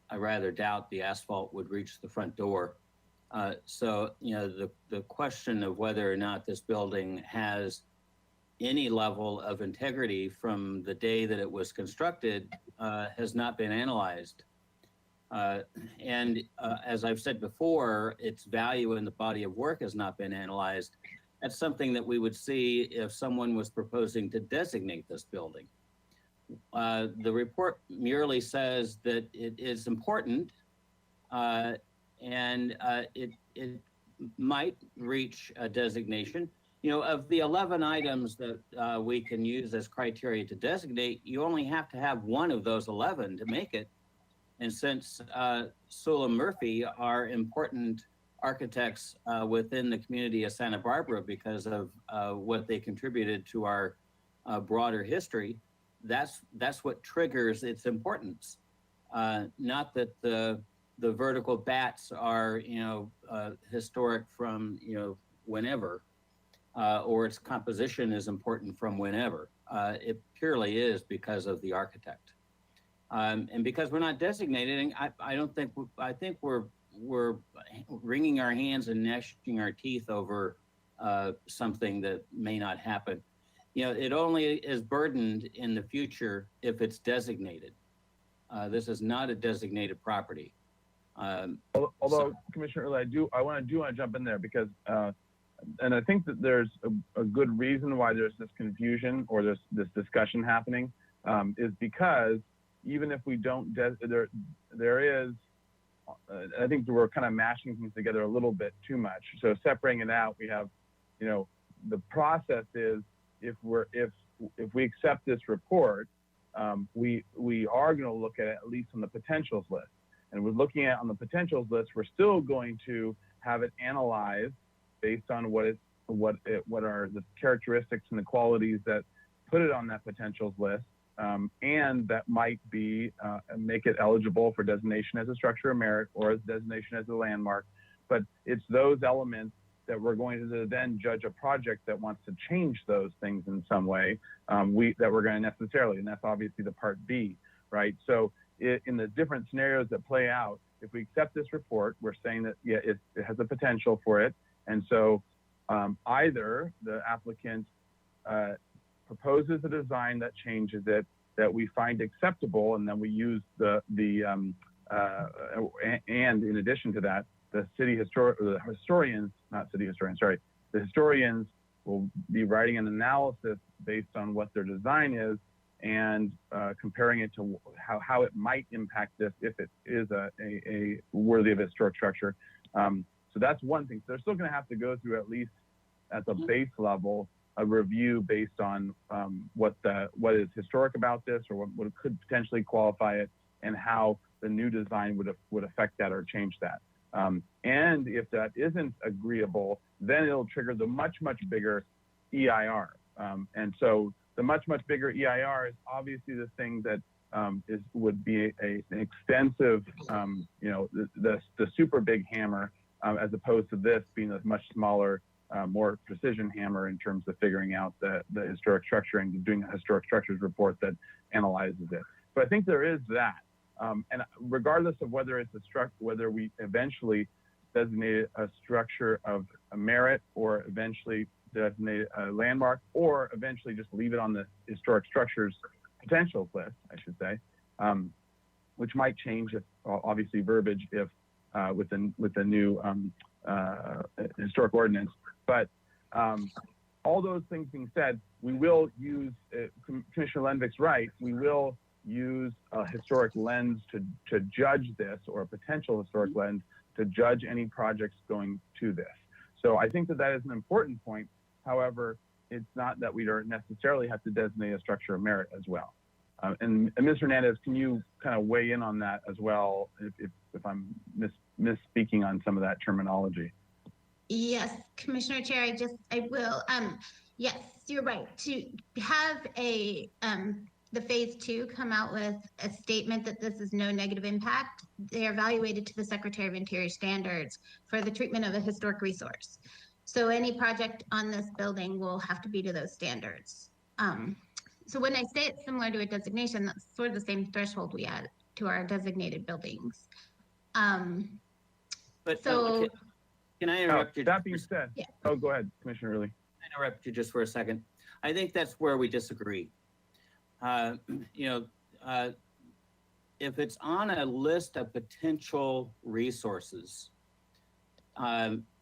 I rather doubt the asphalt would reach the front door. So the question of whether or not this building has any level of integrity from the day that it was constructed has not been analyzed. And as I've said before, its value in the body of work has not been analyzed. That's something that we would see if someone was proposing to designate this building. The report merely says that it is important and it might reach a designation. Of the 11 items that we can use as criteria to designate, you only have to have one of those 11 to make it. And since Sula Murphy are important architects within the community of Santa Barbara because of what they contributed to our broader history, that's what triggers its importance. Not that the vertical bats are historic from whenever, or its composition is important from whenever. It purely is because of the architect. And because we're not designating, I think we're wringing our hands and gnashing our teeth over something that may not happen. It only is burdened in the future if it's designated. This is not a designated property. Although, Commissioner Early, I want to jump in there because, and I think that there's a good reason why there's this confusion or this discussion happening, is because even if we don't, there is, I think we're kind of mashing things together a little bit too much. So separating it out, we have, you know, the process is if we accept this report, we are going to look at least on the potentials list. And we're looking at on the potentials list, we're still going to have it analyzed based on what are the characteristics and the qualities that put it on that potentials list, and that might be make it eligible for designation as a structure of merit or as designation as a landmark. But it's those elements that we're going to then judge a project that wants to change those things in some way, that we're going to necessarily, and that's obviously the part B, right? So in the different scenarios that play out, if we accept this report, we're saying that, yeah, it has a potential for it. And so either the applicant proposes a design that changes it, that we find acceptable, and then we use and in addition to that, the historians will be writing an analysis based on what their design is and comparing it to how it might impact this if it is a worthy of a historic structure. So that's one thing. So they're still going to have to go through, at least at the base level, a review based on what is historic about this, or what could potentially qualify it, and how the new design would affect that or change that. And if that isn't agreeable, then it'll trigger the much bigger EIR. And so the much bigger EIR is obviously the thing that would be an extensive, you know, the super big hammer, as opposed to this being a much smaller, more precision hammer in terms of figuring out the historic structure and doing a historic structures report that analyzes it. So I think there is that. And regardless of whether it's whether we eventually designate a structure of a merit, or eventually designate a landmark, or eventually just leave it on the historic structures potentials list, I should say, which might change if, obviously, verbiage if with the new historic ordinance. But all those things being said, we will use, Commissioner Lenvick's right, we will use a historic lens to judge this, or a potential historic lens to judge any projects going to this. So I think that is an important point. However, it's not that we don't necessarily have to designate a structure of merit as well. And Ms. Hernandez, can you kind of weigh in on that as well, if I'm misspeaking on some of that terminology? Yes, Commissioner Chair, I will. Yes, you're right. To have the phase 2 come out with a statement that this is no negative impact, they are evaluated to the Secretary of Interior standards for the treatment of a historic resource. So any project on this building will have to be to those standards. So when I say it's similar to a designation, that's sort of the same threshold we add to our designated buildings. But so can I interrupt you? That being said, yeah. Oh, go ahead, Commissioner Early. Interrupt you just for a second. I think that's where we disagree. You know, if it's on a list of potential resources,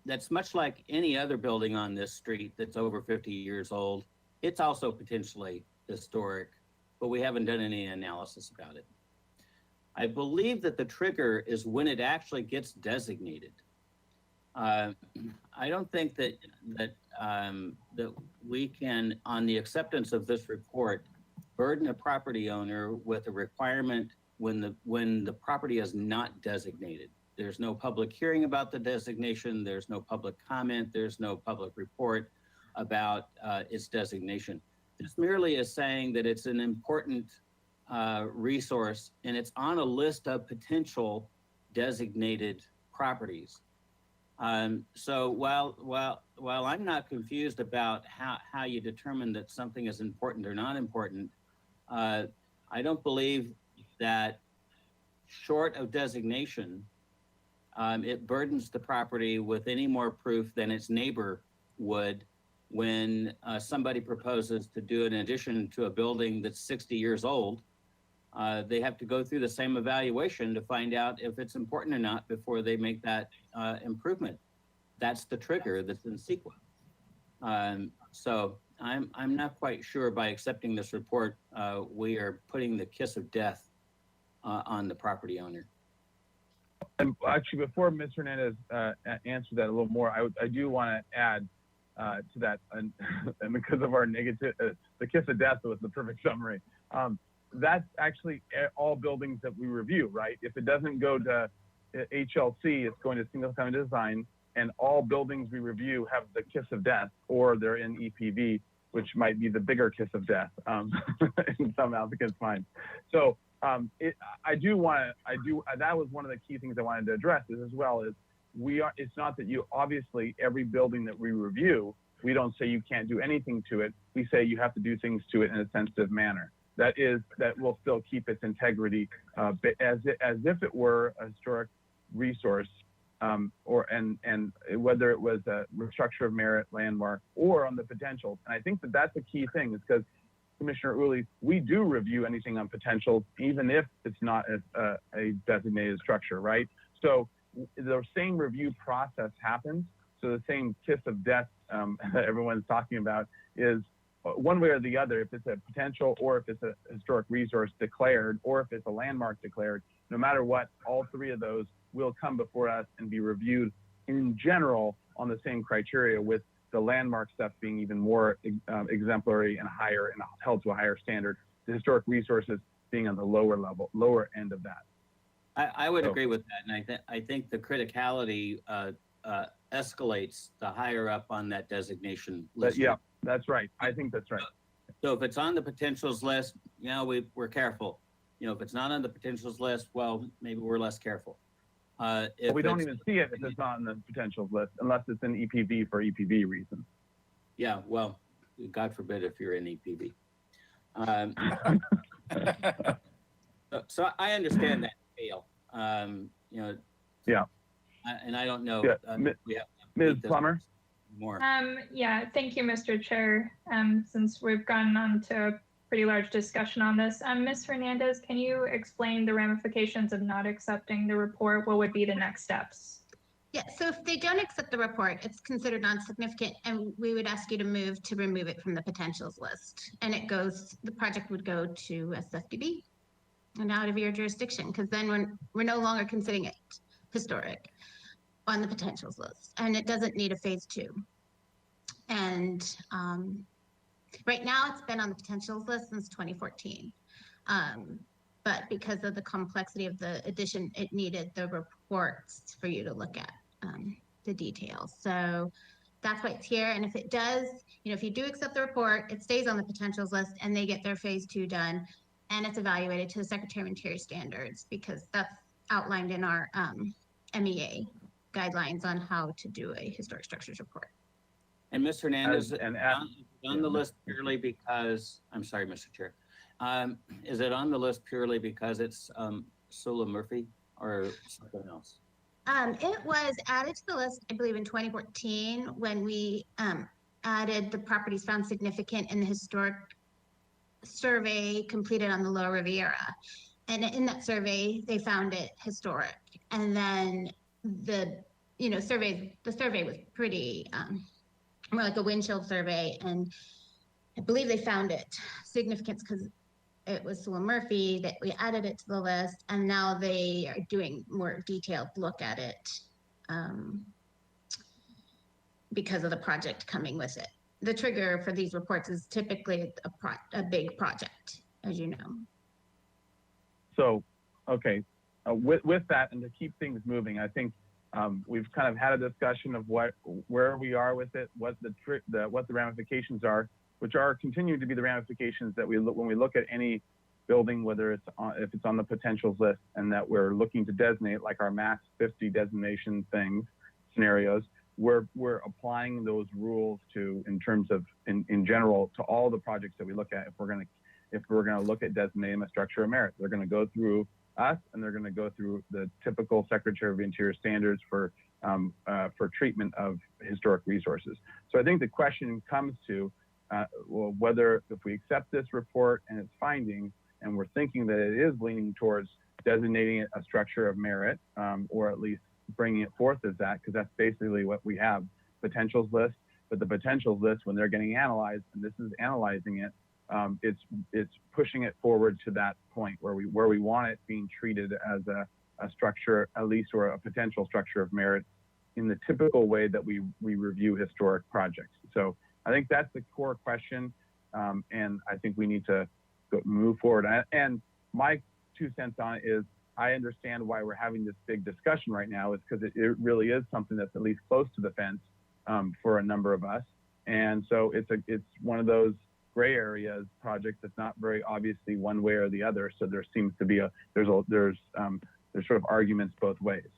that's much like any other building on this street that's over 50 years old. It's also potentially historic, but we haven't done any analysis about it. I believe that the trigger is when it actually gets designated. I don't think that we can, on the acceptance of this report, burden a property owner with a requirement when the property is not designated. There's no public hearing about the designation. There's no public comment. There's no public report about its designation. This merely is saying that it's an important resource, and it's on a list of potential designated properties. So while I'm not confused about how you determine that something is important or not important, I don't believe that short of designation, it burdens the property with any more proof than its neighbor would when somebody proposes to do an addition to a building that's 60 years old. They have to go through the same evaluation to find out if it's important or not before they make that improvement. That's the trigger that's in CEQA. So I'm not quite sure by accepting this report, we are putting the kiss of death on the property owner. And actually, before Ms. Hernandez answers that a little more, I do want to add to that, and because of our negative, the kiss of death was the perfect summary. That's actually all buildings that we review, right? If it doesn't go to HLC, it's going to single family design, and all buildings we review have the kiss of death, or they're in EPV, which might be the bigger kiss of death in some applicants' minds. So that was one of the key things I wanted to address is, as well as it's not that you, obviously every building that we review, we don't say you can't do anything to it. We say you have to do things to it in a sensitive manner. That will still keep its integrity as if it were a historic resource, and whether it was a structure of merit, landmark, or on the potentials. And I think that's a key thing, is because Commissioner Uli, we do review anything on potentials, even if it's not a designated structure, right? So the same review process happens. So the same kiss of death that everyone's talking about is one way or the other, if it's a potential or if it's a historic resource declared or if it's a landmark declared, no matter what, all three of those will come before us and be reviewed in general on the same criteria, with the landmark stuff being even more exemplary and higher and held to a higher standard, the historic resources being on the lower end of that. I would agree with that, and I think the criticality escalates the higher up on that designation list. Yeah, that's right. I think that's right. So if it's on the potentials list, we're careful. If it's not on the potentials list, well, maybe we're less careful. We don't even see it if it's not on the potentials list, unless it's in EPV for EPV reasons. Yeah, well, God forbid if you're in EPV. So I understand that scale. Yeah. And I don't know. Yeah. Ms. Plummer? More. Yeah, thank you, Mr. Chair. Since we've gotten on to a pretty large discussion on this, Ms. Hernandez, can you explain the ramifications of not accepting the report? What would be the next steps? Yeah, so if they don't accept the report, it's considered non-significant, and we would ask you to move to remove it from the potentials list. And the project would go to SFDB and out of your jurisdiction, because then we're no longer considering it historic on the potentials list, and it doesn't need a phase 2. And right now it's been on the potentials list since 2014. But because of the complexity of the addition, it needed the reports for you to look at the details. So that's why it's here. And if it does, if you do accept the report, it stays on the potentials list and they get their phase 2 done, and it's evaluated to the Secretary of Interior standards, because that's outlined in our MEA guidelines on how to do a historic structures report. And Ms. Hernandez, on the list purely because, I'm sorry, Mr. Chair. Is it on the list purely because it's Sula Murphy or something else? It was added to the list, I believe, in 2014 when we added the properties found significant in the historic survey completed on the Lower Riviera. And in that survey, they found it historic. And then the survey was pretty more like a windshield survey, and I believe they found it significant because it was Sula Murphy that we added it to the list, and now they are doing more detailed look at it because of the project coming with it. The trigger for these reports is typically a big project, as you know. So, okay, with that, and to keep things moving, I think we've kind of had a discussion of where we are with it, what the ramifications are, which are continuing to be the ramifications that when we look at any building, whether if it's on the potentials list, and that we're looking to designate, like our max 50 designation scenarios, we're applying those rules in terms of in general to all the projects that we look at. If we're gonna look at designating a structure of merit, they're gonna go through us, and they're going to go through the typical Secretary of Interior standards for treatment of historic resources. So I think the question comes to whether, if we accept this report and its findings, and we're thinking that it is leaning towards designating it a structure of merit, or at least bringing it forth as that, because that's basically what we have, potentials list. But the potentials list, when they're getting analyzed, and this is analyzing it, it's pushing it forward to that point where we want it being treated as a structure, at least, or a potential structure of merit in the typical way that we review historic projects. So I think that's the core question, and I think we need to move forward. And my 2 cents on it is, I understand why we're having this big discussion right now, is because it really is something that's at least close to the fence for a number of us. And so it's one of those gray areas projects that's not very obviously one way or the other. So there seems to be there's sort of arguments both ways.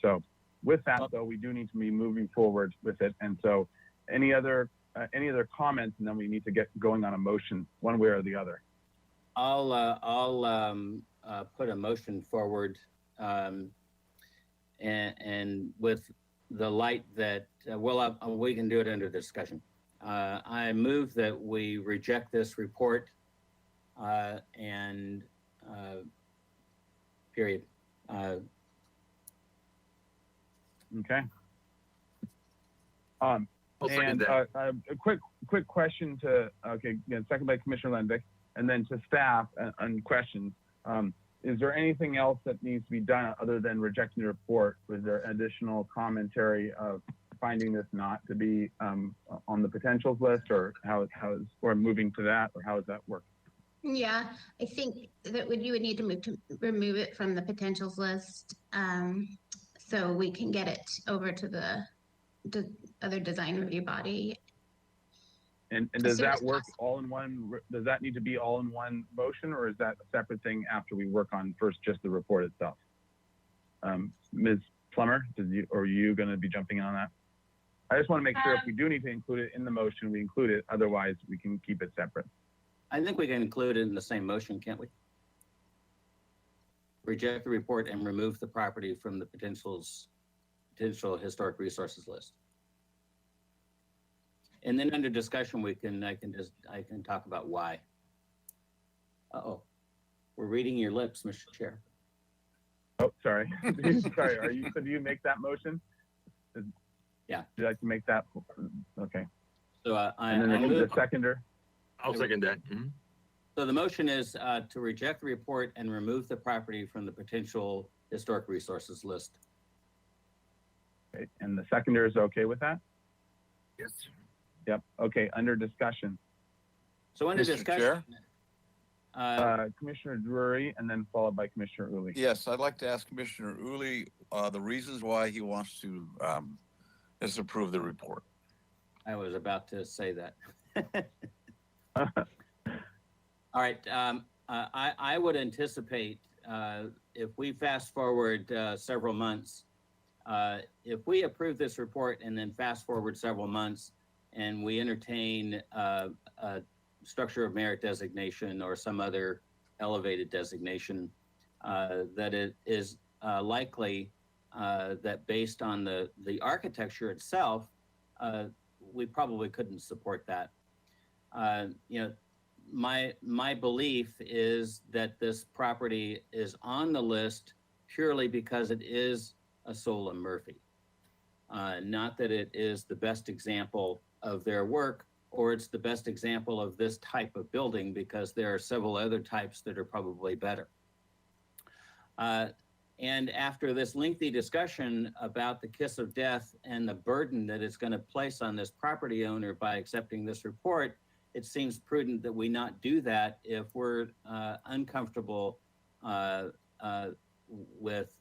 So with that though, we do need to be moving forward with it. And so any other comments, and then we need to get going on a motion one way or the other. I'll put a motion forward, and with the light that, we can do it under discussion. I move that we reject this report, and period. Okay. I'll second that. A quick question to, second by Commissioner Lenvik, and then to staff on questions. Is there anything else that needs to be done other than rejecting the report? Was there additional commentary of finding this not to be on the potentials list, or or moving to that, or how does that work? Yeah, I think that you would need to remove it from the potentials list, so we can get it over to the other design review body. And does that work all in one? Does that need to be all in one motion, or is that a separate thing after we work on first just the report itself? Ms. Plummer, are you going to be jumping in on that? I just want to make sure if we do need to include it in the motion, we include it. Otherwise, we can keep it separate. I think we can include it in the same motion, can't we? Reject the report and remove the property from the potential historic resources list. And then under discussion, I can talk about why. Uh-oh, we're reading your lips, Mr. Chair. Oh, sorry. Sorry. Do you make that motion? Yeah. Would you like to make that? Okay. So and then the seconder. I'll second that. Mm-hmm. So the motion is to reject the report and remove the property from the potential historic resources list. Okay. And the seconder is okay with that? Yes. Yep. Okay. Under discussion. So under Mr. discussion. Chair? Commissioner Drury, and then followed by Commissioner Uli. Yes, I'd like to ask Commissioner Uli the reasons why he wants to disapprove the report. I was about to say that. All right. I would anticipate if we fast forward several months, if we approve this report and then fast forward several months and we entertain a structure of merit designation or some other elevated designation, that it is likely that based on the architecture itself, we probably couldn't support that. My belief is that this property is on the list purely because it is a Sola Murphy. Not that it is the best example of their work, or it's the best example of this type of building, because there are several other types that are probably better. And after this lengthy discussion about the kiss of death and the burden that it's going to place on this property owner by accepting this report, it seems prudent that we not do that if we're uncomfortable with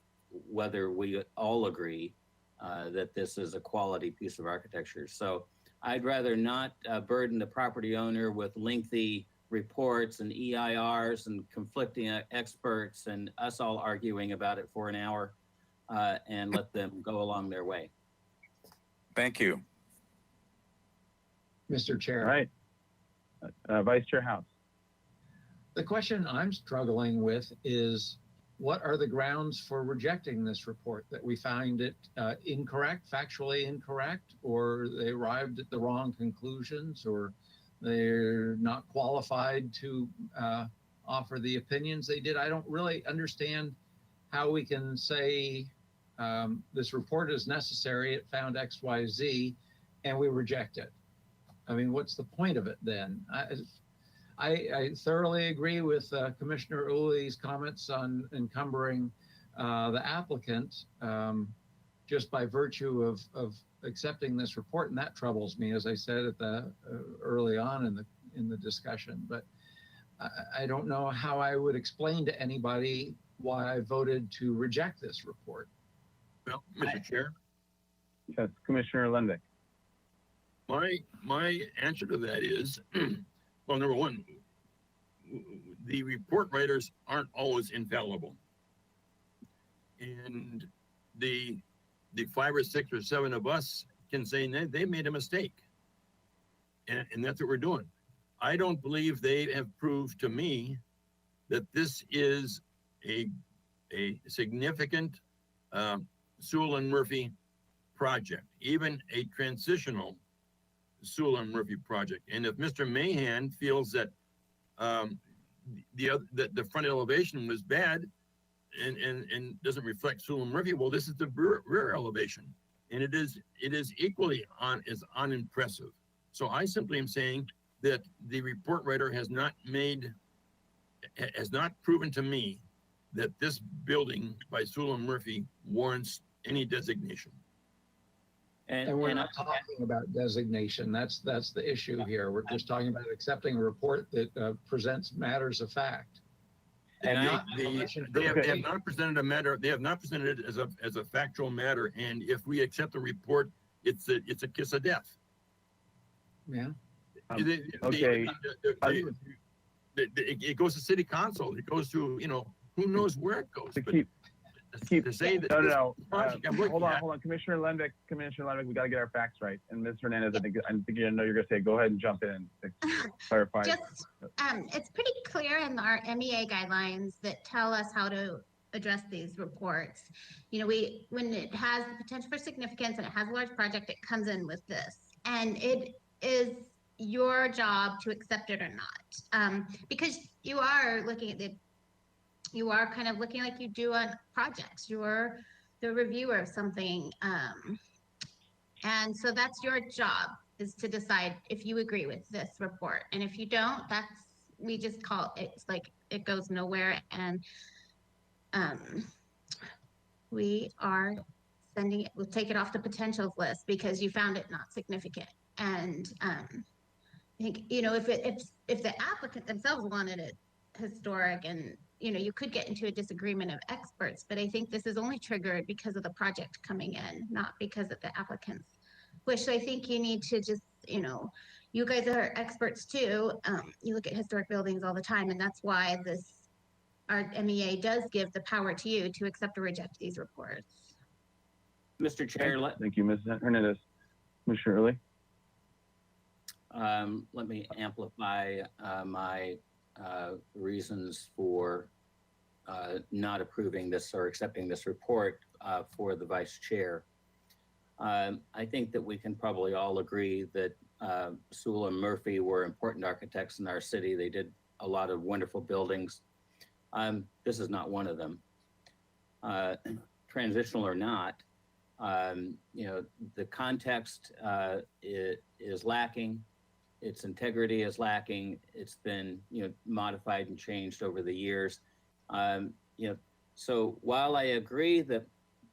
whether we all agree that this is a quality piece of architecture. So I'd rather not burden the property owner with lengthy reports and EIRs and conflicting experts and us all arguing about it for an hour, and let them go along their way. Thank you. Mr. Chair. All right. Vice Chair House. The question I'm struggling with is, what are the grounds for rejecting this report? That we find it incorrect, factually incorrect, or they arrived at the wrong conclusions, or they're not qualified to offer the opinions they did? I don't really understand how we can say this report is necessary, it found X, Y, Z, and we reject it. I mean, what's the point of it then? I thoroughly agree with Commissioner Uli's comments on encumbering the applicant just by virtue of accepting this report, and that troubles me, as I said at the early on in the discussion. But I don't know how I would explain to anybody why I voted to reject this report. Well, Mr. Chair, Yes, Commissioner Lendick. my answer to that is, well, number one, the report writers aren't always infallible. And the 5 or 6 or 7 of us can say they made a mistake. And that's what we're doing. I don't believe they have proved to me that this is a significant Sewell and Murphy project, even a transitional Sewell and Murphy project. And if Mr. Mahan feels that the front elevation was bad and doesn't reflect Sewell and Murphy, well, this is the rear elevation, and it is equally unimpressive. So I simply am saying that the report writer has not proven to me that this building by Sewell and Murphy warrants any designation. And we're not talking about designation. That's the issue here. We're just talking about accepting a report that presents matters of fact. And they have not presented a matter. They have not presented it as a factual matter. And if we accept the report, it's a kiss of death. Yeah. Okay. It goes to city council. It goes to, who knows where it goes. To say that No. project, Hold on. Commissioner Lendick, we got to get our facts right. And Ms. Hernandez, I think you know you're going to say, go ahead and jump in and clarify. Just, it's pretty clear in our MEA guidelines that tell us how to address these reports. When it has the potential for significance and it has a large project, it comes in with this. And it is your job to accept it or not. Because you are looking at you are kind of looking like you do on projects. You're the reviewer of something. And so that's your job, is to decide if you agree with this report. And if you don't, we just call it's like it goes nowhere. And we are we'll take it off the potentials list because you found it not significant. And I think, if the applicant themselves wanted it historic, and you could get into a disagreement of experts, but I think this is only triggered because of the project coming in, not because of the applicants wish. I think you need to just, you guys are experts too. You look at historic buildings all the time, and that's why our MEA does give the power to you to accept or reject these reports. Mr. Chair, Thank you, Ms. Hernandez. Commissioner Early. let me amplify my reasons for not approving this or accepting this report for the vice chair. I think that we can probably all agree that Sewell and Murphy were important architects in our city. They did a lot of wonderful buildings. This is not one of them. Transitional or not, the context is lacking. Its integrity is lacking. It's been, modified and changed over the years. So while I agree that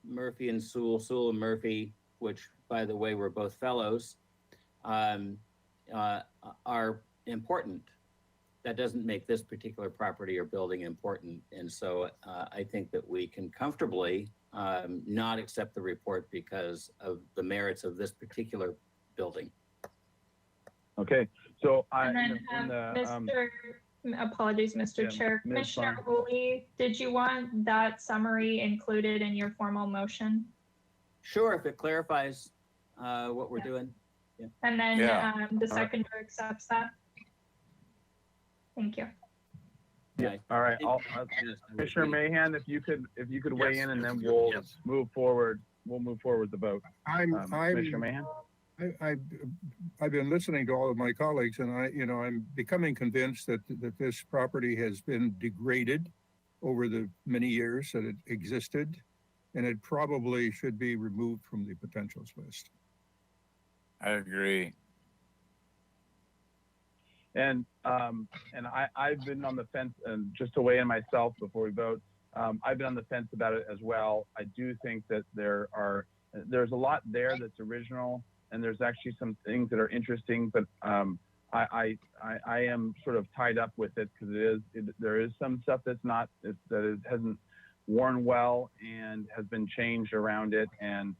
Murphy and Sewell and Murphy, which by the way, were both fellows, are important, that doesn't make this particular property or building important. And so I think that we can comfortably not accept the report because of the merits of this particular building. Okay, so apologies, Mr. Chair. Commissioner Uli, did you want that summary included in your formal motion? Sure, if it clarifies what we're doing. Yeah. And then the seconder accepts that. Thank you. Yeah. All right. Commissioner Mahan, if you could weigh in, and then we'll move forward. We'll move forward the vote. Commissioner Mahan. I've been listening to all of my colleagues, and I'm becoming convinced that this property has been degraded over the many years that it existed, and it probably should be removed from the potentials list. I agree. I've been on the fence, and just to weigh in myself before we vote, I've been on the fence about it as well. I do think that there's a lot there that's original, and there's actually some things that are interesting, but I am sort of tied up with it because there is some stuff hasn't worn well and has been changed around it. And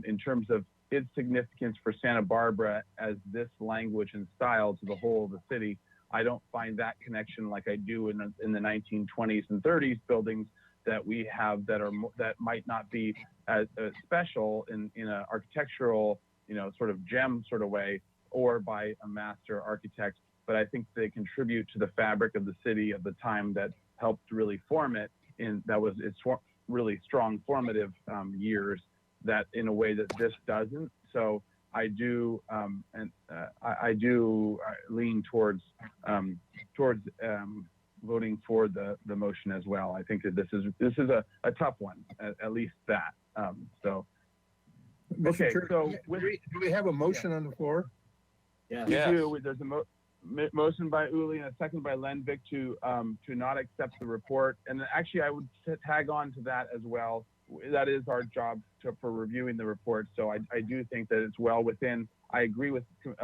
in terms of its significance for Santa Barbara as this language and style to the whole of the city, I don't find that connection like I do in the 1920s and 30s buildings that we have that might not be as special in an architectural, sort of gem sort of way, or by a master architect. But I think they contribute to the fabric of the city of the time that helped really form it. That was its really strong formative years, that in a way that this doesn't. So I do, I do lean towards voting for the motion as well. I think that this is a tough one, at least that. Mr. Okay, Chair, so do we have a motion on the floor? Yeah. we do. There's a motion by Uli and a second by Lenvik to not accept the report. And actually, I would tag on to that as well. That is our job for reviewing the report. So I do think that it's well within. I agree with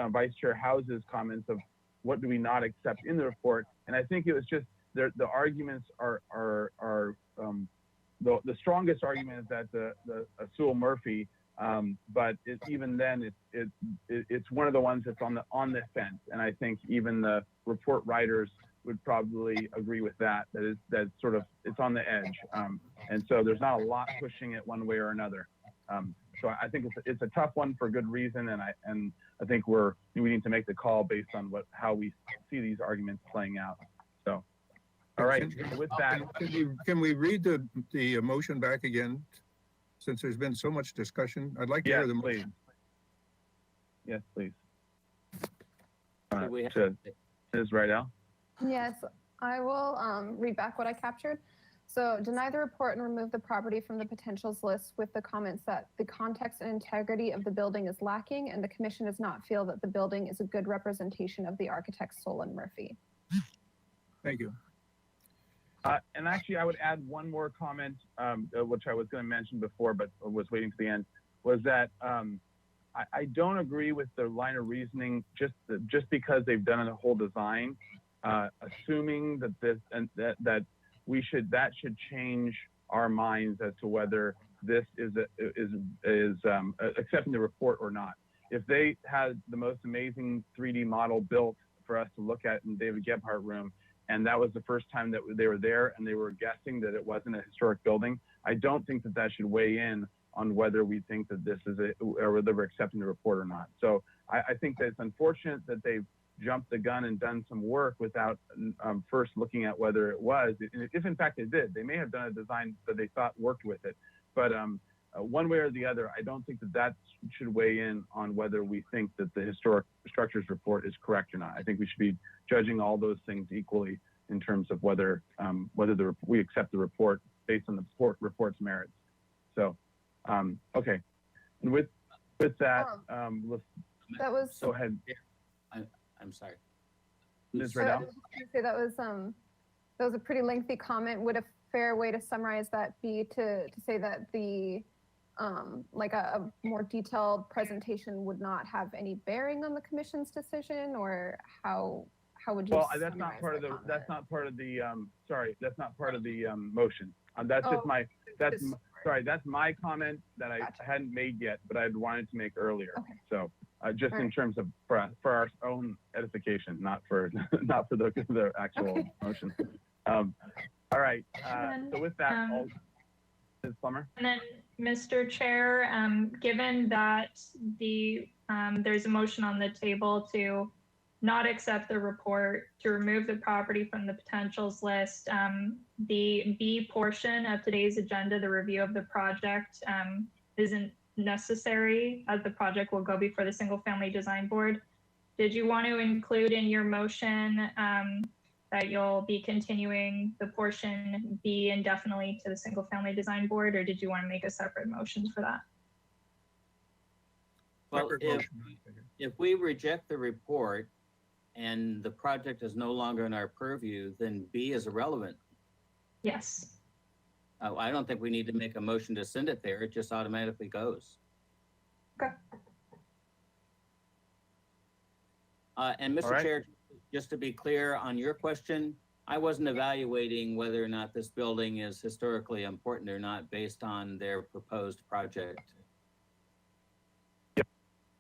Vice Chair House's comments of what do we not accept in the report. And I think it was just the arguments are the strongest argument is that the Sewell Murphy. But even then, it's one of the ones that's on the fence, and I think even the report writers would probably agree with that. That sort of it's on the edge, and so there's not a lot pushing it one way or another. So I think it's a tough one for good reason, and I think we need to make the call based on how we see these arguments playing out. So, all right, with that, can we read the motion back again? Since there's been so much discussion, I'd like to hear the motion. Yes, please. We have- Ms. Rydell. Yes, I will read back what I captured. So deny the report and remove the property from the potentials list with the comments that the context and integrity of the building is lacking, and the commission does not feel that the building is a good representation of the architect Solon Murphy. Thank you. And actually, I would add one more comment, which I was going to mention before, but was waiting to the end, was that I don't agree with the line of reasoning just because they've done a whole design, assuming that that should change our minds as to whether this is accepting the report or not. If they had the most amazing 3D model built for us to look at in David Gebhardt room, and that was the first time that they were there and they were guessing that it wasn't a historic building, I don't think that should weigh in on whether we think that this is or whether we're accepting the report or not. So I think that it's unfortunate that they've jumped the gun and done some work without first looking at whether it was. If in fact they did, they may have done a design that they thought worked with it. But one way or the other, I don't think that should weigh in on whether we think that the historic structures report is correct or not. I think we should be judging all those things equally in terms of whether we accept the report based on the report's merits. So, okay, and with that, that was. Go ahead. I'm sorry. Ms. So I Rydell? was just gonna say that was a pretty lengthy comment. Would a fair way to summarize that be to say that the like a more detailed presentation would not have any bearing on the commission's decision, or how would you? Well, that's not part of the sorry, that's not part of the motion. That's just my that's my comment that I hadn't made yet, but I'd wanted to make earlier. Okay. So just in terms of for our own edification, not for the actual motion. All right. So with that, Ms. Plummer. And then, Mr. Chair, given that there's a motion on the table to not accept the report, to remove the property from the potentials list, the B portion of today's agenda, the review of the project, isn't necessary, as the project will go before the Single Family Design Board. Did you want to include in your motion that you'll be continuing the portion B indefinitely to the Single Family Design Board, or did you want to make a separate motion for that? Well, if we reject the report, and the project is no longer in our purview, then B is irrelevant. Yes. I don't think we need to make a motion to send it there. It just automatically goes. Okay. And All Mr. right. Chair, just to be clear on your question, I wasn't evaluating whether or not this building is historically important or not based on their proposed project.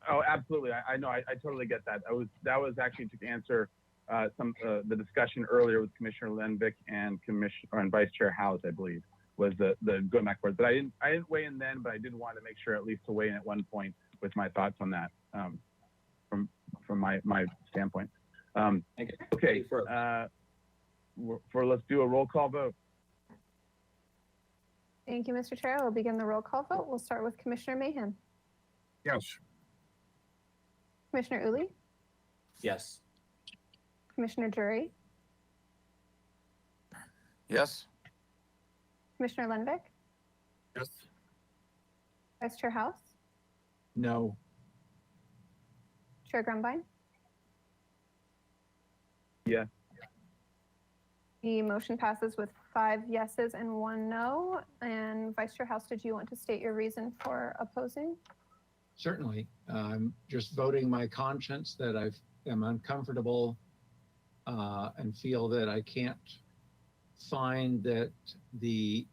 Oh, absolutely. I know. I totally get that. That was actually to answer the discussion earlier with Commissioner Lenvik and Vice Chair House, I believe, was the going back forth. But I didn't weigh in then, but I did want to make sure at least to weigh in at one point with my thoughts on that from my standpoint. Okay. Let's do a roll call vote. Thank you, Mr. Chair. We'll begin the roll call vote. We'll start with Commissioner Mahan. Yes. Commissioner Uli, Yes. Commissioner Jury, Yes. Commissioner Lenvik, Yes. Vice Chair House, No. Chair Grumbine. Yes. The motion passes with 5 yeses and 1 no. And Vice Chair House, did you want to state your reason for opposing? Certainly. I'm just voting my conscience that I am uncomfortable and feel that I can't find that the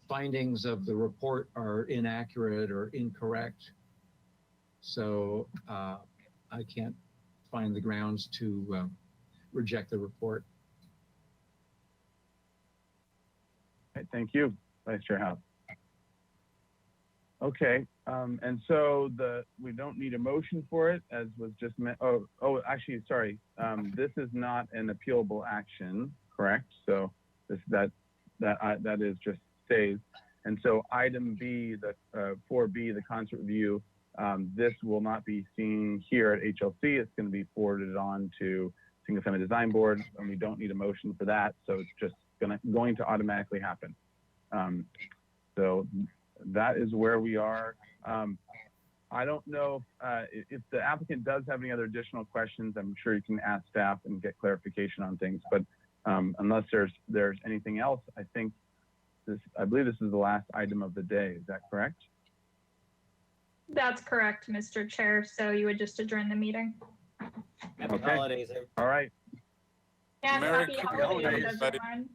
findings of the report are inaccurate or incorrect. So I can't find the grounds to reject the report. Okay, thank you, Vice Chair House. Okay, and so we don't need a motion for it, as was just actually, sorry. This is not an appealable action, correct? So that is just stays. And so item B, the 4B, the concert review, this will not be seen here at HLC. It's going to be forwarded on to Single Family Design Board, and we don't need a motion for that. So it's just going to automatically happen. So that is where we are. I don't know if the applicant does have any other additional questions. I'm sure you can ask staff and get clarification on things. But unless there's anything else, I believe this is the last item of the day. Is that correct? That's correct, Mr. Chair. So you would just adjourn the meeting. Happy holidays. All right. Yes, Merry happy Christmas, holidays, everybody. everyone.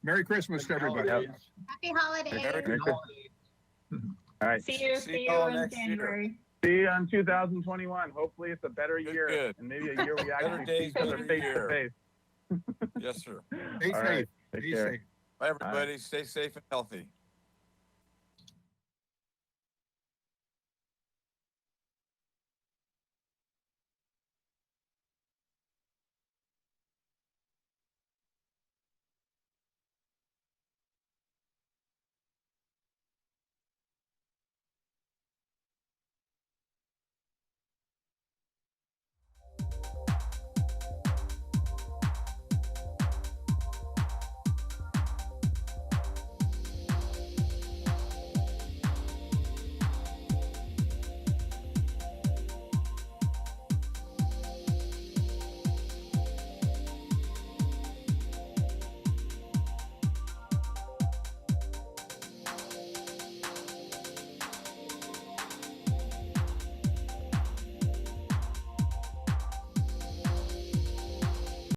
Merry Christmas to everybody. Happy holidays. Merry Christmas. All right. See you y'all in next year. January. See you in 2021. Hopefully it's a better year, good. and maybe a year we Better actually see days, each other better face year. to face. Yes, sir. Stay All safe. right. Take Be care. safe. Bye, everybody. Stay safe and healthy.